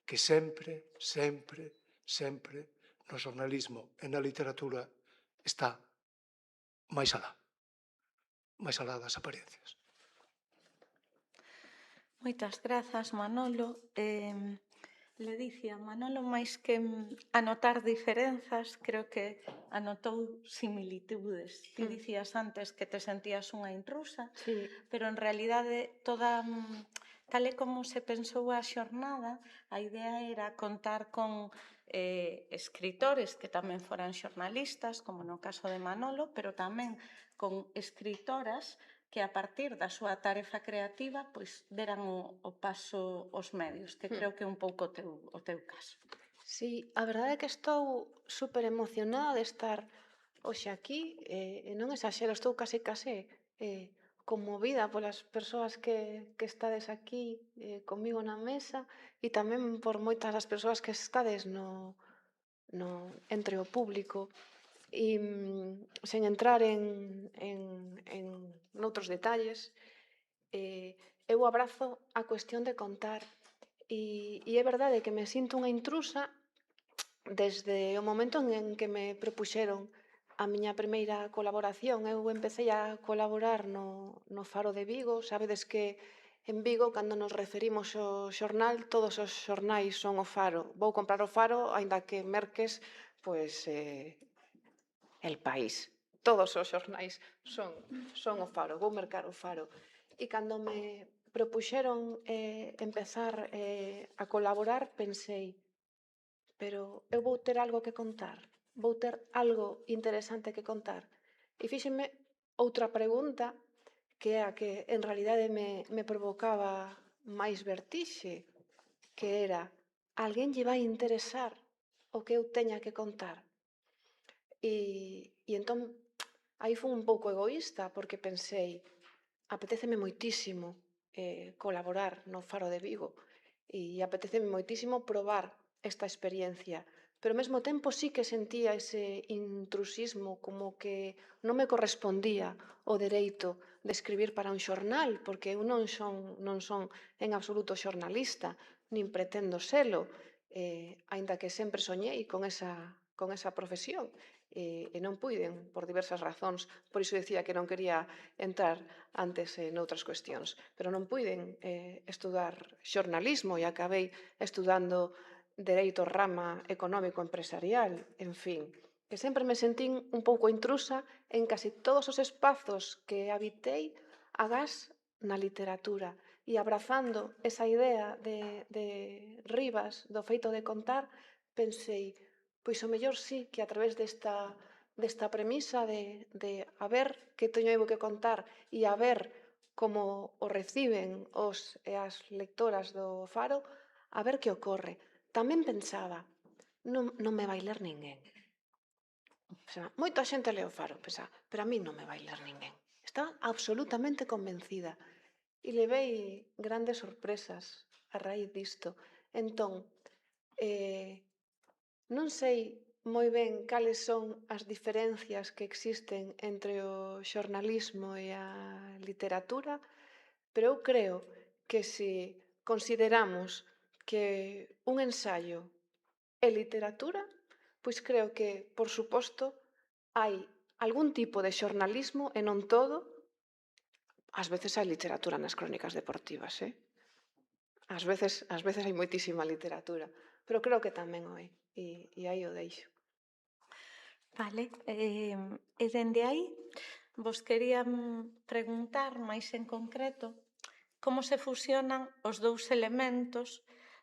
que sempre, sempre, sempre no xornalismo e na literatura está máis alá das apariencias. Moitas grazas, Manolo. Ledicia, Manolo, máis que anotar diferenzas, creo que anotou similitudes. Ti dicías antes que te sentías unha intrusa, Sí. pero en realidade tal e como se pensou a xornada, a idea era contar con escritores que tamén foran xornalistas, como no caso de Manolo, pero tamén con escritoras que a partir da súa tarefa creativa pois deran o paso aos medios, que creo que é un pouco o teu caso. Sí, a verdade é que estou super emocionada de estar hoxe aquí, e non exaxero, estou case conmovida polas persoas que estades aquí comigo na mesa e tamén por moitas das persoas que estades entre o público. E sen entrar en noutros detalles, eu abrazo a cuestión de contar e é verdade que me sinto unha intrusa desde o momento en que me propuxeron a miña primeira colaboración. Eu empecé a colaborar no Faro de Vigo. Sabedes que en Vigo, cando nos referimos ao xornal, todos os xornais son o Faro. Vou comprar o Faro, aínda que merques, pois, El País. Todos os xornais son o Faro. Vou mercar o Faro. E cando me propuxeron empezar a colaborar, pensei, pero eu vou ter algo que contar, vou ter algo interesante que contar. E fíxeme outra pregunta, que é a que en realidade me provocaba máis vertixe, que era, alguén lle vai interesar o que eu teña que contar? E entón, aí fui un pouco egoísta, porque pensei, apetéceme moitísimo colaborar no Faro de Vigo e apetéceme moitísimo probar esta experiencia, pero ao mesmo tempo sí que sentía ese intrusismo, como que non me correspondía o dereito de escribir para un xornal, porque eu non son en absoluto xornalista, nin pretendo selo, aínda que sempre soñei con esa profesión, e non puiden, por diversas razóns, por iso dicía que non quería entrar antes noutras cuestións, pero non puiden estudar xornalismo e acabei estudando Dereito rama económico empresarial, en fin, que sempre me sentín un pouco intrusa en casi todos os espazos que habitei agás na literatura e abrazando esa idea de Rivas, do feito de contar, pensei, pois o mellor sí que a través desta premisa de a ver que teño eu que contar e a ver como o reciben os e as lectoras do Faro, a ver que ocorre. Tamén pensaba, non me vai ler ninguén. Moita xente leo Faro, pensaba, pero a mí non me vai ler ninguén. Estaba absolutamente convencida e levei grandes sorpresas a raíz disto. Entón, non sei moi ben cales son as diferencias que existen entre o xornalismo e a literatura, pero eu creo que se consideramos que un ensaio é literatura, pois creo que, por suposto, hai algún tipo de xornalismo e non todo. Ás veces hai literatura nas crónicas deportivas, Ás veces hai moitísima literatura, pero creo que tamén o hai, e aí o deixo. Vale, e dende aí vos quería preguntar máis en concreto como se fusionan os dous elementos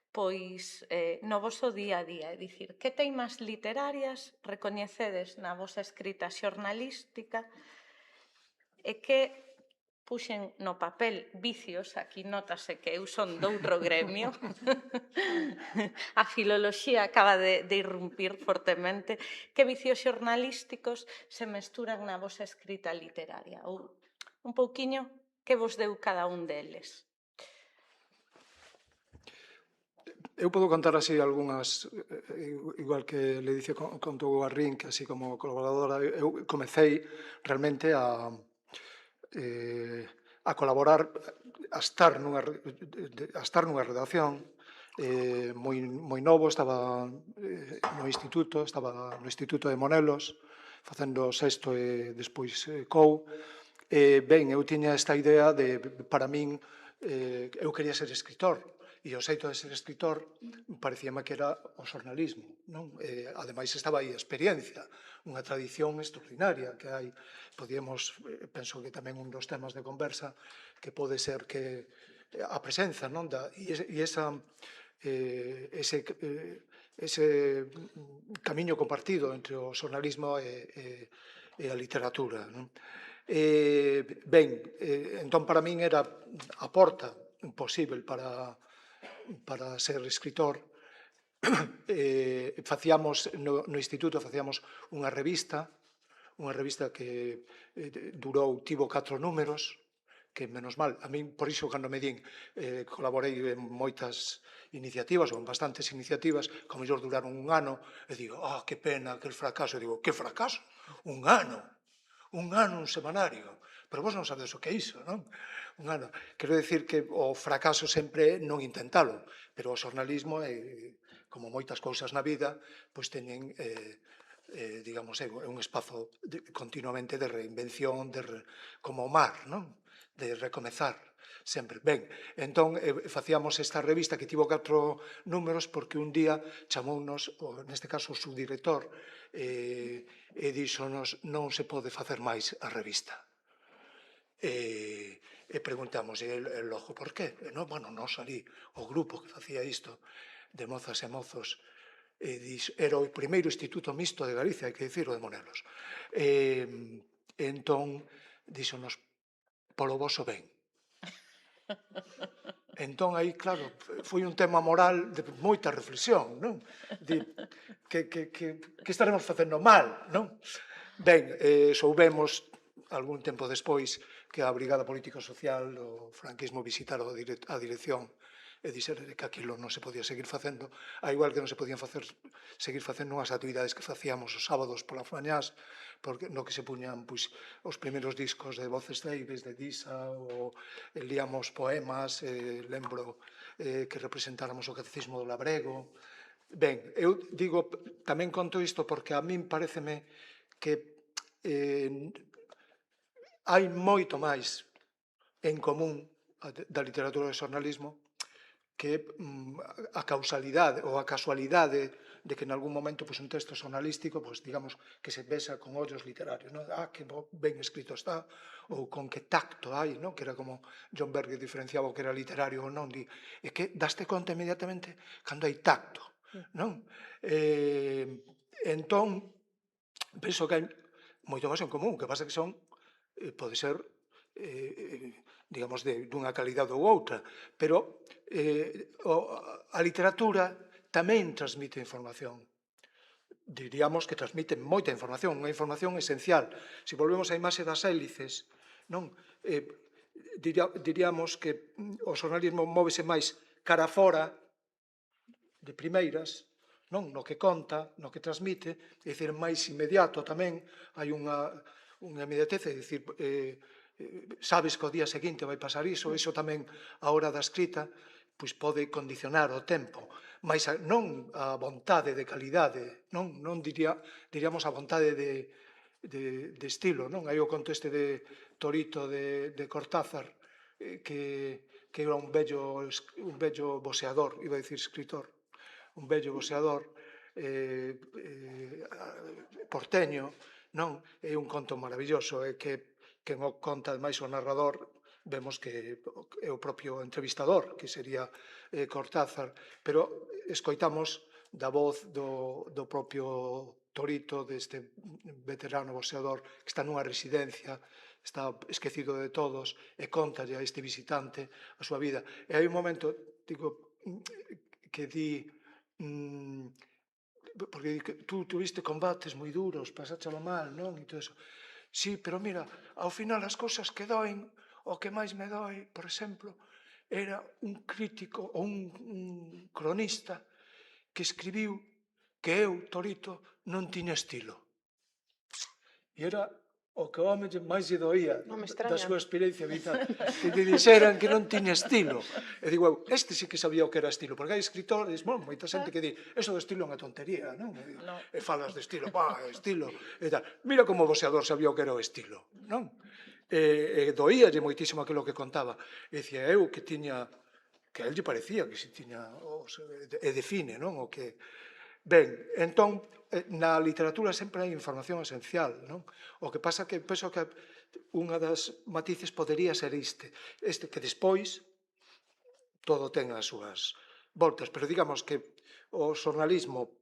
pois no voso día a día, é dicir, que teimas literarias recoñecedes na vosa escrita xornalística e que puxen no papel vicios, aquí notase que eu son doutro gremio, a filoloxía acaba de irrumpir fortemente, que vicios xornalísticos se mesturan na vosa escrita literaria, ou un pouquiño que vos deu cada un deles. Eu podo contar así algunhas, igual que le dice contou a Rin, que así como colaboradora, eu comecei realmente a colaborar, a estar nunha redacción moi novo, estaba no instituto de Monelos, facendo sexto e despois COU. Ben, eu tiña esta idea de, para min, eu quería ser escritor, e o xeito de ser escritor parecíame que era o xornalismo, non? Ademais estaba aí a experiencia, unha tradición extraordinaria que hai, podíamos, penso que tamén un dos temas de conversa, que pode ser que a presenza, non? E ese camiño compartido entre o xornalismo e a literatura, non? Ben, entón para min era a porta posible para ser escritor. Facíamos no instituto facíamos unha revista que tivo 4 números, que menos mal, a min por iso cando me din colaborei en moitas iniciativas ou en bastantes iniciativas, como mellor duraron un ano, e digo, que pena, que fracaso, e digo, que fracaso? Un ano un semanario, pero vos non sabedes o que é iso, non? Un ano. Quero dicir que o fracaso sempre é non intentalo, pero o xornalismo, como moitas cousas na vida, pois teñen digamos, é un espazo continuamente de reinvención, como o mar, non? De recomezar sempre. Ben, entón, facíamos esta revista que tivo 4 números porque un día chamounos, neste caso, o subdirector, e díxonos non se pode facer máis a revista. E preguntamos, e logo, por qué? Bueno, nós ali, o grupo que facía isto, de mozas e mozos, era o primeiro instituto mixto de Galicia, hai que dicir, o de Monelos. Entón, díxonos, polo voso ben. Entón, aí, claro, foi un tema moral de moita reflexión, non? Que estaremos facendo mal, non? Ben, soubemos, algún tempo despois, que a Brigada Política Social do franquismo visitara a dirección e dixer que aquilo non se podía seguir facendo, a igual que non se podían seguir facendo unhas actividades que facíamos os sábados polas mañás, no que se puñan os primeiros discos de Voces Ceibes, de Disa, ou líamos poemas, lembro que representáramos o Catecismo do Labrego. Ben, eu digo, tamén conto isto porque a min pareceme que hai moito máis en común da literatura do xornalismo que a causalidade ou a casualidade de que en algún momento un texto xornalístico, digamos, que se vesa con ollos literarios, que ben escrito está, ou con que tacto hai, que era como John Berger diferenciaba o que era literario ou non, e que daste conta inmediatamente cando hai tacto, non? Entón, penso que hai moito máis en común, que pasa que pode ser digamos, dunha calidade ou outra, pero a literatura tamén transmite información. Diríamos que transmite moita información, unha información esencial. Se volvemos á imaxe das hélices, diríamos que o xornalismo móvese máis cara fora, de primeiras, no que conta, no que transmite, é dicir, máis inmediato tamén, hai unha inmediatez, é dicir, sabes que o día seguinte vai pasar iso tamén a hora da escrita pode condicionar o tempo, mas non a vontade de calidade, non diríamos a vontade de estilo, non? Hai o conto este de Torito de Cortázar, que era un bello boxeador, iba a dicir escritor, un bello boxeador porteño, non? É un conto maravilloso, que quen o conta, ademais, o narrador, vemos que é o propio entrevistador, que sería Cortázar, pero escoitamos da voz do propio Torito, deste veterano boxeador que está nunha residencia, está esquecido de todos, e contalle a este visitante a súa vida. E hai un momento, digo, que di, porque tú tuviste combates moi duros, pasáchalo mal, non? E todo eso. Sí, pero mira, ao final as cousas que doen, o que máis me doi, por exemplo, era un crítico ou un cronista que escribiu que eu, Torito, non tiña estilo. E era o que o home máis lle doía da súa experiencia vital, que lle dixeran que non tiña estilo. E digo, este sí que sabía o que era estilo, porque hai escritores, moita xente que di, eso do estilo é unha tontería, non? E falas de estilo, estilo, e tal. Mira como o boxeador sabía o que era o estilo, non? E doíalle moitísimo aquilo que contaba. E dicía, eu que tiña, que a él lle parecía que se tiña, e define, non? O que... Ben, entón, na literatura sempre hai información esencial, non? O que pasa que penso que unha das matices podería ser este que despois todo ten as súas voltas, pero digamos que o xornalismo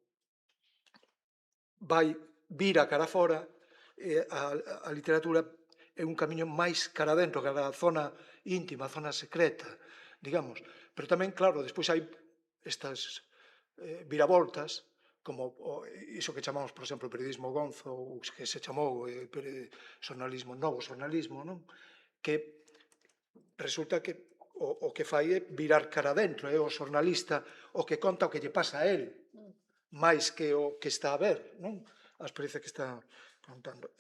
vai vir a cara fora e a literatura é un camiño máis cara dentro, cara a zona íntima, a zona secreta, digamos. Pero tamén, claro, despois hai estas viravoltas, como iso que chamamos, por exemplo, periodismo gonzo, ou que se chamou xornalismo, novo xornalismo, non? Que resulta que o que fai é virar cara dentro, é o xornalista o que conta o que lle pasa a él, máis que o que está a ver, non? A experiencia que está contando.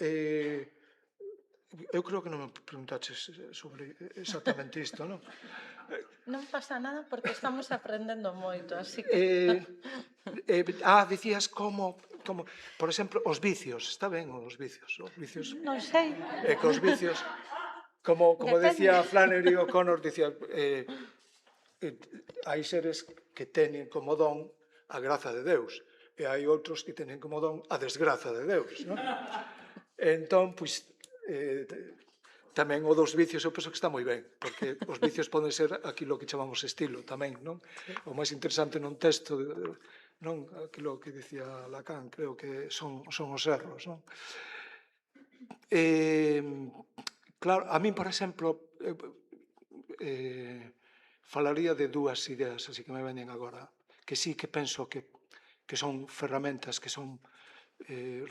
Eu creo que non me preguntaches sobre exactamente isto, non? Non pasa nada porque estamos aprendendo moito, así que... Dicías como como, por exemplo, os vicios, está ben os vicios, Non sei. que os vicios, como decía Flannery O'Connor, dicía, hai seres que teñen como don a graza de Deus, e hai outros que teñen como don a desgraza de Deus, non? Entón, pois, tamén o dos vicios eu penso que está moi ben, porque os vicios poden ser aquilo que chamamos estilo tamén, non? O máis interesante nun texto, non? Aquilo que dicía Lacan, creo que son os erros, non? Claro, a min, por exemplo, falaría de dúas ideas, así que me venen agora, que sí que penso que son ferramentas, que son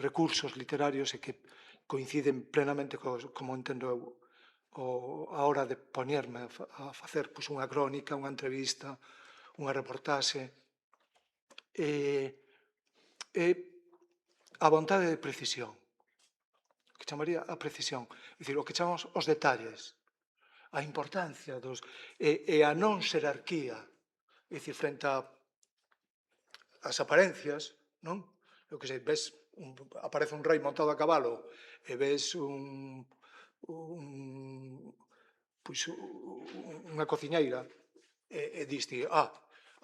recursos literarios e que coinciden plenamente como entendo eu a hora de poñerme a facer unha crónica, unha entrevista, unha reportaxe, a vontade de precisión, que chamaría a precisión, é dicir, o que chamamos os detalles, a importancia e a non xerarquía, é dicir, frente ás aparencias, non? Eu que sei, aparece un rei montado a cabalo e ves unha cociñeira e diste,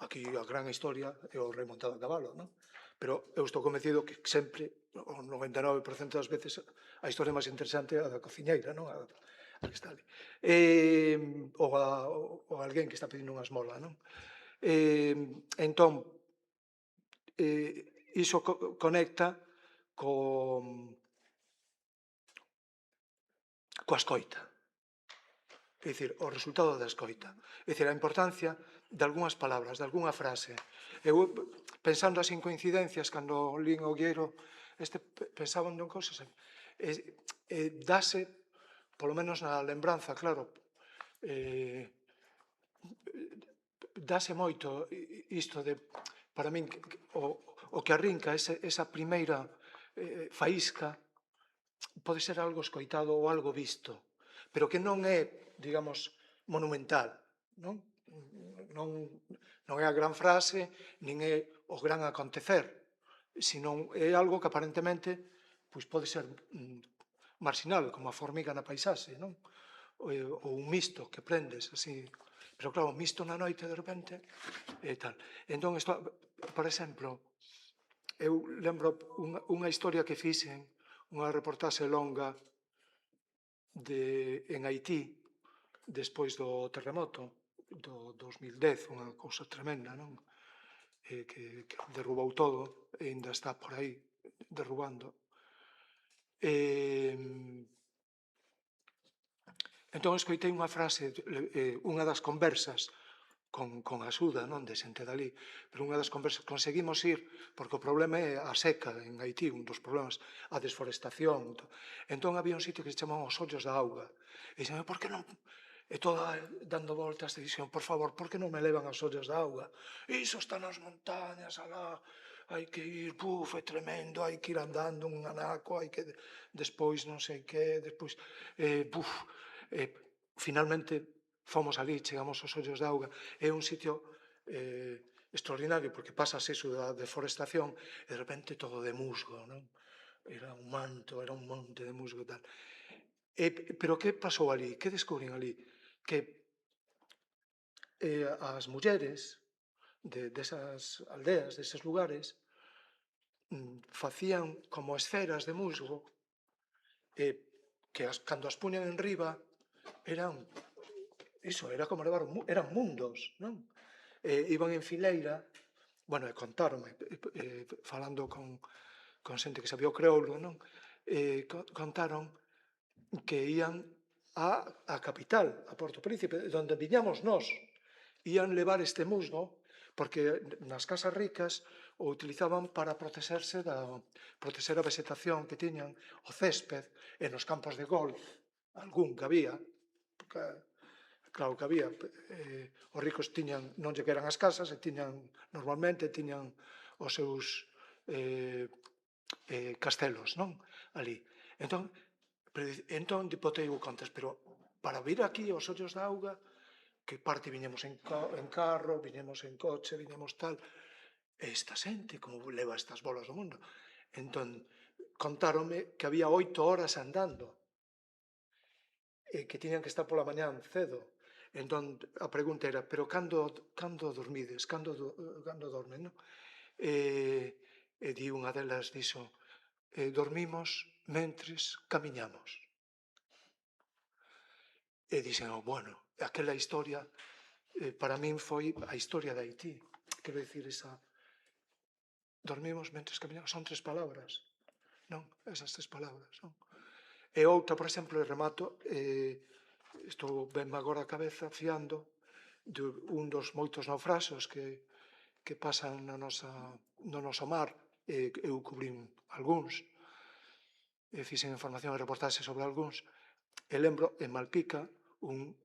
aquí a gran historia é o rei montado a cabalo, non? Pero eu estou convencido que sempre, o 99% das veces, a historia máis interesante é a da cociñeira, non? A que está ali. Ou alguén que está pedindo unha esmola, non? Entón, iso conecta coa escoita. É dicir, o resultado da escoita. É dicir, a importancia de algunhas palabras, de algunha frase. Eu, pensando así en coincidencias, cando lín o Guiero, pensaba en cousas, dase, polo menos na lembranza, claro, dase moito isto de, para min, o que arrinca esa primeira faísca pode ser algo escoitado ou algo visto, pero que non é, digamos, monumental, non? Non é a gran frase, nin é o gran acontecer, senón é algo que aparentemente pode ser marxinal, como a formiga na paisaxe, non? Ou un misto que prendes, así. Pero claro, misto na noite, de repente, e tal. Entón, por exemplo, eu lembro unha historia que fixen, unha reportaxe longa en Haití, despois do terremoto do 2010, unha cousa tremenda, non? Que derrubou todo e ainda está por aí derrubando. Entón, escoitei unha frase, unha das conversas, con axuda, non, de xente dali, pero unha das conversas, conseguimos ir, porque o problema é a seca en Haití, un dos problemas, a desforestación. Entón, había un sitio que se chamaban os ollos da auga. E dixen, por que non? E toda dando voltas, dixen, por favor, por que non me levan aos ollos da auga? Iso está nas montañas, alá, hai que ir, é tremendo, hai que ir andando un anaco, hai que despois non sei que, despois, finalmente fomos ali, chegamos aos ollos da auga, é un sitio extraordinario, porque pasas iso da deforestación e de repente todo de musgo, non? Era un manto, era un monte de musgo e tal. Pero que pasou ali? Que descubrín ali? Que as mulleres desas aldeas, deses lugares, facían como esferas de musgo que cando as puñan en riba eran como levar eran mundos, non? Iban en fileira, bueno, e contaronme, falando con xente que sabía o creoulo, non? Contaron que ían á capital, a Porto Príncipe, onde viñamos nós, ían levar este musgo, porque nas casas ricas o utilizaban para proteger a vegetación que tiñan, o césped, e nos campos de golf, algún que había, porque claro que había, os ricos non lle queran as casas, e normalmente tiñan os seus castelos, non? Ali. Entón, botei o contas, pero para vir aquí aos ollos da auga, que parte viñemos en carro, viñemos en coche, viñemos tal, esta xente, como leva estas bolas do mundo? Entón, contáronme que había 8 horas andando, e que tiñan que estar pola mañán cedo. Entón, a pregunta era, pero cando dormides, cando dormen, non? E di unha delas, dixo, dormimos mentres camiñamos. E dixen, bueno, aquela historia, para min foi a historia de Haití. Quero dicir, esa... Dormimos mentres camiñamos, son 3 palabras, non? Esas 3 palabras, non? E outra, por exemplo, e remato, estou benme agora a cabeza fiando de un dos moitos naufraxos que pasan no noso mar, eu cubrín algúns, fixen información e reportaxe sobre algúns, e lembro en Malpica un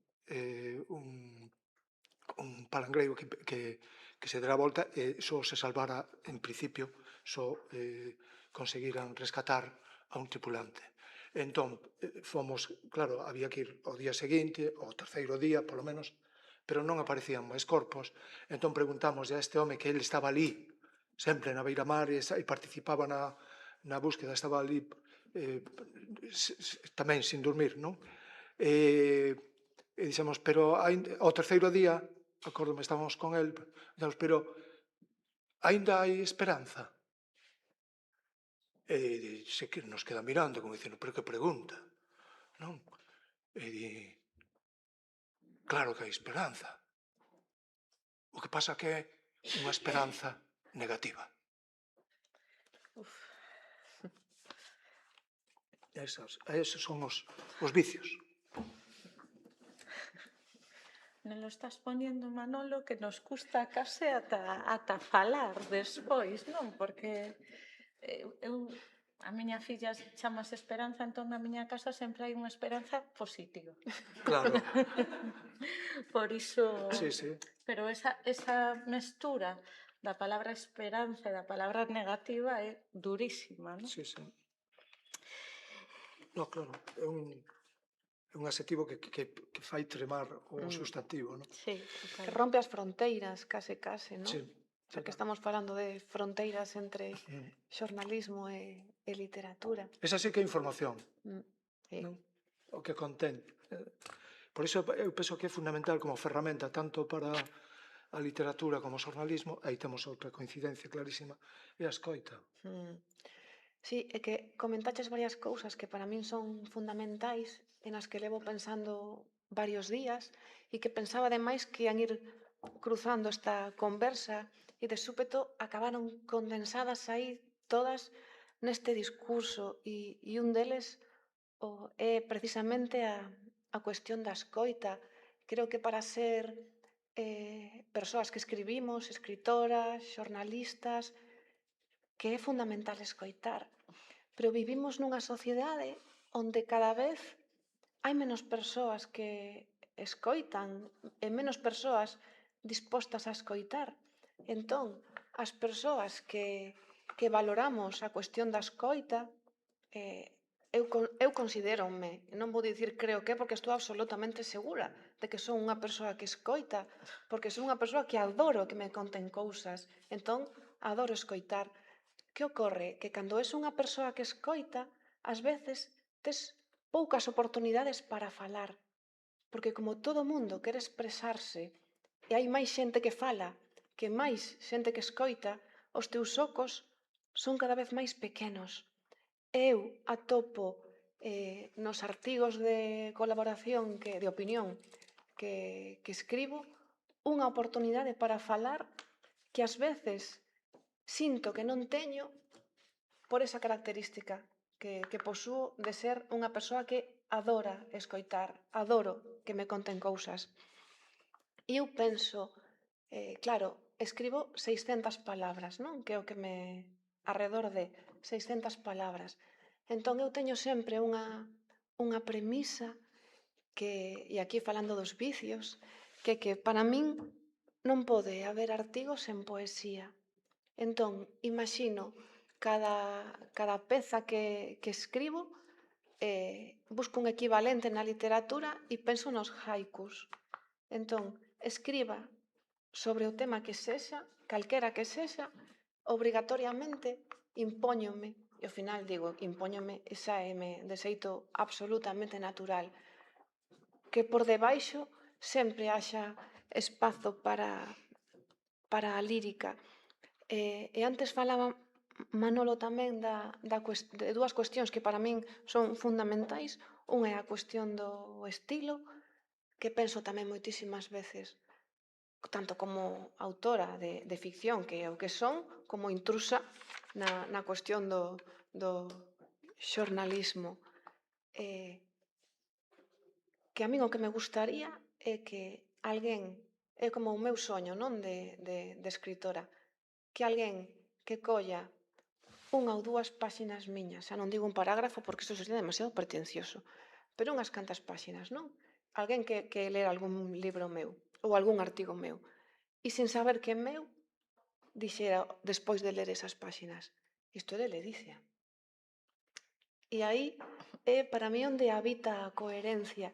palangreiro que se dera a volta e só se salvara, en principio, só conseguiran rescatar a un tripulante. Entón, fomos, claro, había que ir ao día seguinte, ao terceiro día, polo menos, pero non aparecían máis corpos. Entón preguntamos a este home que ele estaba ali, sempre na beira-mar, e participaba na búsqueda, estaba ali tamén sin dormir, non? E dixemos, pero ao terceiro día, acórdome, estábamos con el, dixemos, pero aínda hai esperanza? E se que nos queda mirando, como dicindo, pero que pregunta, non? E di, claro que hai esperanza. O que pasa que é unha esperanza negativa. Esos son os vicios. Non lo estás poniendo, Manolo, que nos custa case ata falar despois, non? Porque a miña filla chamase Esperanza, entón na miña casa sempre hai unha esperanza positiva. Claro. Por iso... Sí, sí. Pero esa mestura da palabra esperanza e da palabra negativa é durísima, non? Sí, sí. No, claro, é un adxetivo que fai tremar o sustantivo, non? Sí, Que rompe as fronteiras, case, non? Sí. Xa que estamos falando de fronteiras entre xornalismo e literatura. Esa sí que é información, Sí. non? O que contén. Por iso eu penso que é fundamental como ferramenta tanto para a literatura como o xornalismo, aí temos outra coincidencia clarísima, é a escoita. Sí, é que comentaches varias cousas que para min son fundamentais e nas que levo pensando varios días e que pensaba ademais que ian ir cruzando esta conversa e de súpeto acabaron condensadas aí todas neste discurso e un deles é precisamente a cuestión da escoita. Creo que para ser persoas que escribimos, escritoras, xornalistas, que é fundamental escoitar. Pero vivimos nunha sociedade onde cada vez hai menos persoas que escoitan e menos persoas dispostas a escoitar. Entón, as persoas que valoramos a cuestión da escoita, eu considérome, non vou dicir creo que, porque estou absolutamente segura de que son unha persoa que escoita, porque son unha persoa que adoro que me conten cousas, entón adoro escoitar. Que ocorre? Que cando és unha persoa que escoita, ás veces tes poucas oportunidades para falar, porque como todo mundo quere expresarse e hai máis xente que fala que máis xente que escoita, os teus ocos son cada vez máis pequenos. Eu atopo nos artigos de colaboración, de opinión, que escribo, unha oportunidade para falar que ás veces sinto que non teño por esa característica que posúo de ser unha persoa que adora escoitar, adoro que me conten cousas. E eu penso, claro, escribo 600 palabras, non? Que é o que me... arredor de 600 palabras. Entón eu teño sempre unha premisa que, e aquí falando dos vicios, que para min non pode haber artigos sen poesía. Entón, imagino cada peza que escribo, busco un equivalente na literatura e penso nos haikus. Entón, escriba sobre o tema que sexa, calquera que sexa, obrigatoriamente impóñome, e ao final digo impóñome e sáeme de xeito absolutamente natural, que por debaixo sempre haxa espazo para a lírica. E antes falaba Manolo tamén de dúas cuestións que para min son fundamentais. Unha é a cuestión do estilo, que penso tamén moitísimas veces, tanto como autora de ficción, que é o que son, como intrusa na cuestión do xornalismo. Que a min o que me gustaría é que alguén, é como o meu soño, non, de escritora, que alguén que colla unha ou dúas páxinas miñas, xa non digo un parágrafo porque iso sería demasiado pretencioso, pero unhas cantas páxinas, non? Alguén que lera algún libro meu ou algún artigo meu e sin saber que é meu, dixera despois de ler esas páxinas, isto é de Ledicia. E aí é para mí onde habita a coherencia.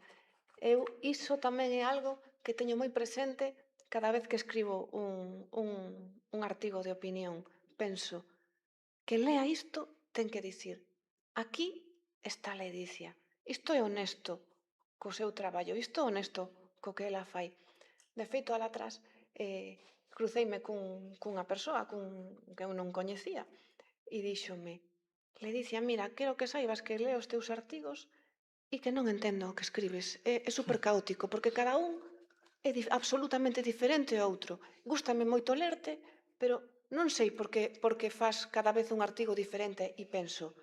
Iso tamén é algo que teño moi presente cada vez que escribo un artigo de opinión. Penso, que lea isto ten que dicir, aquí está a Ledicia. Isto é honesto co seu traballo, isto é honesto co que ela fai. De feito, alá atrás, cruceime cunha persoa que eu non coñecía e díxome, Ledicia, mira, quero que saibas que leo os teus artigos e que non entendo o que escribes. É super caótico, porque cada un é absolutamente diferente ao outro. Gústame moito lerte, pero non sei por que faz cada vez un artigo diferente e penso,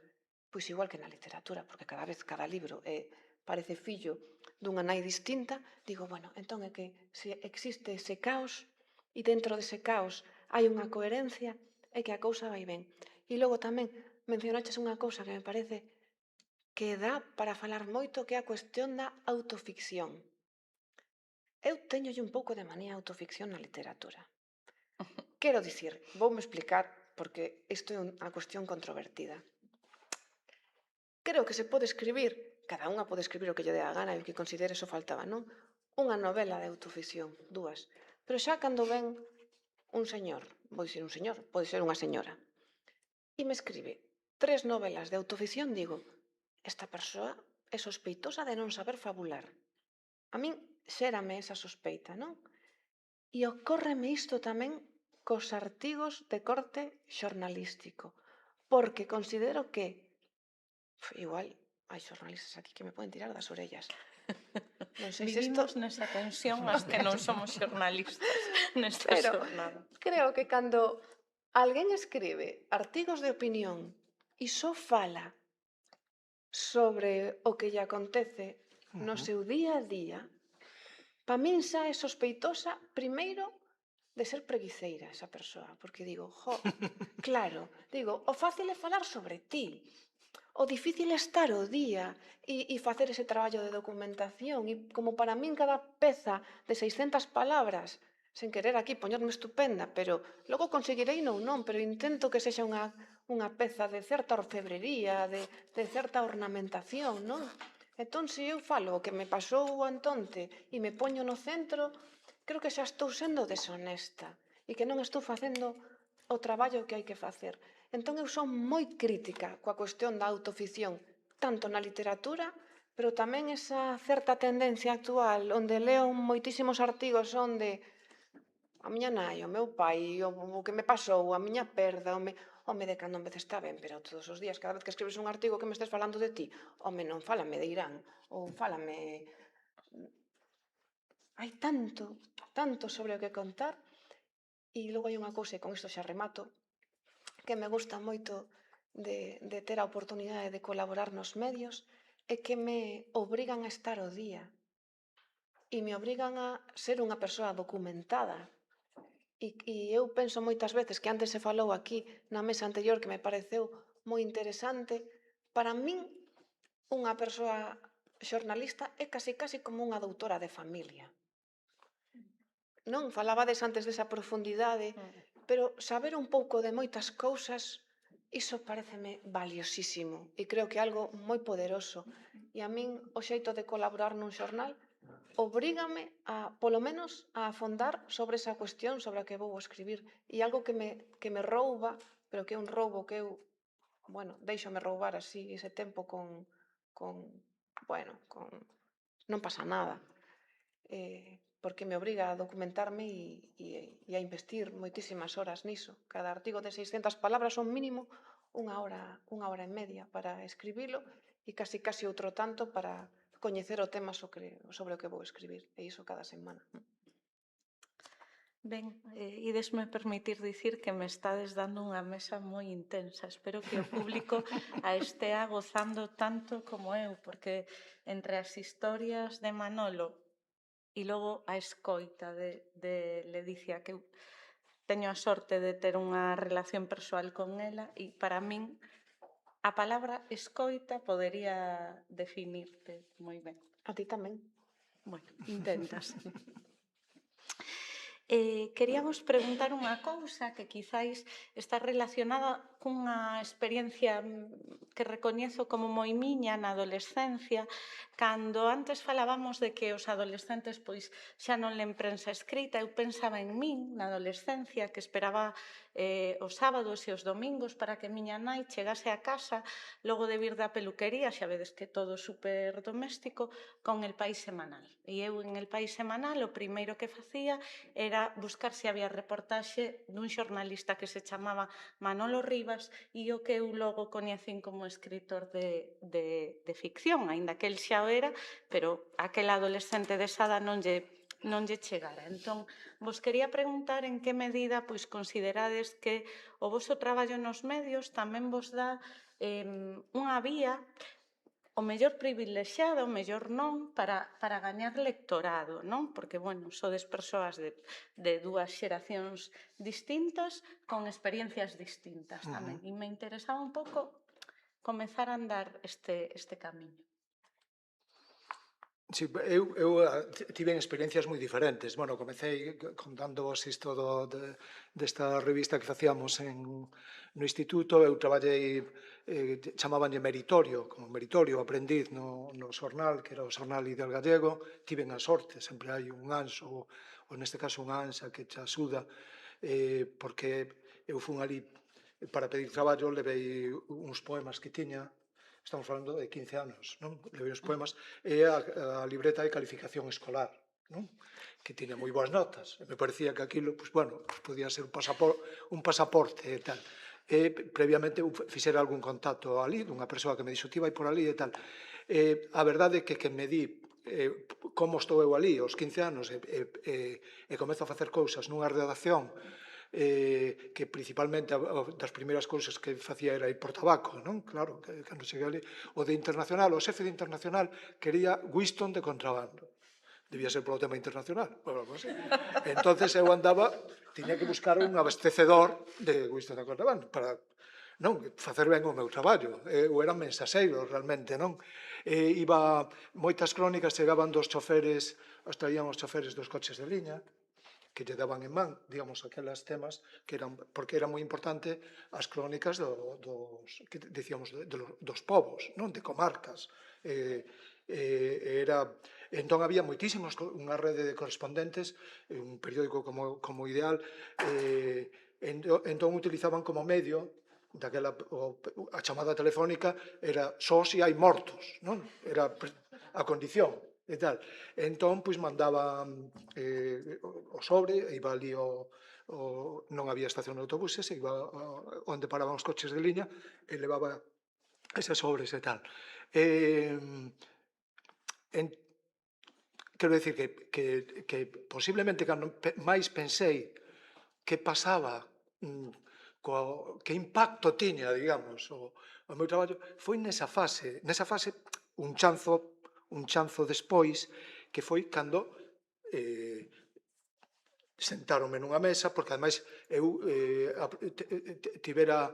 pois igual que na literatura, porque cada vez cada libro parece fillo dunha nai distinta, digo, bueno, entón é que se existe ese caos e dentro dese caos hai unha coherencia, é que a cousa vai ben. E logo tamén mencionaches unha cousa que me parece que dá para falar moito, que é a cuestión da autoficción. Eu teñolle un pouco de manía a autoficción na literatura. Quero dicir, voume explicar, porque isto é unha cuestión controvertida. Creo que se pode escribir, cada unha pode escribir o que lle dé a gana e o que considere eso faltaba, non? Unha novela de autoficción, dúas. Pero xa cando ven un señor, vou dicir un señor, pode ser unha señora, e me escribe 3 novelas de autoficción, digo, esta persoa é sospeitosa de non saber fabular. A min xérame esa sospeita, non? E ocórreme isto tamén cos artigos de corte xornalístico, porque considero que, igual, hai xornalistas aquí que me poden tirar das orellas. Non sei se isto... Vivimos nesa tensión as que non somos xornalistas nesta Pero xornada. creo que cando alguén escribe artigos de opinión e só fala sobre o que lle acontece no seu día a día, pa min xa é sospeitosa, primeiro, de ser preguiceira esa persoa, porque digo, claro, digo, o fácil é falar sobre ti, o difícil é estar o día e facer ese traballo de documentación, e como para min cada peza de 600 palabras, sen querer aquí poñerme estupenda, pero logo conseguirei non, pero intento que sexa unha peza de certa orfebrería, de certa ornamentación, non? Entón, se eu falo o que me pasou antonte e me poño no centro, creo que xa estou sendo deshonesta e que non estou facendo o traballo que hai que facer. Entón, eu son moi crítica coa cuestión da autoficción, tanto na literatura, pero tamén esa certa tendencia actual, onde leo moitísimos artigos onde a miña nai, o meu pai, o que me pasou, a miña perda, home, de cando en vez está ben, pero todos os días, cada vez que escribes un artigo que me estés falando de ti, home, non, fálame de Irán, ou fálame... Hai tanto sobre o que contar, e logo hai unha cousa, e con isto xa remato, que me gusta moito de ter a oportunidade de colaborar nos medios, é que me obrigan a estar o día, e me obrigan a ser unha persoa documentada. E eu penso moitas veces que antes se falou aquí na mesa anterior que me pareceu moi interesante, para min unha persoa xornalista é casi como unha doutora de familia. Non? Falabades antes desa profundidade, pero saber un pouco de moitas cousas, iso pareceme valiosísimo e creo que é algo moi poderoso. E a min o xeito de colaborar nun xornal obrígame a, polo menos, a afondar sobre esa cuestión sobre a que vou escribir. E algo que me rouba, pero que é un roubo que eu, bueno, deixome roubar así ese tempo bueno, non pasa nada. Porque me obriga a documentarme e a investir moitísimas horas niso. Cada artigo de 600 palabras son mínimo unha hora e media para escribilo e casi outro tanto para coñecer o tema sobre o que vou escribir, e iso cada semana. Ben, idesme permitir dicir que me estades dando unha mesa moi intensa. Espero que o público a estea gozando tanto como eu, porque entre as historias de Manolo e logo a escoita de Ledicia, que eu teño a sorte de ter unha relación persoal con ela, e para min a palabra escoita podería definirte moi ben. A ti tamén. Bueno, intentas. Quería vos preguntar unha cousa que quizáis está relacionada cunha experiencia que recoñezo como moi miña na adolescencia, cando antes falábamos de que os adolescentes pois xa non len prensa escrita, eu pensaba en min na adolescencia, que esperaba os sábados e os domingos para que miña nai chegase a casa logo de vir da peluquería, xa vedes que todo super doméstico, con El País semanal. E eu en El País semanal o primeiro que facía era buscar se había reportaxe dun xornalista que se chamaba Manolo Rivas e o que eu logo coñecín como escritor de ficción, aínda que el xa o era, pero aquel adolescente desada non lle chegara. Entón, vos quería preguntar en que medida pois considerades que o voso traballo nos medios tamén vos dá unha vía o mellor privilexiada, o mellor non, para gañar lectorado, non? Porque, bueno, sodes persoas de dúas xeracións distintas, con experiencias distintas tamén. E me interesaba un pouco comezar a andar este camiño. Sí, eu tive experiencias moi diferentes. Bueno, comecei contando vos isto desta revista que facíamos no instituto. Eu traballei, chamabanlle meritorio, como meritorio, aprendiz no xornal, que era o xornal Ideal Gallego. Tiven a sorte, sempre hai un anso, ou neste caso unha ansa que te axuda, porque eu fun ali para pedir traballo, levei uns poemas que tiña. Estamos falando de 15 anos, non? Levei os poemas e a libreta de calificación escolar, non? Que tiña moi boas notas. Me parecía que aquilo, pois, bueno, podía ser un pasaporte e tal. E previamente eu fixera algún contacto ali, dunha persoa que me dixo, ti vai por ali e tal. A verdade é que me di como estou eu ali aos 15 anos e comezo a facer cousas nunha redacción que principalmente das primeiras cousas que facía era ir por tabaco, non? Claro, que cando cheguei ali, o de internacional, o xefe de internacional quería Winston de contrabando. Debía ser polo tema internacional. Entonces eu andaba, tiña que buscar un abastecedor de Winston de contrabando para facer ben o meu traballo. Eu era mensaxeiro realmente, non? Iba, moitas crónicas chegaban dos choferes, as traían os choferes dos coches de liña, que lle daban en man, digamos, aquelas temas que eran, porque era moi importante as crónicas que dicíamos, dos povos, non? De comarcas. Entón había moitísimos, unha rede de correspondentes, un periódico como Ideal, entón utilizaban como medio daquela, a chamada telefónica era só se hai mortos, non? Era a condición e tal. Entón, pois, mandaba o sobre, e iba ali non había estación de autobuses, e iba onde paraban os coches de liña, e levaba eses sobres e tal. Quero dicir que posiblemente cando máis pensei que pasaba, que impacto tiña, digamos, o meu traballo, foi nesa fase, un chanzo despois, que foi cando sentáronme nunha mesa, porque ademais eu tivera,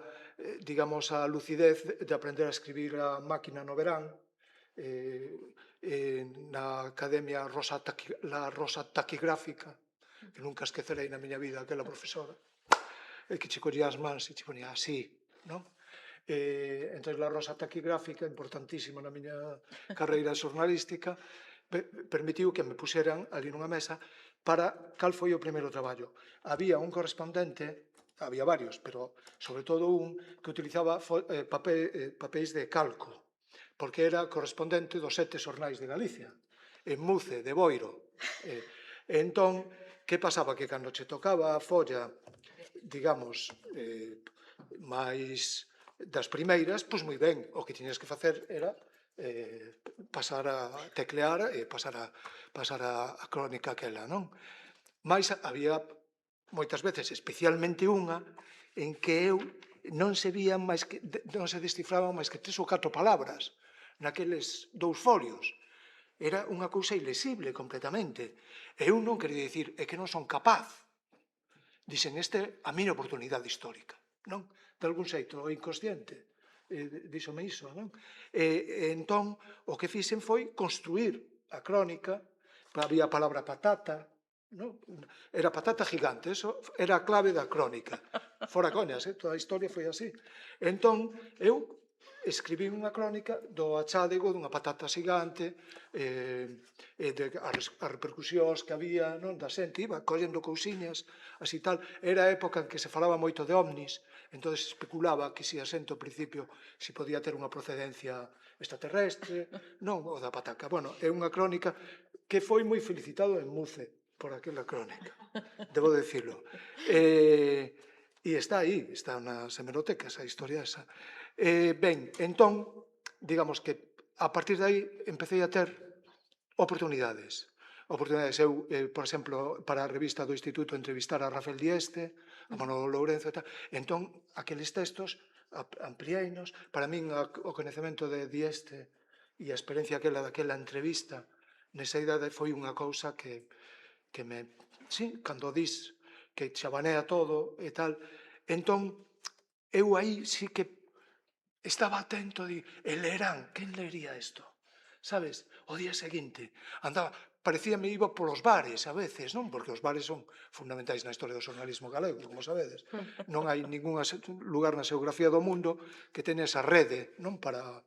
digamos, a lucidez de aprender a escribir a máquina no verán, na Academia la Rosa Taquigráfica, que nunca esquecerei na miña vida aquela profesora, que che collía as mans e che ponía así, non? Entón, la Rosa Taquigráfica, importantísima na miña carreira xornalística, permitiu que me puxeran ali nunha mesa para cal foi o primeiro traballo. Había un correspondente, había varios, pero sobre todo un que utilizaba papéis de calco, porque era correspondente dos 7 xornais de Galicia, en Muce, de Boiro. Entón, que pasaba? Que cando che tocaba a folla, digamos, máis das primeiras, pois moi ben, o que tiñas que facer era pasar a teclear e pasar a crónica aquela, non? Mais había moitas veces, especialmente unha, en que eu non se vían máis que, non se descifraban máis que 3 ou 4 palabras naqueles 2 folios. Era unha cousa ilesible completamente. E eu non quería dicir, é que non son capaz. Dixen, este a miña oportunidade histórica, non? De algún xeito, o inconsciente. Díxome iso, non? Entón, o que fixen foi construir a crónica, había a palabra patata, non? Era patata gigante, eso era a clave da crónica. Fora coñas, toda a historia foi así. Entón, eu escribí unha crónica do achádego dunha patata xigante, as repercusións que había, non, da xente, iba collendo cousiñas, así tal. Era a época en que se falaba moito de ovnis, entón especulaba que si a xente ao principio si podía ter unha procedencia extraterrestre, non, o da pataca. Bueno, é unha crónica que foi moi felicitado en Muce por aquela crónica, debo decirlo. E está aí, está nas hemerotecas a historia esa. Ben, entón, digamos que a partir de aí empecé a ter oportunidades. Eu, por exemplo, para a revista do Instituto entrevistar a Rafael Dieste, a Manolo Lourenzo e tal. Entón, aqueles textos amplieinos. Para min, o conhecemento de Dieste e a experiencia daquela entrevista nesa idade foi unha cousa que me... Sí, cando dis que chabanea todo e tal. Entón, eu aí sí que estaba atento e lerán, quen lería isto? Sabes? O día seguinte, andaba, parecíame iba polos bares a veces, non? Porque os bares son fundamentais na historia do xornalismo galego, como sabedes. Non hai ningún lugar na xeografía do mundo que teña esa rede, non? Para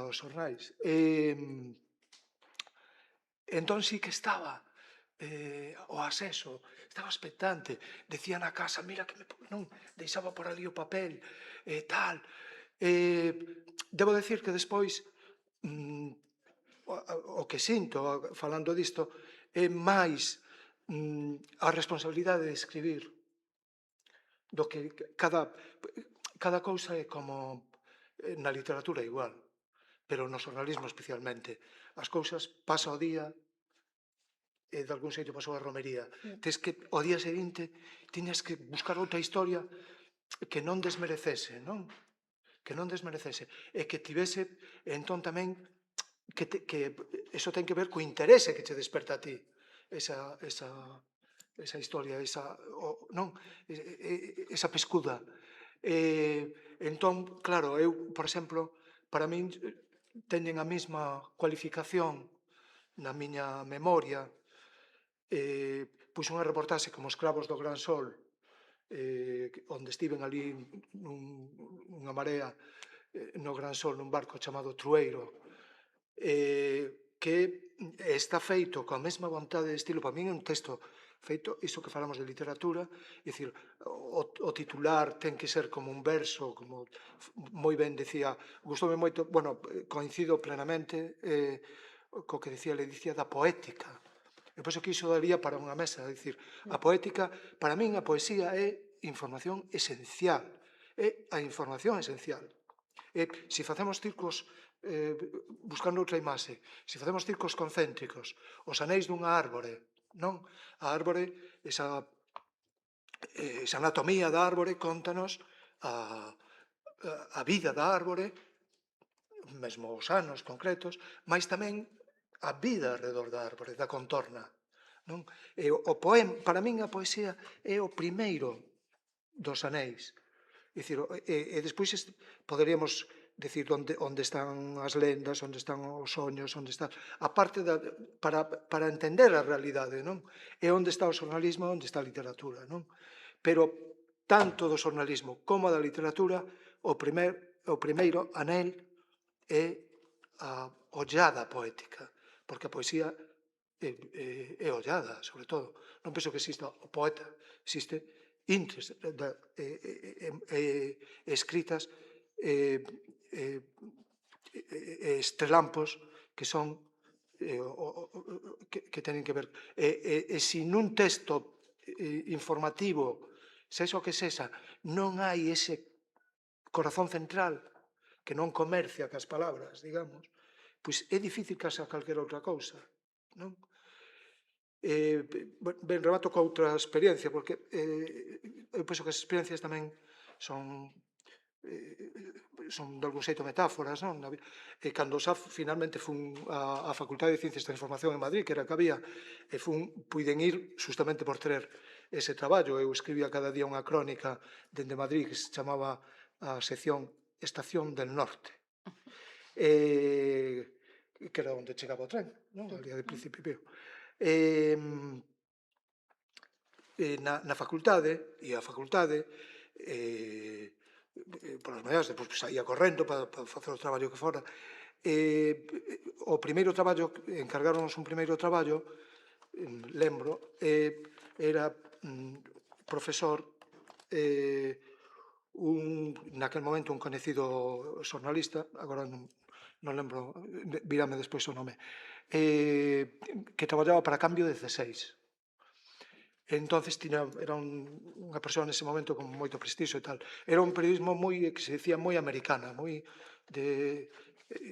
os xornais. Entón sí que estaba o acceso, estaba expectante, decía na casa, mira que non, deixaba por ali o papel, tal. Debo decir que despois o que sinto falando disto é máis a responsabilidade de escribir do que cada cousa é como na literatura igual, pero no xornalismo especialmente. As cousas pasa o día e de algún xeito pasou a romería. Tes que, o día seguinte, tiñas que buscar outra historia que non desmerecese, non? Que non desmerecese, e que tivese, entón tamén, que eso ten que ver co interese que che desperta a ti, esa historia, esa pescuda. Entón, claro, eu, por exemplo, para min, teñen a mesma cualificación na miña memoria, puxo unha reportaxe como Escravos do Gran Sol, onde estiven ali nunha marea no Gran Sol, nun barco chamado Trueiro, que está feito coa mesma vontade de estilo. Para min é un texto feito, iso que falamos de literatura, é dicir, o titular ten que ser como un verso, como moi ben decía, gustoume moito, bueno, coincido plenamente co que decía Ledicia da poética. E penso que iso daría para unha mesa, é dicir, a poética, para min a poesía é información esencial, é a información esencial. Se facemos círculos, buscando outra imaxe, se facemos círculos concéntricos, os anéis dunha árbore, non? A árbore, esa anatomía da árbore, contanos a vida da árbore, mesmo os anos concretos, mas tamén a vida alrededor da árbore, da contorna. Non? E o poema, para min a poesía é o primeiro dos anéis. E despois poderíamos decir onde están as lendas, onde están os soños, onde está a parte para entender a realidade, non? E onde está o xornalismo, onde está a literatura, non? Pero tanto do xornalismo como da literatura, o primeiro anel é a ollada poética. porque a poesía é ollada, sobre todo. Non penso que exista o poeta, existe intres escritas estrelampos que son que teñen que ver. E se nun texto informativo, sexa o que sexa, non hai ese corazón central que non comercia cas palabras, digamos, pois é difícil que haxa calquera outra cousa, non? Ben, remato con outra experiencia, porque eu penso que as experiencias tamén son de algún xeito metáforas, non? E cando xa finalmente fun á Facultade de Ciencias da Información en Madrid, que era que había, e puiden ir justamente por ter ese traballo. Eu escribía cada día unha crónica dende Madrid que se chamaba a sección Estación del Norte, que era onde chegaba o tren, non? Al día de Príncipe Pío. Na facultade, e a facultade, polas manhãs, depois saía correndo para facer o traballo que fora. O primeiro traballo, encargáronos un primeiro traballo, lembro, era profesor, naquel momento un coñecido xornalista, agora non lembro, virame despois o nome, que traballaba para Cambio 16. Entonces era unha persoa nese momento con moito prestixio e tal. Era un periodismo que se decía moi americana, moi de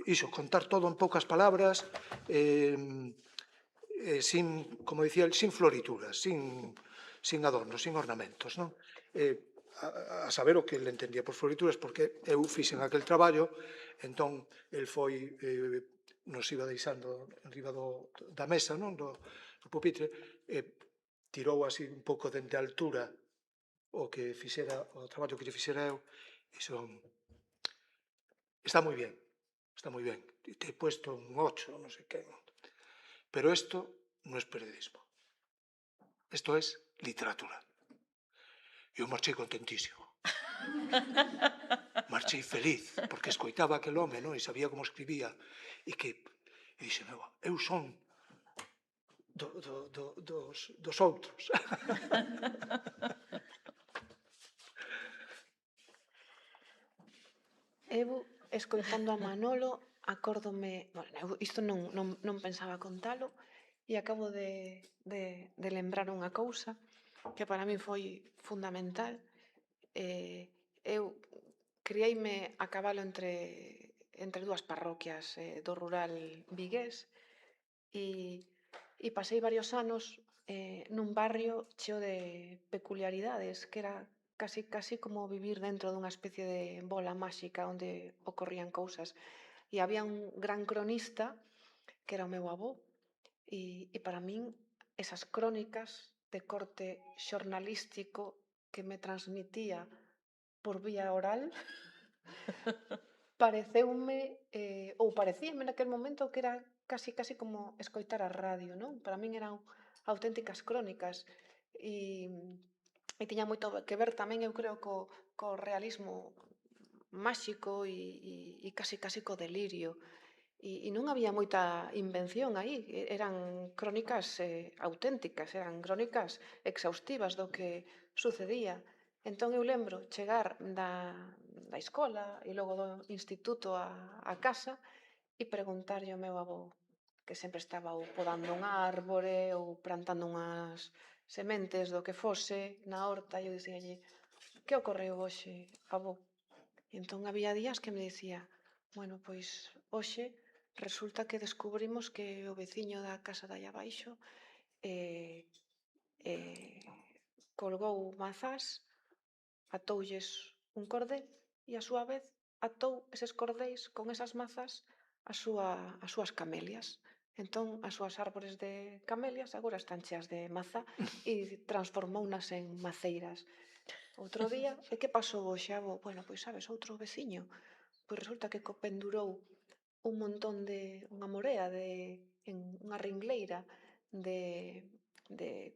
iso, contar todo en poucas palabras, sin, como dicía, sin florituras, sin adornos, sin ornamentos, non? A saber o que ele entendía por florituras, porque eu fixen aquel traballo, entón el nos iba deixando en riba da mesa, non? Do pupitre, tirou así un pouco dende a altura o traballo que lle fixera eu, e está moi ben, te he puesto un 8, non sei que, pero isto non é periodismo, isto é literatura. Eu marchei contentísimo, marchei feliz, porque escoitaba aquel home, non? E sabía como escribía, e dixe, eu son dos outros. Eu, escoitando a Manolo, acórdome... Bueno, isto non pensaba contalo e acabo de lembrar unha cousa que para min foi fundamental. Eu crieime a cabalo entre dúas parroquias do rural vigués e pasei varios anos nun barrio cheo de peculiaridades, que era casi como vivir dentro dunha especie de bola máxica onde ocorrían cousas. E había un gran cronista, que era o meu avó, e para min esas crónicas de corte xornalístico que me transmitía por vía oral parecíame naquel momento que era casi como escoitar a radio, non? Para min eran auténticas crónicas e tiña moito que ver tamén, eu creo, co realismo máxico e casi co delirio. E non había moita invención aí, eran crónicas auténticas, eran crónicas exhaustivas do que sucedía. Entón eu lembro chegar da escola e logo do instituto a casa e preguntarlle ao meu avó, que sempre estaba ou podando un árbore ou plantando unhas sementes do que fose na horta, e eu dicíalle, que ocorreu hoxe, avó? E entón había días que me dicía, bueno, pois hoxe resulta que descubrimos que o veciño da casa de aí abaixo colgou mazás, atoulles un cordel e a súa vez atou eses cordéis con esas mazas as súas camelias. Entón, as súas árbores de camelias agora están cheas de maza e transformounas en maceiras. Outro día, e que pasou hoxe, avó? Bueno, pois sabes, outro veciño, pois resulta que pendurou unha morea en unha ringleira de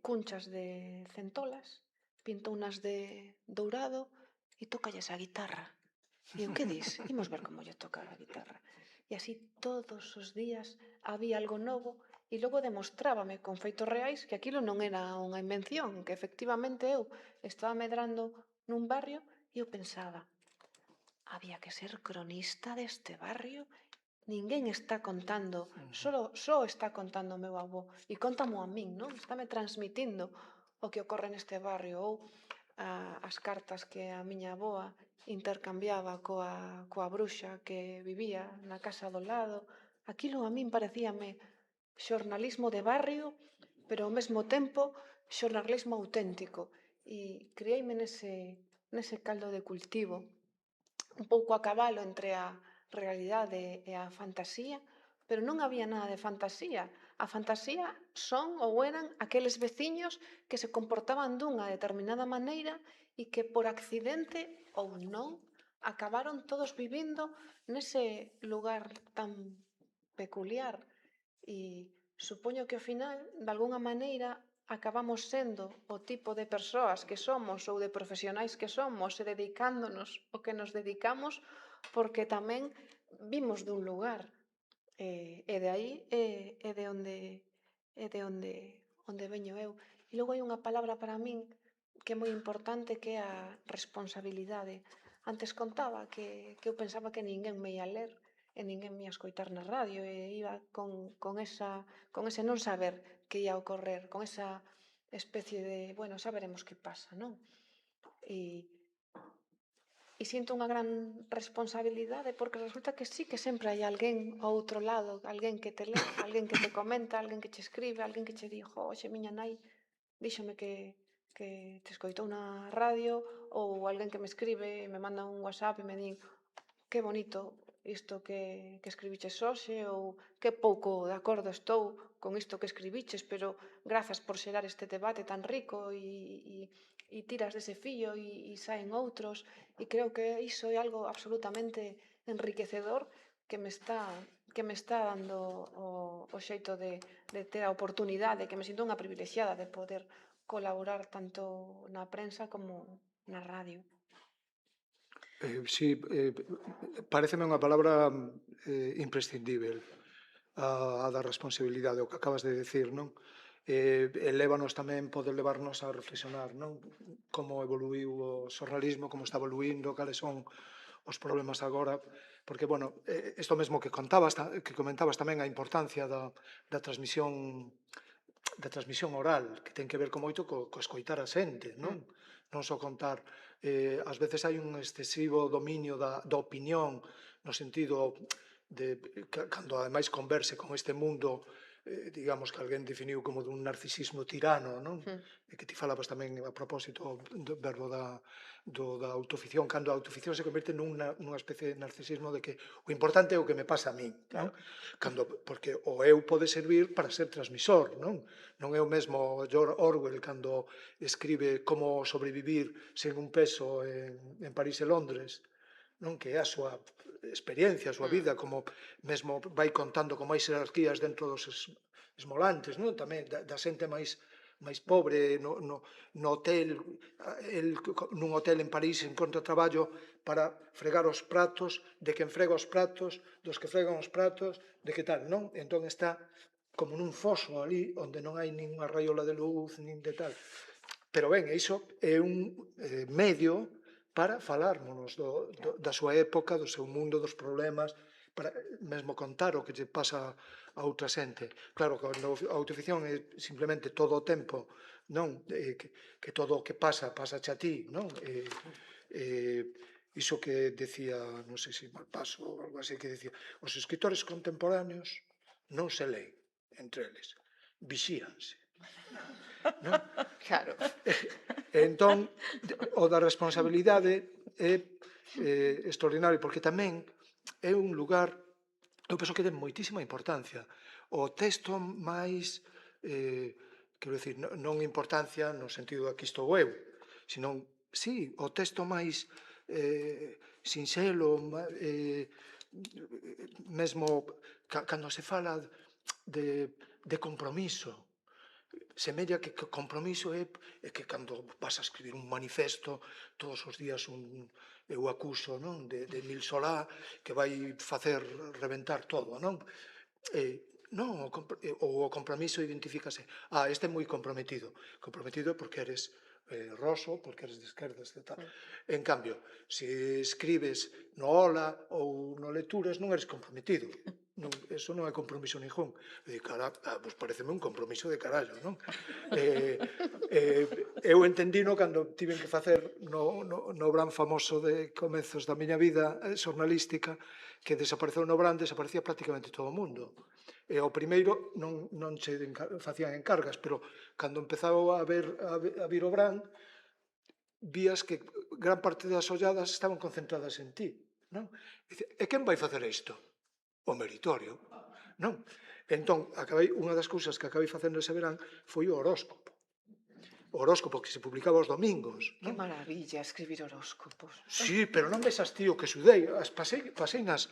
cunchas de centolas, pintou unas de dourado e tócalles a guitarra. E eu, que dis? Imos ver como lle toca a guitarra. E así todos os días había algo novo e logo demostrábame con feitos reais que aquilo non era unha invención, que efectivamente eu estaba medrando nun barrio e eu pensaba, había que ser cronista deste barrio. Ninguén está contando, só está contando o meu avó e contamo a min, non? Estáme transmitindo o que ocorre neste barrio ou as cartas que a miña avoa intercambiaba coa bruxa que vivía na casa do lado. Aquilo a min parecíame xornalismo de barrio, pero ao mesmo tempo xornalismo auténtico. E criei-me nese caldo de cultivo, un pouco a cabalo entre a realidade e a fantasía, pero non había nada de fantasía. A fantasía son ou eran aqueles veciños que se comportaban dunha determinada maneira e que por accidente ou non acabaron todos vivindo nese lugar tan peculiar. E supoño que ao final, de alguna maneira, acabamos sendo o tipo de persoas que somos ou de profesionais que somos e dedicándonos o que nos dedicamos porque tamén vimos dun lugar e de aí é de onde veño eu. E logo hai unha palabra para min que é moi importante que é a responsabilidade. Antes contaba que eu pensaba que ninguén me ia ler e ninguén me ia escoitar na radio e iba con ese non saber que ia ocorrer, con esa especie de, bueno, xa veremos que pasa, non? E sinto unha gran responsabilidade porque resulta que sí que sempre hai alguén ao outro lado, alguén que te lê, alguén que te comenta, alguén que che escribe, alguén que che di, oxe, miña nai díxome que te escoitou na radio, ou alguén que me escribe e me manda un WhatsApp e me din que bonito isto que escribiches hoxe, ou que pouco de acordo estou con isto que escribiches, pero grazas por xerar este debate tan rico e tiras dese fillo e saen outros, e creo que iso é algo absolutamente enriquecedor que me está dando o xeito de ter a oportunidade, que me sinto unha privilexiada de poder colaborar tanto na prensa como na radio. Sí, pareceme unha palabra imprescindível, a da responsabilidade, o que acabas de decir, non? Elévanos tamén, pode levarnos a reflexionar, non? Como evoluiu o xornalismo, como está evoluindo, cales son os problemas agora, porque, bueno, isto mesmo que comentabas tamén a importancia da transmisión oral, que ten que ver con moito co escoitar a xente, non? Non só contar. Ás veces hai un excesivo dominio da opinión, no sentido de cando ademais converse con este mundo, digamos que alguén definiu como dun narcisismo tirano, non? E que ti falabas tamén a propósito do verbo da autoficción, cando a autoficción se converte nunha especie de narcisismo de que o importante é o que me pasa a min, non? Porque o eu pode servir para ser transmisor, non? Non é o mesmo George Orwell cando escribe como sobrevivir sen un peso en París e Londres, non? Que é a súa experiencia, a súa vida, como mesmo vai contando con máis jerarquías dentro dos esmolantes, non? Tamén da xente máis pobre no hotel, nun hotel en París encontra traballo para fregar os pratos, de quen frega os pratos, dos que fregan os pratos, de que tal, non? Entón está como nun foso ali, onde non hai nin unha raiola de luz, nin de tal. Pero ben, iso é un medio para falármonos da súa época, do seu mundo, dos problemas, para mesmo contar o que lle pasa a outra xente. Claro, cando a autoficción é simplemente todo o tempo, non? Que todo o que pasa, pasa a ti, non? Iso que decía, non sei se Malpaso ou algo así, que decía, os escritores contemporáneos non se leen entre eles, vixíanse. Non? Claro. Entón, o da responsabilidade é extraordinario, porque tamén é un lugar, eu penso que ten moitísima importancia. O texto máis, quero dicir, non importancia no sentido de aquí estou eu, senón, sí, o texto máis sinxelo, mesmo cando se fala de compromiso, semella que compromiso é que cando vas a escribir un manifesto todos os días eu acuso de Emil Solá que vai facer reventar todo, non? Non, o compromiso identifícase. Este é moi comprometido. Comprometido porque eres roso, porque eres de esquerdas e tal. En cambio, se escribes no Ola ou no Lecturas non eres comprometido. Eso non é compromiso ningún. Pois pareceme un compromiso de carallo, non? Eu entendino cando tiven que facer no Brán famoso de comezos da miña vida xornalística, que desapareceu no Brán, desaparecía prácticamente todo o mundo. O primeiro non se facían encargas, pero cando empezaba a vir o Brán, vías que gran parte das olladas estaban concentradas en ti, non? E quen vai facer isto? O meritorio, non? Entón, unha das cousas que acabei facendo ese verán foi o horóscopo. O horóscopo que se publicaba os domingos. Que maravilla escribir horóscopos. Sí, pero non ves tío que xudei, paseinas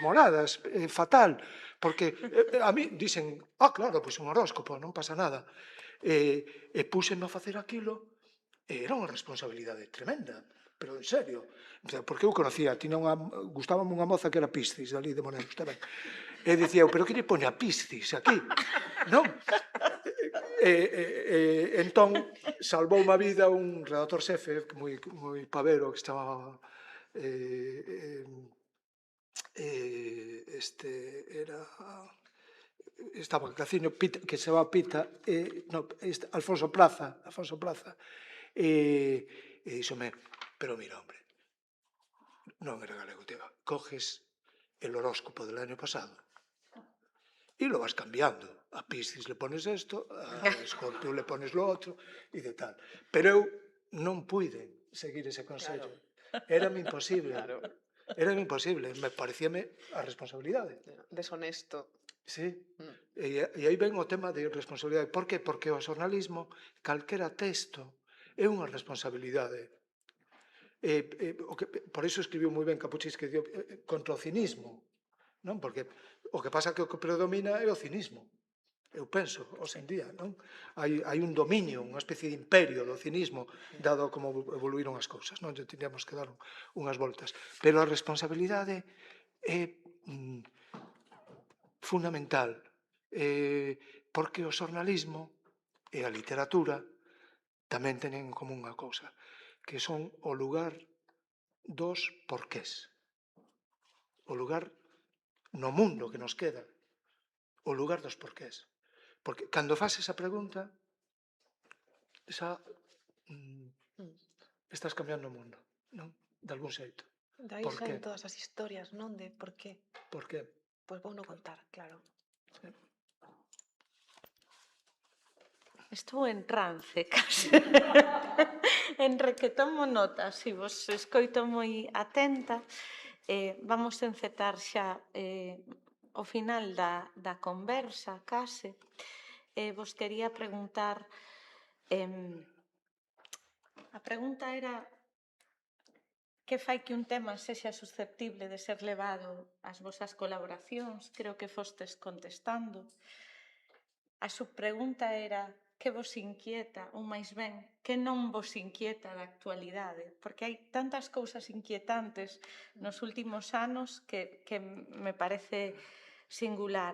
moradas, fatal, porque a mí dicen, claro, pois un horóscopo, non pasa nada. E púxenme a facer aquilo, e era unha responsabilidade tremenda, pero en serio, porque eu conocía, gustábame unha moza que era Piscis, ali de Monelos, está ben, e dicía eu, pero que lle poña Piscis aquí, non? Entón, salvoume a vida un redactor xefe moi pavero que se chamaba estaba Caciño, que se chamaba Pita, Alfonso Plaza, e díxome, pero mira, hombre, non era galego, coges el horóscopo del año pasado e lo vas cambiando. A Piscis le pones esto, a Escorpio le pones lo otro, e de tal. Pero eu non puide seguir ese consello. Érame imposible. Érame imposible. Me parecíame a responsabilidade. Deshonesto. Sí. E aí ven o tema de responsabilidade. Por que? Porque o xornalismo, calquera texto, é unha responsabilidade. Por iso escribiu moi ben Capuchis que dio contra o cinismo, non? Porque o que pasa é que o que predomina é o cinismo. Eu penso, hoxe en día, non? Hai un dominio, unha especie de imperio do cinismo, dado como evoluíron as cousas, non? Teníamos que dar unhas voltas. Pero a responsabilidade é fundamental, porque o xornalismo e a literatura tamén teñen en común unha cousa, que son o lugar dos porqués. O lugar no mundo que nos queda, o lugar dos porqués. Porque cando faz esa pregunta, xa estás cambiando o mundo, non? De algún xeito. Dai saen todas as historias, non? De por qué. Por qué? Pois vou non contar, claro. Estou en trance, case. Enrique, tomo nota, se vos escoito moi atenta. Vamos encetar xa o final da conversa, case. Vos quería preguntar, a pregunta era que fai que un tema sexa susceptible de ser levado ás vosas colaboracións, creo que fostes contestando. A subpregunta era que vos inquieta, ou máis ben, que non vos inquieta da actualidade, porque hai tantas cousas inquietantes nos últimos anos que me parece singular.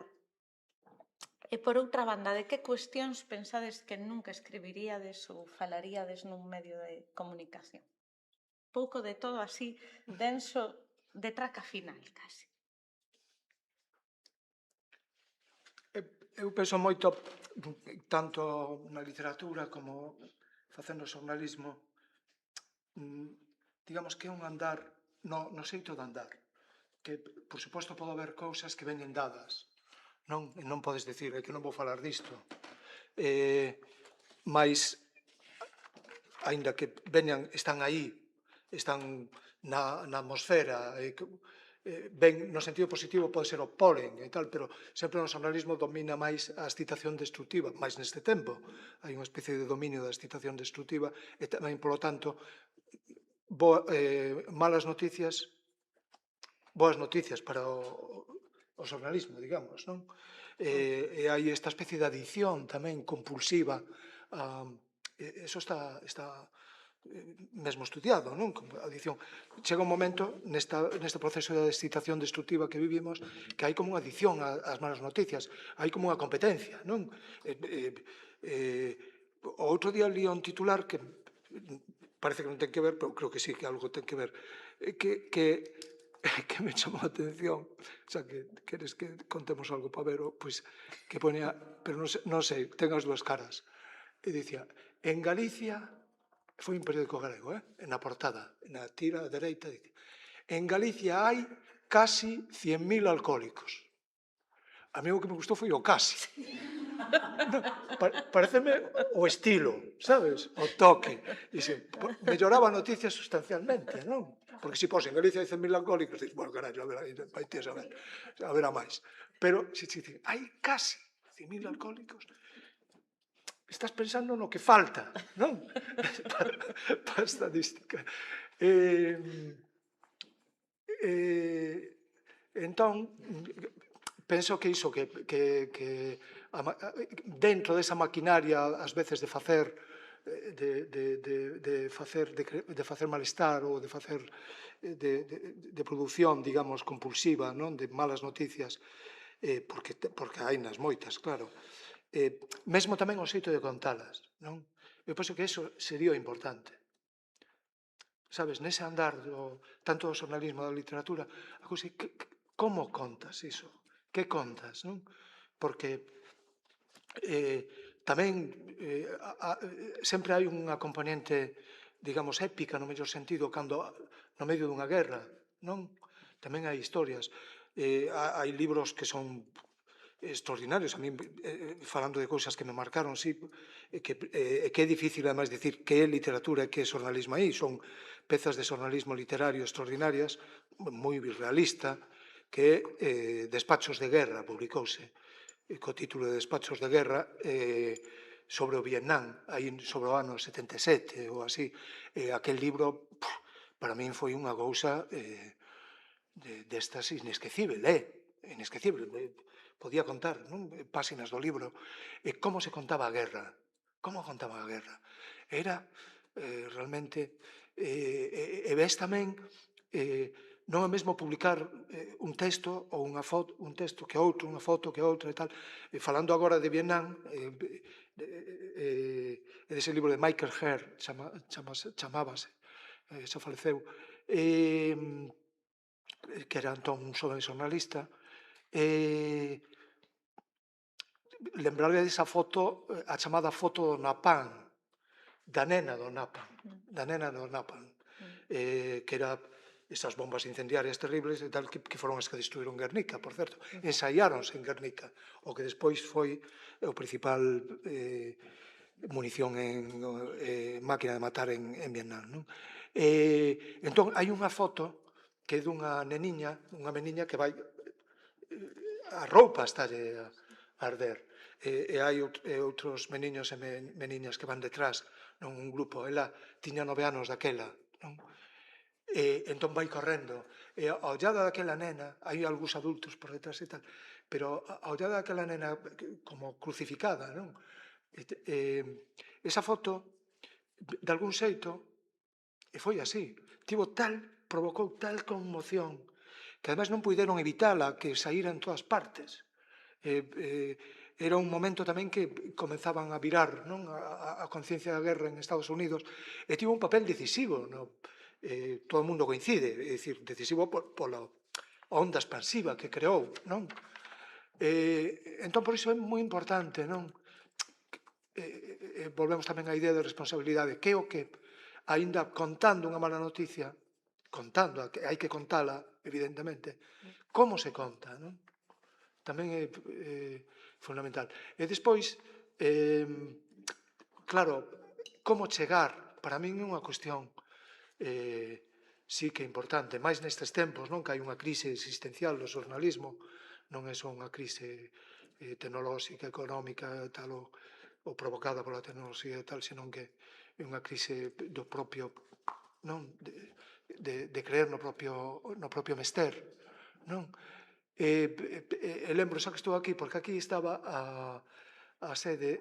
E por outra banda, de que cuestións pensades que nunca escribiríades ou falaríades nun medio de comunicación? Pouco de todo así, denso, de traca final, case. Eu penso moito, tanto na literatura como facendo xornalismo, digamos que é un andar, no xeito de andar, que, por suposto, pode haber cousas que veñen dadas, non podes dicir, que non vou falar disto, mas, aínda que veñan, están aí, están na atmosfera, ben, no sentido positivo pode ser o polen e tal, pero sempre no xornalismo domina máis a excitación destructiva, máis neste tempo. Hai unha especie de dominio da excitación destructiva e tamén, polo tanto, malas noticias, boas noticias para o xornalismo, digamos, non? E hai esta especie de adición tamén compulsiva. Eso está mesmo estudiado, non? Como adición. Chega un momento neste proceso de excitación destructiva que vivimos que hai como unha adición ás malas noticias, hai como unha competencia, non? O outro día li un titular que parece que non ten que ver, pero creo que sí que algo ten que ver, que me chamou a atención, o sea, que queres que contemos algo para ver, pois que ponía, pero non sei, ten as dúas caras, e dicía, en Galicia, foi un periódico galego, na portada, na tira dereita, dice, en Galicia hai casi 100.000 alcohólicos. A mí o que me gustou foi o casi. Pareceme o estilo, sabes? O toque. Dice, melloraba a noticia sustancialmente, non? Porque se pos en Galicia hai 100.000 alcohólicos, dices, bueno, carallo, vai ti a saber, haberá máis. Pero, se dice, hai casi 100.000 alcohólicos, estás pensando no que falta, non? Para a estadística. Entón, penso que iso, que dentro desa maquinaria, ás veces, de facer de facer malestar ou de facer de produción, digamos, compulsiva, non? De malas noticias, porque hai nas moitas, claro. Mesmo tamén o xeito de contalas, non? Eu penso que iso sería o importante. Sabes, nese andar tanto do xornalismo da literatura, a cousa, como contas iso? Que contas, non? Porque tamén sempre hai unha componente, digamos, épica, no mellor sentido, cando no medio dunha guerra, non? Tamén hai historias. Hai libros que son extraordinarios, a mí, falando de cousas que me marcaron, sí, que é difícil, además, dicir que é literatura e que é xornalismo aí, son pezas de xornalismo literario extraordinarias, moi realista, que é Despachos de guerra, publicouse, co título de Despachos de guerra, sobre o Vietnam, aí sobre o ano 77 ou así. Aquel libro, para min foi unha cousa destas inesquecible, inesquecible. Podía contar, non? Páxinas do libro. Como se contaba a guerra? Como contaba a guerra? Era realmente... E ves tamén, non é mesmo publicar un texto ou unha foto, un texto que outro, unha foto que outra e tal. Falando agora de Vietnam, dese libro de Michael Herr, chamábase, xa faleceu, que era entón un xoven xornalista, lembrarle desa foto, a chamada foto do Napalm, da nena do Napalm, que era esas bombas incendiarias terribles e tal, que foron as que destruíron Guernica, por certo. Ensaiáronse en Guernica, o que despois foi o principal munición en máquina de matar en Vietnam, non? Entón, hai unha foto que é dunha meniña que vai, a roupa estálle a arder, e hai outros meniños e meniñas que van detrás, non, un grupo. Ela tiña 9 anos daquela, non? Entón vai correndo, e a ollada daquela nena, hai algúns adultos por detrás e tal, pero a ollada daquela nena como crucificada, non? Esa foto, de algún xeito, e foi así, provocou tal conmoción, que ademais non puideron evitala, que saíra en todas partes. Era un momento tamén que comenzaban a virar, non, a conciencia da guerra en Estados Unidos, e tivo un papel decisivo, todo o mundo coincide, é dicir, decisivo pola onda expansiva que creou, non? Entón, por iso é moi importante, non? Volvemos tamén á idea de responsabilidade, que é o que, aínda contando unha mala noticia, hai que contala, evidentemente, como se conta, non? Tamén é fundamental. E despois, claro, como chegar, para min é unha cuestión sí que é importante, máis nestes tempos, non? Que hai unha crise existencial do xornalismo, non é só unha crise tecnolóxica, económica, tal, ou provocada pola tecnoloxía e tal, senón que é unha crise do propio, non? De creer no propio mester, non? lembro xa que estou aquí, porque aquí estaba a sede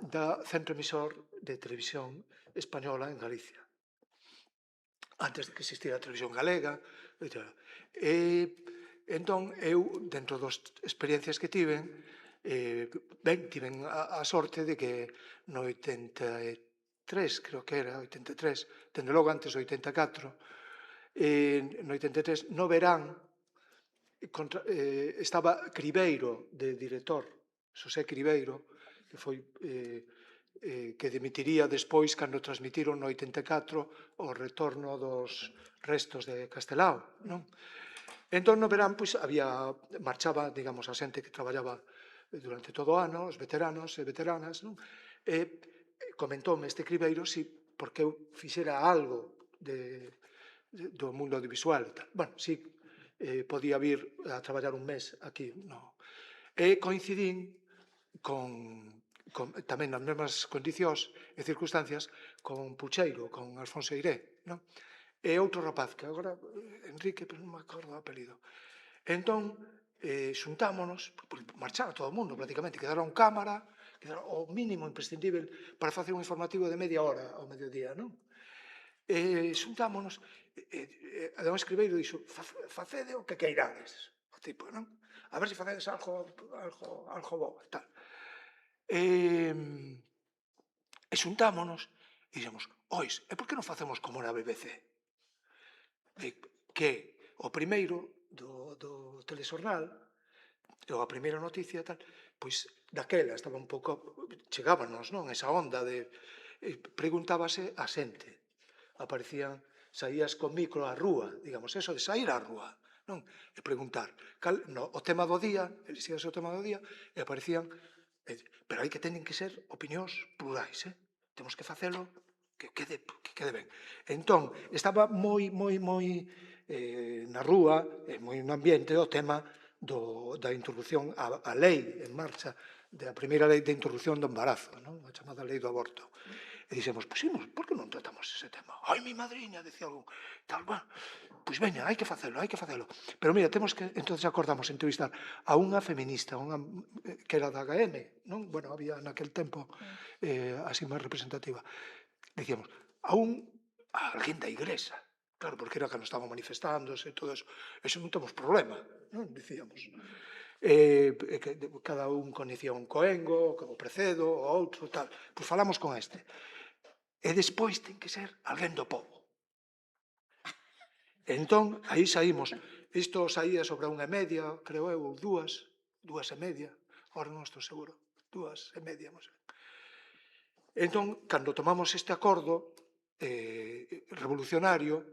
da Centro Emisor de Televisión Española en Galicia, antes de que existira a televisión galega, etc. Entón, eu, dentro das experiencias que tiven tiven a sorte de que no 83, creo que era, 83, dende logo antes do 84, no 83, no verán, estaba Cribeiro de director, Xosé Cribeiro, que foi que dimitiría despois cando transmitiron no 84 o retorno dos restos de Castelao, non? Entón, no verán, pois, marchaba, digamos, a xente que traballaba durante todo o ano, os veteranos e veteranas, non? E comentoume este Cribeiro si porque eu fixera algo do mundo audiovisual e tal. Bueno, si podía vir a traballar un mes aquí, no. E coincidín tamén nas mesmas condicións e circunstancias con Pucheiro, con Alfonso Eiré, non? E outro rapaz, que agora, Enrique, pero non me acordo do apelido. Entón, xuntámonos, marchaba todo o mundo prácticamente, quedaron cámara, quedaron o mínimo imprescindible para facer un informativo de media hora ao mediodía, non? Xuntámonos, ademais Cribeiro dixo, facede o que queirades, o tipo, non? A ver se facedes algo bo, tal. E xuntámonos e dixemos, ois, e por que non facemos como na BBC? Que o primeiro do telexornal, ou a primeira noticia, tal, pois daquela estaba un pouco, chegábanos, non, esa onda de, preguntábase a xente, aparecían, saías con micro á rúa, digamos, eso de sair á rúa, non, e preguntar, o tema do día, elixíase o tema do día, e aparecían, pero hai que teñen que ser opinións plurais, temos que facelo que quede ben. Entón, estaba moi na rúa, moi no ambiente, o tema da introducción á lei en marcha, da primeira lei de introducción do embarazo, a chamada lei do aborto. E dixemos, pois, por que non tratamos ese tema? Ai, mi madriña, decía algún, tal, bueno, pois veña, hai que facelo. Pero mira, entonces acordamos entrevistar a unha feminista, que era da HM, non? Bueno, había naquel tempo así máis representativa. Dicíamos, a alguén da Igrexa, claro, porque era cando estaban manifestándose e todo eso non temos problema, non? Dicíamos. Cada un coñecía un coengo, o precedo, o outro, tal. Pois falamos con este. E despois ten que ser alguén do povo. Entón, aí saímos. Isto saía sobre a 1:30, creo eu, ou 2:30, agora non estou seguro, 2:30, non sei. Entón, cando tomamos este acordo revolucionario,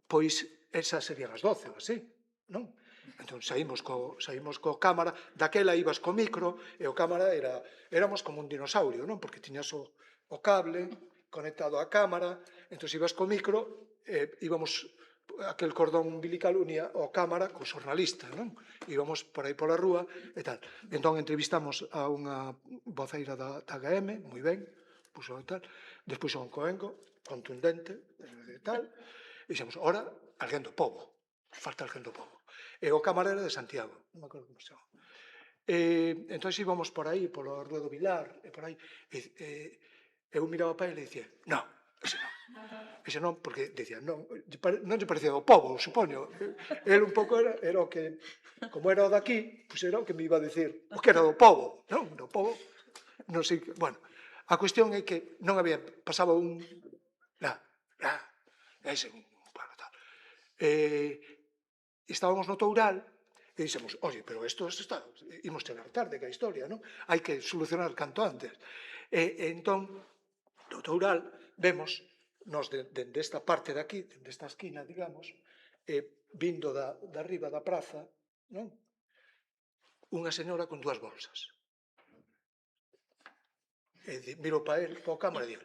pois esas serían as 12 ou así, non? Entón, saímos co cámara, daquela ibas co micro, e o cámara éramos como un dinosaurio, non? Porque tiñas o cable conectado á cámara, entón ibas co micro, íbamos, aquel cordón umbilical unía o cámara co xornalista, non? Íbamos por aí pola rúa e tal. Entón, entrevistamos a unha voceira da HM, moi ben, puxo e tal, despois a un coengo, contundente, e tal, e dixemos, ora, alguén do povo, falta alguén do povo. E o cámara era de Santiago, non me acordo como se chama. Entón íbamos por aí, polo Rua do Vilar, e por aí, eu miraba para ele e dicía, non, ese non, porque dicía, non lle parecía do povo, supoño. El un pouco era o que, como era o daqui, pois era o que me iba a dicir, o que era do povo, non, do povo, non sei, bueno, a cuestión é que non había, pasaba ese, bueno, tal. Estábamos no Toural e dixemos, oye, pero isto imos chegar tarde que a historia, non? Hai que solucionar canto antes. E entón, no Toural, vemos, nos dende esta parte de aquí, dende esta esquina, digamos, vindo da riba da praza, non? Unha señora con 2 bolsas. E miro para el, para o cámara e digo,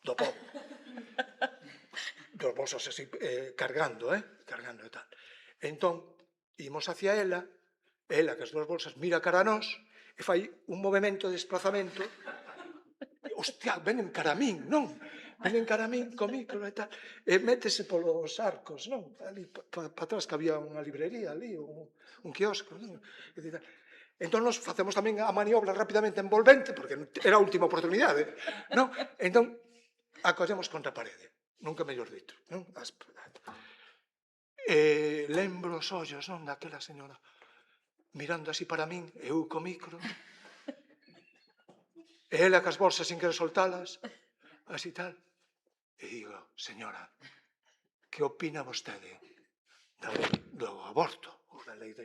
do povo. 2 bolsas así, cargando e tal. Entón, imos hacia ela que as 2 bolsas mira cara a nós e fai un movimento de desplazamento. Hostia, venen cara a min, non? Viñen cara a min, co micro e tal, e métese polos arcos, non? Ali para atrás que había unha librería ali, un quiosco, non? E tal. Entón, nos facemos tamén a maniobra rapidamente envolvente, porque era a última oportunidade, non? Entón, acollemos contra a parede, nunca mellor dito, non? Lembro os ollos, non, daquela señora, mirando así para min, eu co micro, e ela cas bolsas sin querer soltalas, así tal, e digo, señora, que opina vostede da lei do aborto, ou da lei do...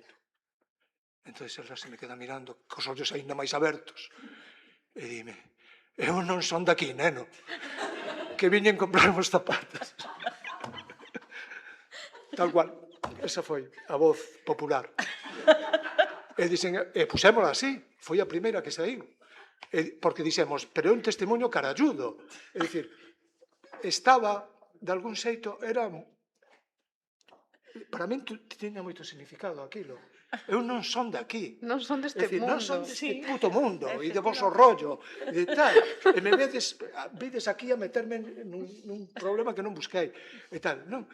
Entón, ela se me queda mirando cos ollos aínda máis abertos e dime, eu non son daqui, neno, que viñen comprar os zapatos. Tal cual, esa foi a voz popular. E pusémola así, foi a primeira que saiu. Porque dixemos, pero é un testemunho caralludo. É dicir, estaba, de algún xeito, era... Para min tiña moito significado aquilo. Eu non son de aquí. Non son deste mundo. Non son deste puto mundo, e de vosso rollo, e de tal. E me vedes aquí a meterme nun problema que non busquei, e tal, non?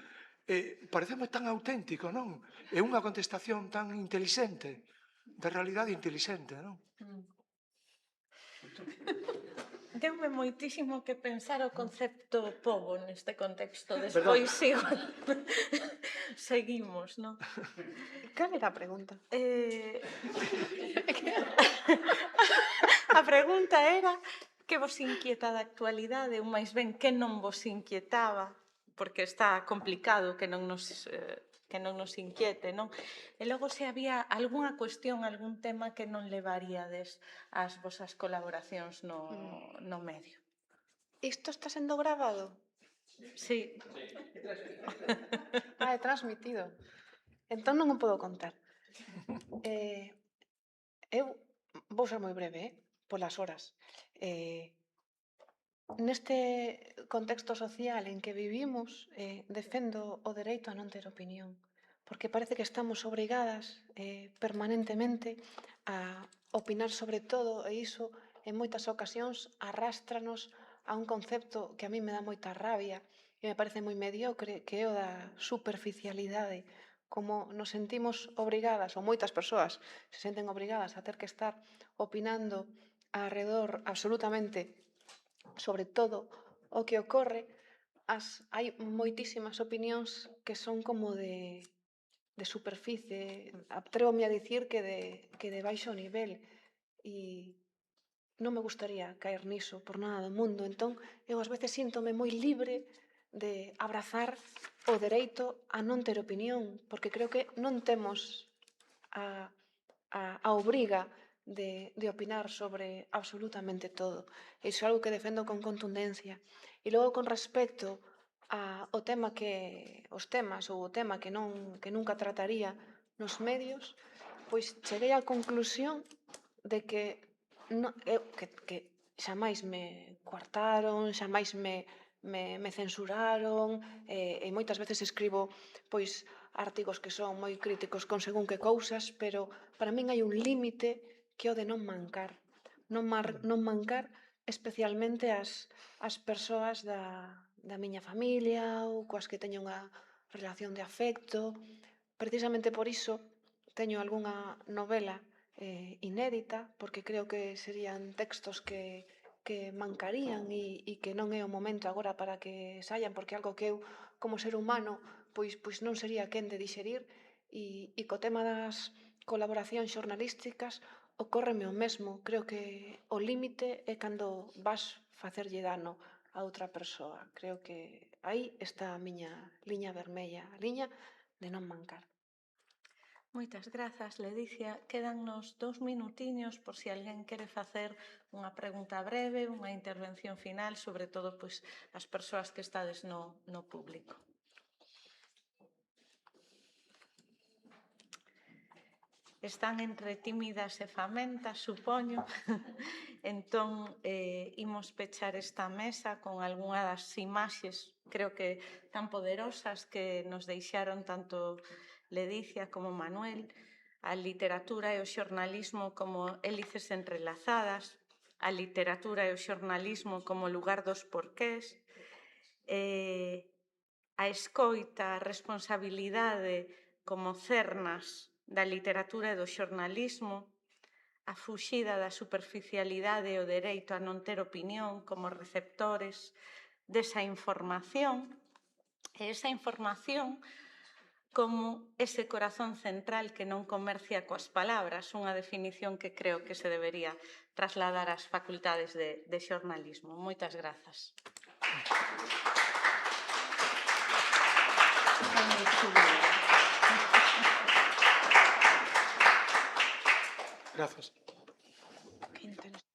Pareceme tan auténtico, non? É unha contestación tan intelixente, de realidade intelixente, non? Deume moitísimo que pensar o concepto pobo neste contexto. Despois igual seguimos, non? Cal era a pregunta? A pregunta era que vos inquieta da actualidade, ou máis ben que non vos inquietaba, porque está complicado que non nos inquiete, non? E logo se había algunha cuestión, algún tema que non levaríades ás vosas colaboracións no medio. Isto está sendo grabado? Sí. É transmitido. Entón non o podo contar. Eu vou ser moi breve, polas horas. Neste contexto social en que vivimos, defendo o dereito a non ter opinión, porque parece que estamos obrigadas permanentemente a opinar sobre todo, e iso en moitas ocasións arrástranos a un concepto que a mí me dá moita rabia e me parece moi mediocre, que é o da superficialidade, como nos sentimos obrigadas, ou moitas persoas se senten obrigadas a ter que estar opinando arredor absolutamente sobre todo o que ocorre. Hai moitísimas opinións que son como de superficie, atrévome a dicir que de baixo nivel, e non me gustaría caer niso por nada do mundo. Entón, eu ás veces síntome moi libre de abrazar o dereito a non ter opinión, porque creo que non temos a obriga de opinar sobre absolutamente todo. Iso é algo que defendo con contundencia. E logo, con respecto ao tema os temas ou o tema que nunca trataría nos medios, pois cheguei á conclusión de que xamais me coartaron, xamais me censuraron, e moitas veces escribo pois artigos que son moi críticos con según que cousas, pero para min hai un límite que é o de non mancar. Non mancar especialmente as persoas da miña familia ou coas que teño unha relación de afecto. Precisamente por iso teño algunha novela inédita, porque creo que serían textos que mancarían e que non é o momento agora para que saian, porque é algo que eu, como ser humano, pois non sería quen de dixerir, e co tema das colaboracións xornalísticas ocórreme o mesmo. Creo que o límite é cando vas facerlle dano a outra persoa. Creo que aí está a miña liña vermella, a liña de non mancar. Moitas grazas, Ledicia. Quédannos 2 minutiños por se alguén quere facer unha pregunta breve, unha intervención final, sobre todo pois as persoas que estades no público. Están entre tímidas e famentas, supoño. Entón, imos pechar esta mesa con algunha das imaxes, creo que tan poderosas, que nos deixaron tanto Ledicia como Manuel, a literatura e o xornalismo como hélices entrelazadas, a literatura e o xornalismo como lugar dos porqués, a escoita, a responsabilidade como cernas da literatura e do xornalismo, a fuxida da superficialidade e o dereito a non ter opinión como receptores desa información, e esa información como ese corazón central que non comercia coas palabras, unha definición que creo que se debería trasladar ás facultades de xornalismo. Moitas grazas. Gracias. Qué interesante.